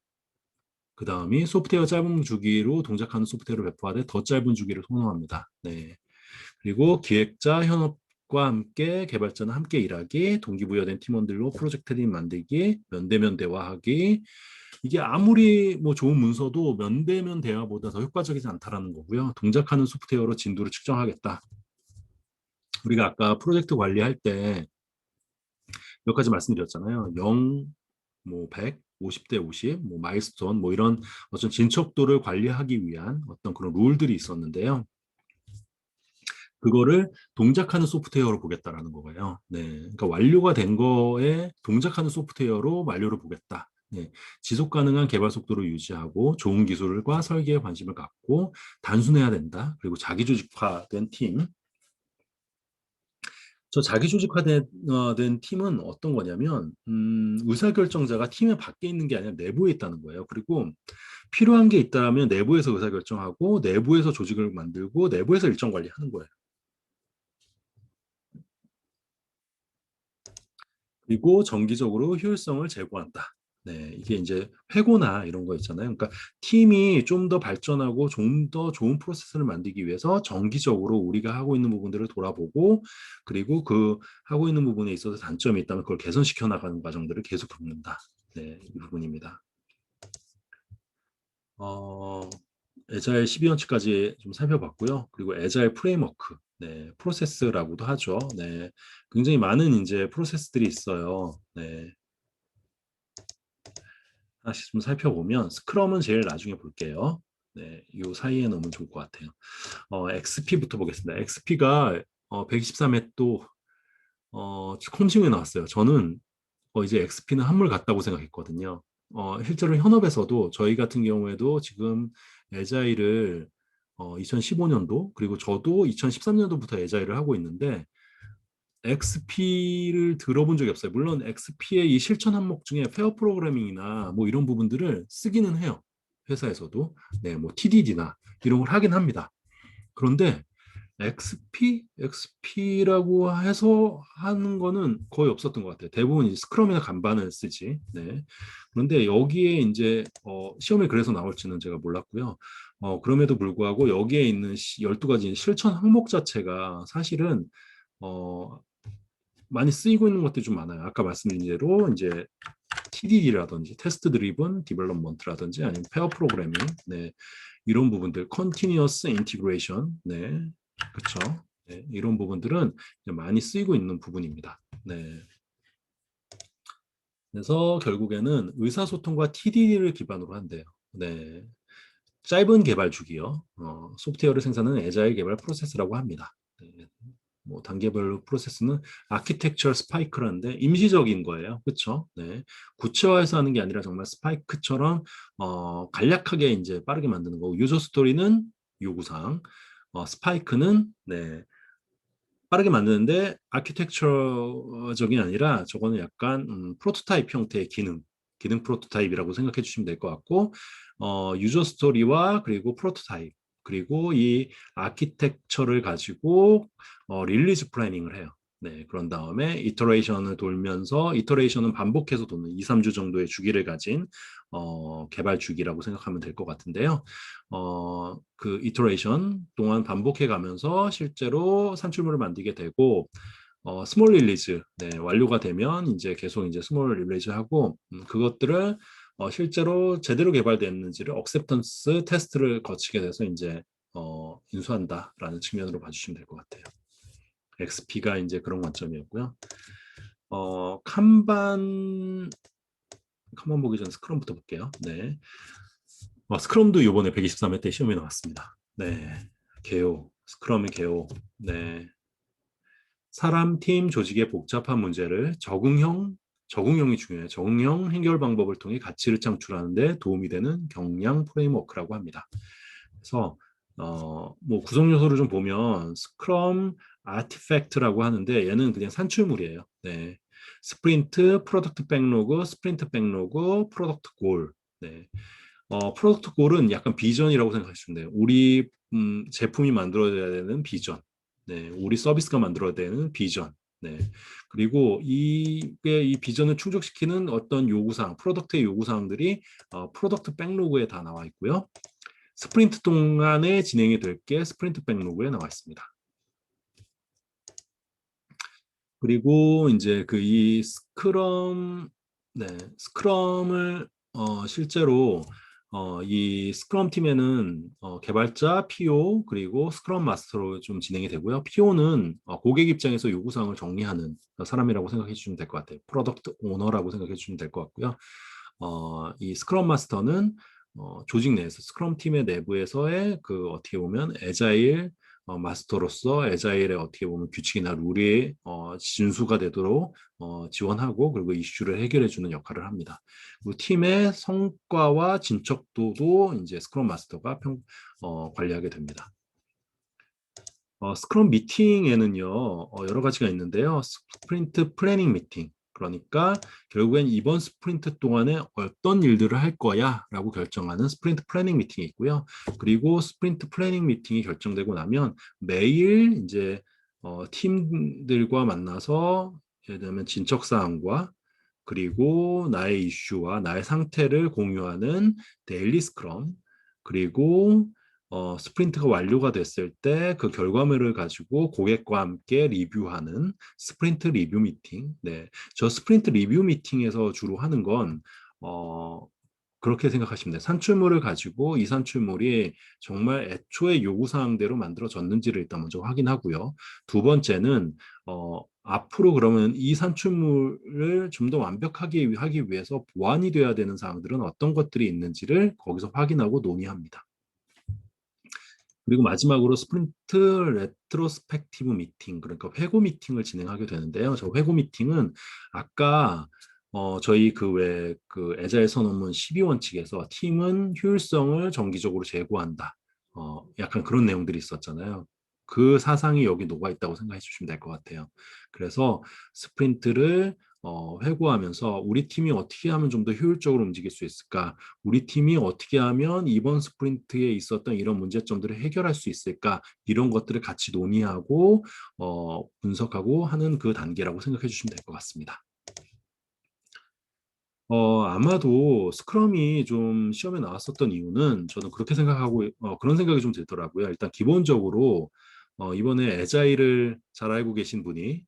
그 다음이 소프트웨어 짧은 주기로 동작하는 소프트웨어를 배포하되 더 짧은 주기를 선호합니다. 네. 그리고 기획자, 현업과 함께 개발자는 함께 일하기, 동기부여된 팀원들로 프로젝트 팀 만들기, 면대면 대화하기. 이게 아무리 뭐 좋은 문서도 면대면 대화보다 더 효과적이지 않다라는 거고요. 동작하는 소프트웨어로 진도를 측정하겠다. 우리가 아까 프로젝트 관리할 때 몇 가지 말씀드렸잖아요. 0, 뭐 100, 50대 50, 뭐 마일스톤, 뭐 이런 어떤 진척도를 관리하기 위한 어떤 그런 룰들이 있었는데요. 그거를 동작하는 소프트웨어로 보겠다라는 거예요. 네. 그러니까 완료가 된 거에 동작하는 소프트웨어로 완료를 보겠다. 네, 지속 가능한 개발 속도를 유지하고 좋은 기술과 설계에 관심을 갖고 단순해야 된다. 그리고 자기 조직화된 팀. 저 자기 조직화된 된 팀은 어떤 거냐면 의사결정자가 팀의 밖에 있는 게 아니라 내부에 있다는 거예요. 그리고 필요한 게 있다면 내부에서 의사결정하고 내부에서 조직을 만들고 내부에서 일정 관리하는 거예요. 그리고 정기적으로 효율성을 제고한다. 네, 이게 이제 회고나 이런 거 있잖아요. 그러니까 팀이 좀 더 발전하고 좀 더 좋은 프로세스를 만들기 위해서 정기적으로 우리가 하고 있는 부분들을 돌아보고 그리고 그 하고 있는 부분에 있어서 단점이 있다면 그걸 개선시켜 나가는 과정들을 계속 겪는다. 네, 이 부분입니다. 어, 에자일 12원치까지 좀 살펴봤고요. 그리고 에자일 프레임워크, 네, 프로세스라고도 하죠. 네, 굉장히 많은 이제 프로세스들이 있어요. 네, 하나씩 좀 살펴보면 스크럼은 제일 나중에 볼게요. 네, 요 사이에 넣으면 좋을 것 같아요. XP부터 보겠습니다. XP가 123회 또 컴싱에 나왔어요. 저는 이제 XP는 한물 같다고 생각했거든요. 실제로 현업에서도 저희 같은 경우에도 지금 에자일을 2015년도 그리고 저도 2013년도부터 에자일을 하고 있는데 XP를 들어본 적이 없어요. 물론 XP의 이 실천 항목 중에 페어 프로그래밍이나 뭐 이런 부분들을 쓰기는 해요. 회사에서도. 네, 뭐 TDD나 이런 걸 하긴 합니다. 그런데 XP라고 해서 하는 거는 거의 없었던 것 같아요. 대부분 이제 스크럼이나 간반을 쓰지. 네. 그런데 여기에 이제 시험에 그래서 나올지는 제가 몰랐고요. 그럼에도 불구하고 여기에 있는 12가지 실천 항목 자체가 사실은 어, 많이 쓰이고 있는 것들이 좀 많아요. 아까 말씀드린 대로 이제 TDD라든지 테스트 드리븐 디벨롭먼트라든지 아니면 페어 프로그래밍, 네, 이런 부분들, 컨티니어스 인티그레이션, 네, 그렇죠. 네, 이런 부분들은 많이 쓰이고 있는 부분입니다. 네. 그래서 결국에는 의사소통과 TDD를 기반으로 한대요. 네. 짧은 개발 주기요. 소프트웨어를 생산하는 애자일 개발 프로세스라고 합니다. 네. 뭐 단계별로 프로세스는 아키텍처 스파이크라는데 임시적인 거예요. 그렇죠? 네. 구체화해서 하는 게 아니라 정말 스파이크처럼 간략하게 이제 빠르게 만드는 거고 유저 스토리는 요구사항, 스파이크는 네, 빠르게 만드는데 아키텍처적이 아니라 저거는 약간 프로토타입 형태의 기능 프로토타입이라고 생각해 주시면 될 것 같고 유저 스토리와 그리고 프로토타입 그리고 이 아키텍처를 가지고 릴리즈 플래닝을 해요. 네, 그런 다음에 이터레이션을 돌면서 이터레이션은 반복해서 도는 2, 3주 정도의 주기를 가진 개발 주기라고 생각하면 될 것 같은데요. 그 이터레이션 동안 반복해 가면서 실제로 산출물을 만들게 되고 스몰 릴리즈 네, 완료가 되면 이제 계속 이제 스몰 릴리즈 하고 그것들을 실제로 제대로 개발됐는지를 억셉턴스 테스트를 거치게 돼서 이제 인수한다라는 측면으로 봐주시면 될 것 같아요. XP가 이제 그런 관점이었고요. 칸반 보기 전에 스크럼부터 볼게요. 네. 스크럼도 이번에 123회 때 시험에 나왔습니다. 네. 개요. 스크럼의 개요. 네. 사람, 팀, 조직의 복잡한 문제를 적응형이 중요해요. 적응형 해결 방법을 통해 가치를 창출하는 데 도움이 되는 경량 프레임워크라고 합니다. 그래서 뭐 구성 요소를 좀 보면 스크럼 아티팩트라고 하는데 얘는 그냥 산출물이에요. 네. 스프린트, 프로덕트 백로그, 스프린트 백로그, 프로덕트 골. 네. 프로덕트 골은 약간 비전이라고 생각하시면 돼요. 우리 제품이 만들어져야 되는 비전. 네, 우리 서비스가 만들어야 되는 비전. 네. 그리고 이게 이 비전을 충족시키는 어떤 요구사항, 프로덕트의 요구사항들이 프로덕트 백로그에 다 나와 있고요. 스프린트 동안에 진행이 될 게 스프린트 백로그에 나와 있습니다. 그리고 이제 그 이 네, 스크럼을 실제로 이 스크럼 팀에는 개발자, PO 그리고 스크럼 마스터로 좀 진행이 되고요. PO는 고객 입장에서 요구사항을 정리하는 사람이라고 생각해 주시면 될 것 같아요. 프로덕트 오너라고 생각해 주시면 될 것 같고요. 이 스크럼 마스터는 조직 내에서 스크럼 팀의 내부에서의 그 어떻게 보면 애자일 마스터로서 애자일의 어떻게 보면 규칙이나 룰이 준수가 되도록 지원하고 그리고 이슈를 해결해주는 역할을 합니다. 그리고 팀의 성과와 진척도도 이제 스크럼 마스터가 관리하게 됩니다. 스크럼 미팅에는요, 여러 가지가 있는데요. 스프린트 플래닝 미팅. 그러니까 결국엔 이번 스프린트 동안에 어떤 일들을 할 거야 라고 결정하는 스프린트 플래닝 미팅이 있고요. 그리고 스프린트 플래닝 미팅이 결정되고 나면 매일 이제 팀들과 만나서 예를 들면 진척사항과 그리고 나의 이슈와 나의 상태를 공유하는 데일리 스크럼, 그리고 스프린트가 완료가 됐을 때 그 결과물을 가지고 고객과 함께 리뷰하는 스프린트 리뷰 미팅. 네, 저 스프린트 리뷰 미팅에서 주로 하는 건 그렇게 생각하시면 돼요. 산출물을 가지고 이 산출물이 정말 애초에 요구사항대로 만들어졌는지를 일단 먼저 확인하고요. 두 번째는 앞으로 그러면 이 산출물을 좀 더 완벽하게 하기 위해서 보완이 돼야 되는 사항들은 어떤 것들이 있는지를 거기서 확인하고 논의합니다. 그리고 마지막으로 스프린트 레트로스펙티브 미팅, 그러니까 회고 미팅을 진행하게 되는데요. 저 회고 미팅은 아까 저희 그 왜 그 애자일 선언문 12원칙에서 팀은 효율성을 정기적으로 제고한다. 약간 그런 내용들이 있었잖아요. 그 사상이 여기 녹아 있다고 생각해 주시면 될 것 같아요. 그래서 스프린트를 회고하면서 우리 팀이 어떻게 하면 좀 더 효율적으로 움직일 수 있을까? 우리 팀이 어떻게 하면 이번 스프린트에 있었던 이런 문제점들을 해결할 수 있을까? 이런 것들을 같이 논의하고 분석하고 하는 그 단계라고 생각해 주시면 될 것 같습니다. 아마도 스크럼이 좀 시험에 나왔었던 이유는 저는 그렇게 생각하고 그런 생각이 좀 들더라고요. 일단 기본적으로 이번에 애자일을 잘 알고 계신 분이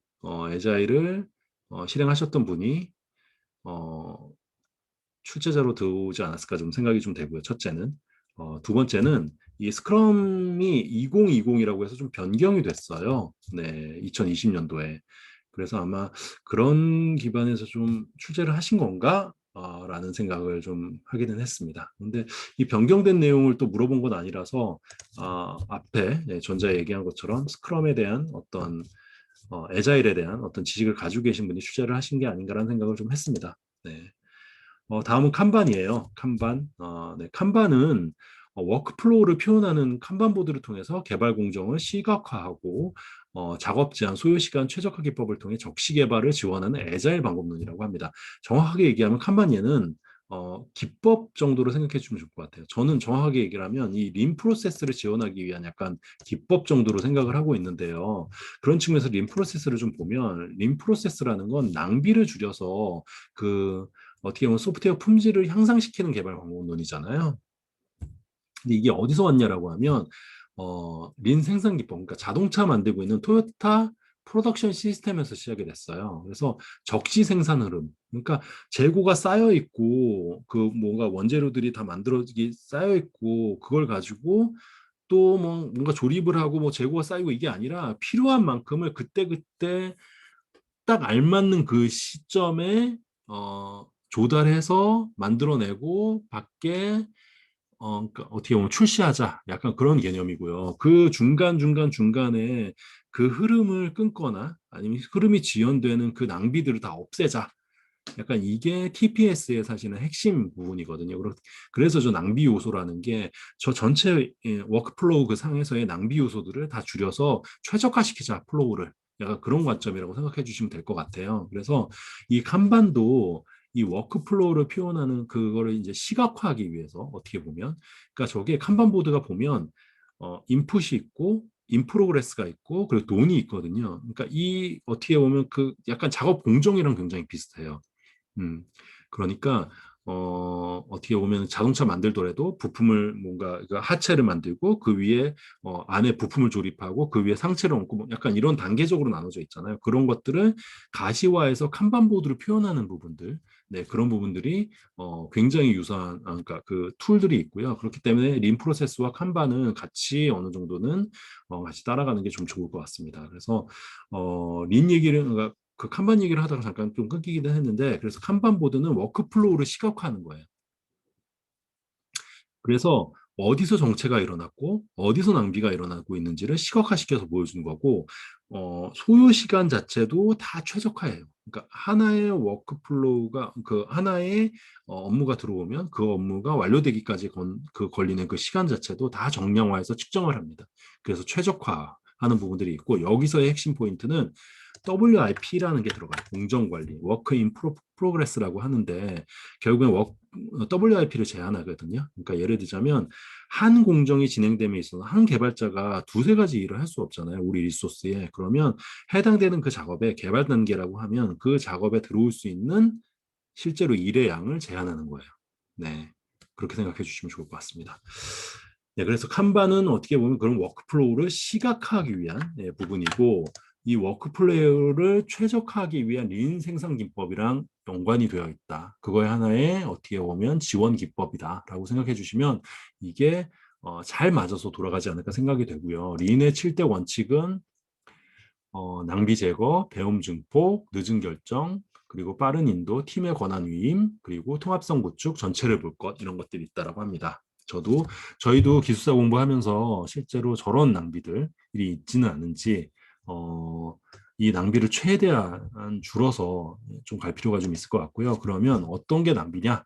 애자일을 실행하셨던 분이 어, 출제자로 들어오지 않았을까 좀 생각이 좀 되고요. 첫째는. 두 번째는 이 스크럼이 2020이라고 해서 좀 변경이 됐어요. 네, 2020년도에. 그래서 아마 그런 기반에서 좀 출제를 하신 건가? 라는 생각을 좀 하기는 했습니다. 근데 이 변경된 내용을 또 물어본 건 아니라서 앞에 전자 얘기한 것처럼 스크럼에 대한 어떤 애자일에 대한 어떤 지식을 가지고 계신 분이 출제를 하신 게 아닌가라는 생각을 좀 했습니다. 네. 다음은 칸반이에요. 칸반. 네, 칸반은 워크플로우를 표현하는 칸반 보드를 통해서 개발 공정을 시각화하고 작업 제한, 소요 시간 최적화 기법을 통해 적시 개발을 지원하는 애자일 방법론이라고 합니다. 정확하게 얘기하면 칸반예는 기법 정도로 생각해 주면 좋을 것 같아요. 저는 정확하게 얘기를 하면 이 린 프로세스를 지원하기 위한 약간 기법 정도로 생각을 하고 있는데요. 그런 측면에서 린 프로세스를 좀 보면 린 프로세스라는 건 낭비를 줄여서 그 어떻게 보면 소프트웨어 품질을 향상시키는 개발 방법론이잖아요. 근데 이게 어디서 왔냐라고 하면 린 생산 기법, 그러니까 자동차 만들고 있는 토요타 프로덕션 시스템에서 시작이 됐어요. 그래서 적시 생산 흐름, 그러니까 재고가 쌓여 있고 그 뭔가 원재료들이 다 만들어지기 쌓여 있고 그걸 가지고 또 뭐 뭔가 조립을 하고 뭐 재고가 쌓이고 이게 아니라 필요한 만큼을 그때그때 딱 알맞는 그 시점에 조달해서 만들어내고 밖에 그러니까 어떻게 보면 출시하자 약간 그런 개념이고요. 그 중간에 그 흐름을 끊거나 아니면 흐름이 지연되는 그 낭비들을 다 없애자. 약간 이게 TPS의 사실은 핵심 부분이거든요. 그래서 저 낭비 요소라는 게 저 전체 워크플로우 그 상에서의 낭비 요소들을 다 줄여서 최적화시키자, 플로우를. 약간 그런 관점이라고 생각해 주시면 될 것 같아요. 그래서 이 kanban도 이 워크플로우를 표현하는 그거를 이제 시각화하기 위해서 어떻게 보면 그러니까 저게 kanban 보드가 보면 인풋이 있고 인프로그레스가 있고 그리고 돈이 있거든요. 그러니까 이 어떻게 보면 그 약간 작업 공정이랑 굉장히 비슷해요. 음, 그러니까 어떻게 보면 자동차 만들더라도 부품을 뭔가 그 하체를 만들고 그 위에 안에 부품을 조립하고 그 위에 상체를 얹고 뭐 약간 이런 단계적으로 나눠져 있잖아요. 그런 것들을 가시화해서 칸반 보드를 표현하는 부분들, 네 그런 부분들이 굉장히 유사한 그러니까 그 툴들이 있고요. 그렇기 때문에 린 프로세스와 칸반은 같이 어느 정도는 같이 따라가는 게 좀 좋을 것 같습니다. 그래서 린 얘기를 그러니까 그 칸반 얘기를 하다가 잠깐 좀 끊기기도 했는데 그래서 칸반 보드는 워크플로우를 시각화하는 거예요. 그래서 어디서 정체가 일어났고 어디서 낭비가 일어나고 있는지를 시각화시켜서 보여주는 거고 소요 시간 자체도 다 최적화예요. 그러니까 하나의 워크플로우가 그 하나의 업무가 들어오면 그 업무가 완료되기까지 걸리는 그 시간 자체도 다 정량화해서 측정을 합니다. 그래서 최적화하는 부분들이 있고 여기서의 핵심 포인트는 WIP라는 게 들어가요. 공정관리, Work in Progress라고 하는데 결국엔 WIP를 제한하거든요. 그러니까 예를 들자면 한 공정이 진행됨에 있어서 한 개발자가 두세 가지 일을 할 수 없잖아요. 우리 리소스에. 그러면 해당되는 그 작업의 개발 단계라고 하면 그 작업에 들어올 수 있는 실제로 일의 양을 제한하는 거예요. 네. 그렇게 생각해 주시면 좋을 것 같습니다. 네, 그래서 칸반은 어떻게 보면 그런 워크플로우를 시각화하기 위한 부분이고 이 워크플로우를 최적화하기 위한 린 생산 기법이랑 연관이 되어 있다. 그거의 하나의 어떻게 보면 지원 기법이다라고 생각해 주시면 이게 잘 맞아서 돌아가지 않을까 생각이 되고요. 린의 7대 원칙은 낭비 제거, 배움 증폭, 늦은 결정, 그리고 빠른 인도, 팀의 권한 위임, 그리고 통합성 구축, 전체를 볼 것, 이런 것들이 있다라고 합니다. 저희도 기술사 공부하면서 실제로 저런 낭비들이 있지는 않은지, 이 낭비를 최대한 줄어서 좀 갈 필요가 좀 있을 것 같고요. 그러면 어떤 게 낭비냐?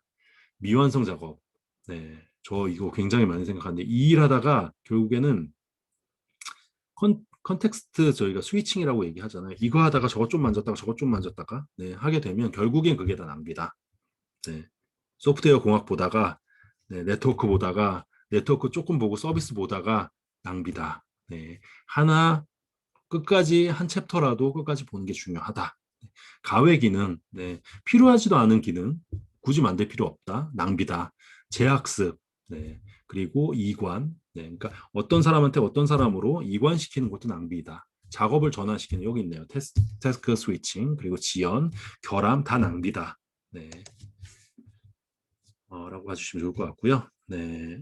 미완성 작업. 네, 저 이거 굉장히 많이 생각하는데, 이 일 하다가 결국에는 컨텍스트 저희가 스위칭이라고 얘기하잖아요. 이거 하다가 저것 좀 만졌다가 저것 좀 만졌다가 네, 하게 되면 결국엔 그게 다 낭비다. 네. 소프트웨어 공학 보다가 네, 네트워크 보다가 네트워크 조금 보고 서비스 보다가 낭비다. 네. 하나 끝까지 한 챕터라도 끝까지 보는 게 중요하다. 가외 기능, 네. 필요하지도 않은 기능, 굳이 만들 필요 없다. 낭비다. 재학습, 네. 그리고 이관, 네. 그러니까 어떤 사람한테 어떤 사람으로 이관시키는 것도 낭비다. 작업을 전환시키는 여기 있네요. 태스크 스위칭, 그리고 지연, 결함 다 낭비다. 네. 라고 봐주시면 좋을 것 같고요. 네,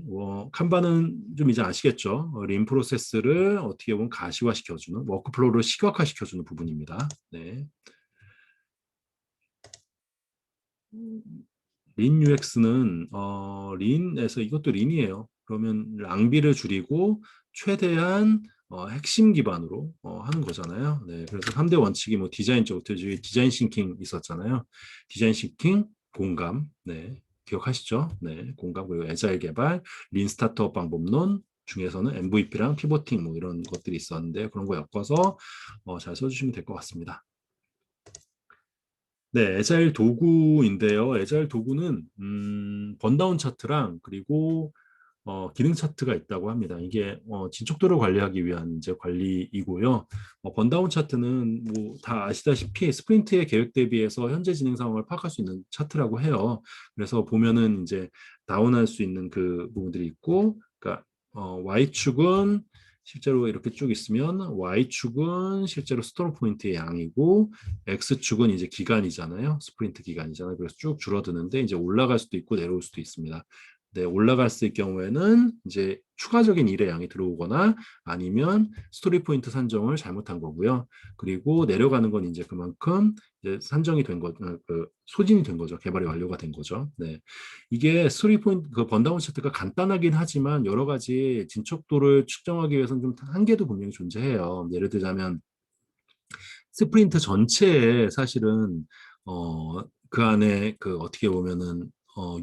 칸반은 좀 이제 아시겠죠? 린 프로세스를 어떻게 보면 가시화시켜주는, 워크플로우를 시각화시켜주는 부분입니다. 네. 린 UX는 린에서 이것도 린이에요. 그러면 낭비를 줄이고 최대한 핵심 기반으로 하는 거잖아요. 네, 그래서 3대 원칙이 뭐 디자인적 디자인 싱킹 있었잖아요. 디자인 싱킹, 공감, 네, 기억하시죠? 네, 공감 그리고 애자일 개발, 린 스타트업 방법론 중에서는 MVP랑 피보팅 뭐 이런 것들이 있었는데 그런 거 엮어서 잘 써주시면 될 것 같습니다. 네, 애자일 도구인데요. 애자일 도구는 번다운 차트랑 그리고 기능 차트가 있다고 합니다. 이게 진척도를 관리하기 위한 이제 관리이고요. 번다운 차트는 뭐 다 아시다시피 스프린트의 계획 대비해서 현재 진행 상황을 파악할 수 있는 차트라고 해요. 그래서 보면은 이제 다운할 수 있는 그 부분들이 있고, 그러니까 Y축은 실제로 이렇게 쭉 있으면 Y축은 실제로 스토어 포인트의 양이고 X축은 이제 기간이잖아요. 스프린트 기간이잖아요. 그래서 쭉 줄어드는데 이제 올라갈 수도 있고 내려올 수도 있습니다. 네, 올라갔을 경우에는 이제 추가적인 일의 양이 들어오거나 아니면 스토리 포인트 산정을 잘못한 거고요. 그리고 내려가는 건 이제 그만큼 이제 산정이 된 거, 소진이 된 거죠. 개발이 완료가 된 거죠. 네. 이게 스토리 포인트, 그 번다운 차트가 간단하긴 하지만 여러 가지 진척도를 측정하기 위해서는 좀 한계도 분명히 존재해요. 예를 들자면 스프린트 전체에 사실은 그 안에 그 어떻게 보면은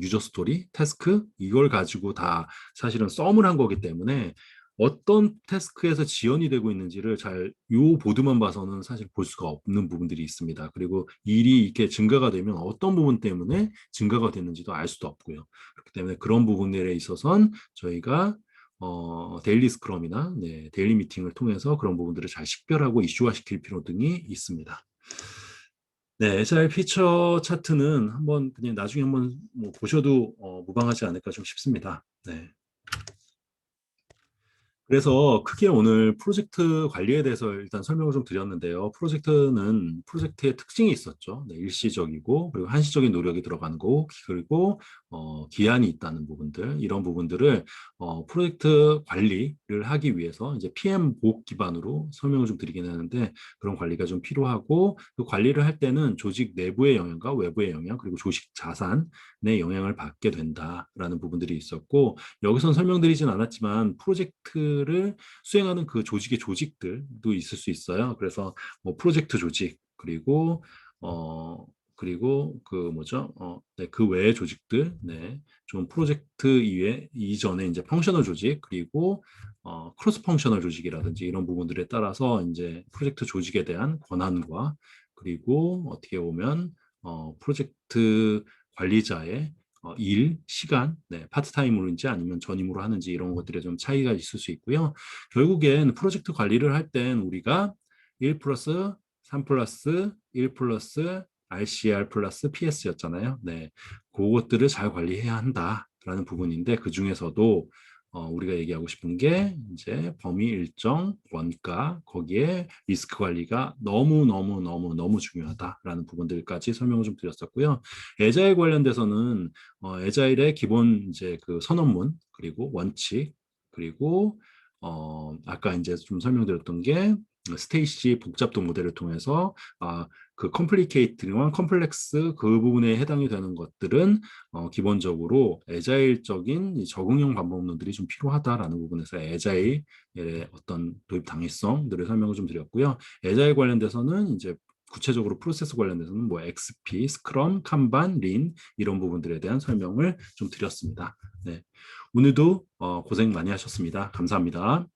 유저 스토리, 태스크 이걸 가지고 다 사실은 썸을 한 거기 때문에 어떤 태스크에서 지연이 되고 있는지를 잘 요 보드만 봐서는 사실 볼 수가 없는 부분들이 있습니다. 그리고 일이 이렇게 증가가 되면 어떤 부분 때문에 증가가 됐는지도 알 수도 없고요. 그렇기 때문에 그런 부분들에 있어서는 저희가 데일리 스크럼이나 네, 데일리 미팅을 통해서 그런 부분들을 잘 식별하고 이슈화시킬 필요 등이 있습니다. 네, SR 피처 차트는 한번 그냥 나중에 한번 뭐 보셔도 무방하지 않을까 좀 싶습니다. 네. 그래서 크게 오늘 프로젝트 관리에 대해서 일단 설명을 좀 드렸는데요. 프로젝트는 프로젝트의 특징이 있었죠. 네, 일시적이고 그리고 한시적인 노력이 들어가는 거 그리고 기한이 있다는 부분들 이런 부분들을 프로젝트 관리를 하기 위해서 이제 PM 보호 기반으로 설명을 좀 드리긴 하는데 그런 관리가 좀 필요하고 그 관리를 할 때는 조직 내부의 영향과 외부의 영향 그리고 조직 자산의 영향을 받게 된다라는 부분들이 있었고 여기서는 설명드리진 않았지만 프로젝트를 수행하는 그 조직의 조직들도 있을 수 있어요. 그래서 뭐 프로젝트 조직 그리고 그 뭐죠? 네, 그 외의 조직들, 네, 좀 프로젝트 이전에 이제 펑셔널 조직 그리고 크로스 펑셔널 조직이라든지 이런 부분들에 따라서 이제 프로젝트 조직에 대한 권한과 그리고 어떻게 보면 프로젝트 관리자의 일, 시간, 네, 파트타임으로인지 아니면 전임으로 하는지 이런 것들에 좀 차이가 있을 수 있고요. 결국엔 프로젝트 관리를 할 땐 우리가 1 플러스 3 플러스 1 플러스 RCR 플러스 PS였잖아요. 네, 그것들을 잘 관리해야 한다라는 부분인데 그 중에서도 우리가 얘기하고 싶은 게 이제 범위 일정, 원가, 거기에 리스크 관리가 너무 중요하다라는 부분들까지 설명을 좀 드렸었고요. 에자일 관련돼서는 에자일의 기본 이제 그 선언문 그리고 원칙 그리고 아까 이제 좀 설명드렸던 게 스테이시 복잡도 모델을 통해서 그 컴플리케이트와 컴플렉스 그 부분에 해당이 되는 것들은 기본적으로 에자일적인 이 적응형 방법론들이 좀 필요하다라는 부분에서 에자일의 어떤 도입 당위성들을 설명을 좀 드렸고요. 에자일 관련돼서는 이제 구체적으로 프로세스 관련돼서는 뭐 XP, 스크럼, kanban, 린 이런 부분들에 대한 설명을 좀 드렸습니다. 네. 오늘도 고생 많이 하셨습니다. 감사합니다.